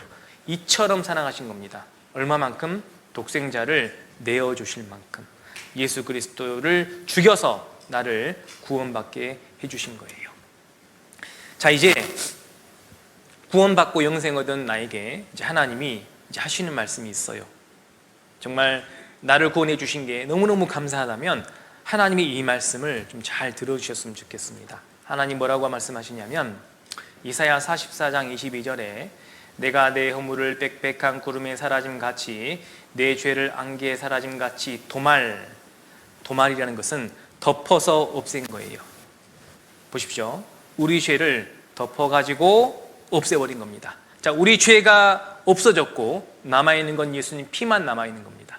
이처럼 사랑하신 겁니다. 얼마만큼? 독생자를 내어주실 만큼. 예수 그리스도를 죽여서 나를 구원받게 해주신 거예요. 자, 이제 구원받고 영생 얻은 나에게 이제 하나님이 이제 하시는 말씀이 있어요. 정말 나를 구원해 주신 게 너무너무 감사하다면 하나님이 이 말씀을 좀 잘 들어주셨으면 좋겠습니다. 하나님 뭐라고 말씀하시냐면 이사야 44장 22절에 내가 내 허물을 빽빽한 구름에 사라짐 같이 내 죄를 안개에 사라짐 같이 도말이라는 것은 덮어서 없앤 거예요. 보십시오. 우리 죄를 덮어가지고 없애버린 겁니다. 자, 우리 죄가 없어졌고 남아있는 건 예수님 피만 남아있는 겁니다.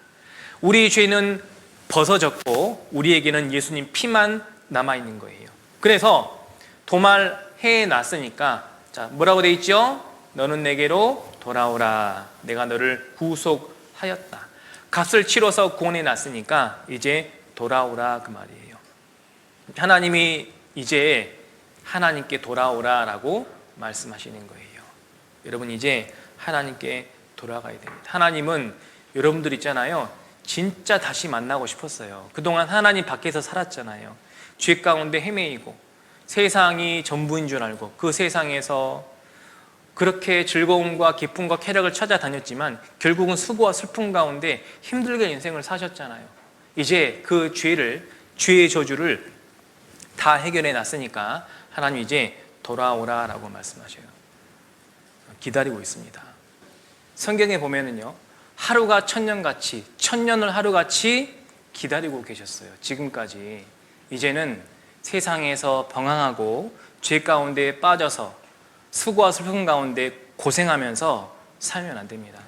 우리 죄는 벗어졌고 우리에게는 예수님 피만 남아있는 거예요. 그래서 도말해 놨으니까 자, 뭐라고 돼 있죠? 너는 내게로 돌아오라. 내가 너를 구속하였다. 값을 치러서 구원해 놨으니까 이제 돌아오라 그 말이에요. 하나님이 이제 하나님께 돌아오라라고 말씀하시는 거예요. 여러분, 이제 하나님께 돌아가야 됩니다. 하나님은 여러분들 있잖아요. 진짜 다시 만나고 싶었어요. 그동안 하나님 밖에서 살았잖아요. 죄 가운데 헤매이고 세상이 전부인 줄 알고 그 세상에서 그렇게 즐거움과 기쁨과 쾌락을 찾아다녔지만 결국은 수고와 슬픔 가운데 힘들게 인생을 사셨잖아요. 이제 그 죄의 저주를 다 해결해 놨으니까 하나님 이제 돌아오라라고 말씀하셔요. 기다리고 있습니다. 성경에 보면은요, 하루가 천년같이, 천년을 하루같이 기다리고 계셨어요. 지금까지. 이제는 세상에서 방황하고 죄 가운데 빠져서 수고와 슬픔 가운데 고생하면서 살면 안 됩니다.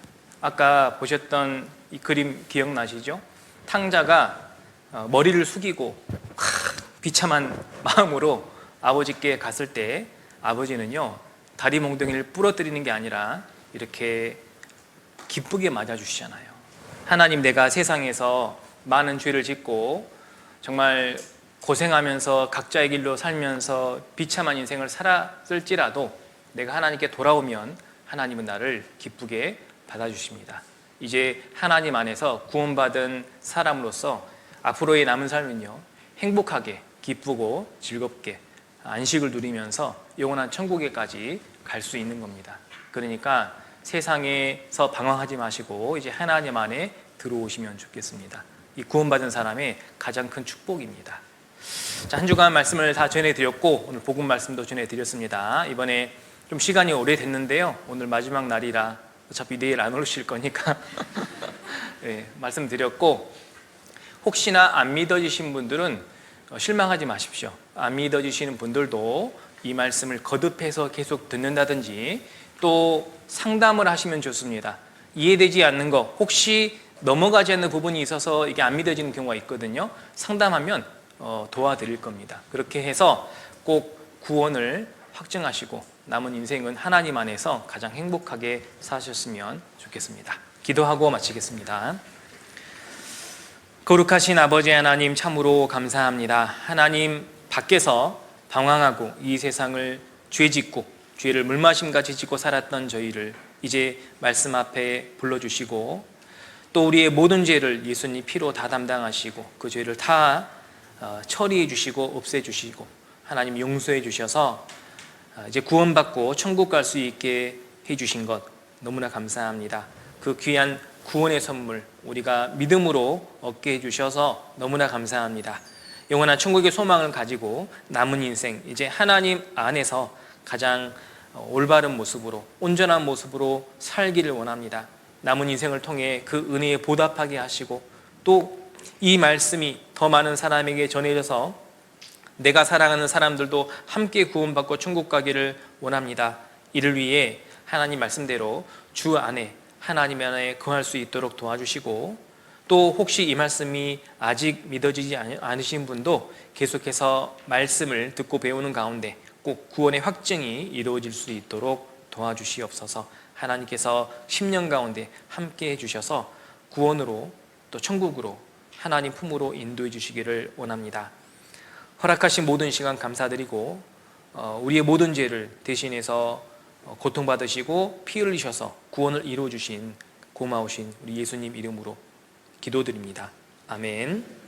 아까 보셨던 이 그림 기억나시죠? 탕자가 머리를 숙이고 비참한 마음으로 아버지께 갔을 때 아버지는요, 다리 몽둥이를 부러뜨리는 게 아니라 이렇게 기쁘게 맞아주시잖아요. 하나님, 내가 세상에서 많은 죄를 짓고 정말 고생하면서 각자의 길로 살면서 비참한 인생을 살았을지라도 내가 하나님께 돌아오면 하나님은 나를 기쁘게 받아주십니다. 이제 하나님 안에서 구원받은 사람으로서 앞으로의 남은 삶은요, 행복하게 기쁘고 즐겁게 안식을 누리면서 영원한 천국에까지 갈 수 있는 겁니다. 그러니까 세상에서 방황하지 마시고 이제 하나님 안에 들어오시면 좋겠습니다. 이 구원받은 사람의 가장 큰 축복입니다. 자, 한 주간 말씀을 다 전해드렸고 오늘 복음 말씀도 전해드렸습니다. 이번에 좀 시간이 오래됐는데요, 오늘 마지막 날이라 어차피 내일 안 오실 거니까 네, 말씀드렸고, 혹시나 안 믿어지신 분들은 실망하지 마십시오. 안 믿어지시는 분들도 이 말씀을 거듭해서 계속 듣는다든지 또 상담을 하시면 좋습니다. 이해되지 않는 거, 혹시 넘어가지 않는 부분이 있어서 이게 안 믿어지는 경우가 있거든요. 상담하면 도와드릴 겁니다. 그렇게 해서 꼭 구원을 확증하시고 남은 인생은 하나님 안에서 가장 행복하게 사셨으면 좋겠습니다. 기도하고 마치겠습니다. 거룩하신 아버지 하나님, 참으로 감사합니다. 하나님, 밖에서 방황하고 이 세상을 죄짓고 죄를 물마심같이 짓고 살았던 저희를 이제 말씀 앞에 불러주시고 또 우리의 모든 죄를 예수님 피로 다 담당하시고 그 죄를 다 처리해 주시고 없애 주시고 하나님 용서해 주셔서 이제 구원받고 천국 갈 수 있게 해 주신 것 너무나 감사합니다. 그 귀한 구원의 선물 우리가 믿음으로 얻게 해주셔서 너무나 감사합니다. 영원한 천국의 소망을 가지고 남은 인생 이제 하나님 안에서 가장 올바른 모습으로 온전한 모습으로 살기를 원합니다. 남은 인생을 통해 그 은혜에 보답하게 하시고 또 이 말씀이 더 많은 사람에게 전해져서 내가 사랑하는 사람들도 함께 구원받고 천국 가기를 원합니다. 이를 위해 하나님 말씀대로 주 안에 하나님 안에 거할 수 있도록 도와주시고 또 혹시 이 말씀이 아직 믿어지지 않으신 분도 계속해서 말씀을 듣고 배우는 가운데 꼭 구원의 확증이 이루어질 수 있도록 도와주시옵소서. 하나님께서 10년 가운데 함께 해주셔서 구원으로 또 천국으로 하나님 품으로 인도해 주시기를 원합니다. 허락하신 모든 시간 감사드리고 우리의 모든 죄를 대신해서 고통받으시고 피 흘리셔서 구원을 이루어주신 고마우신 우리 예수님 이름으로 기도드립니다. 아멘.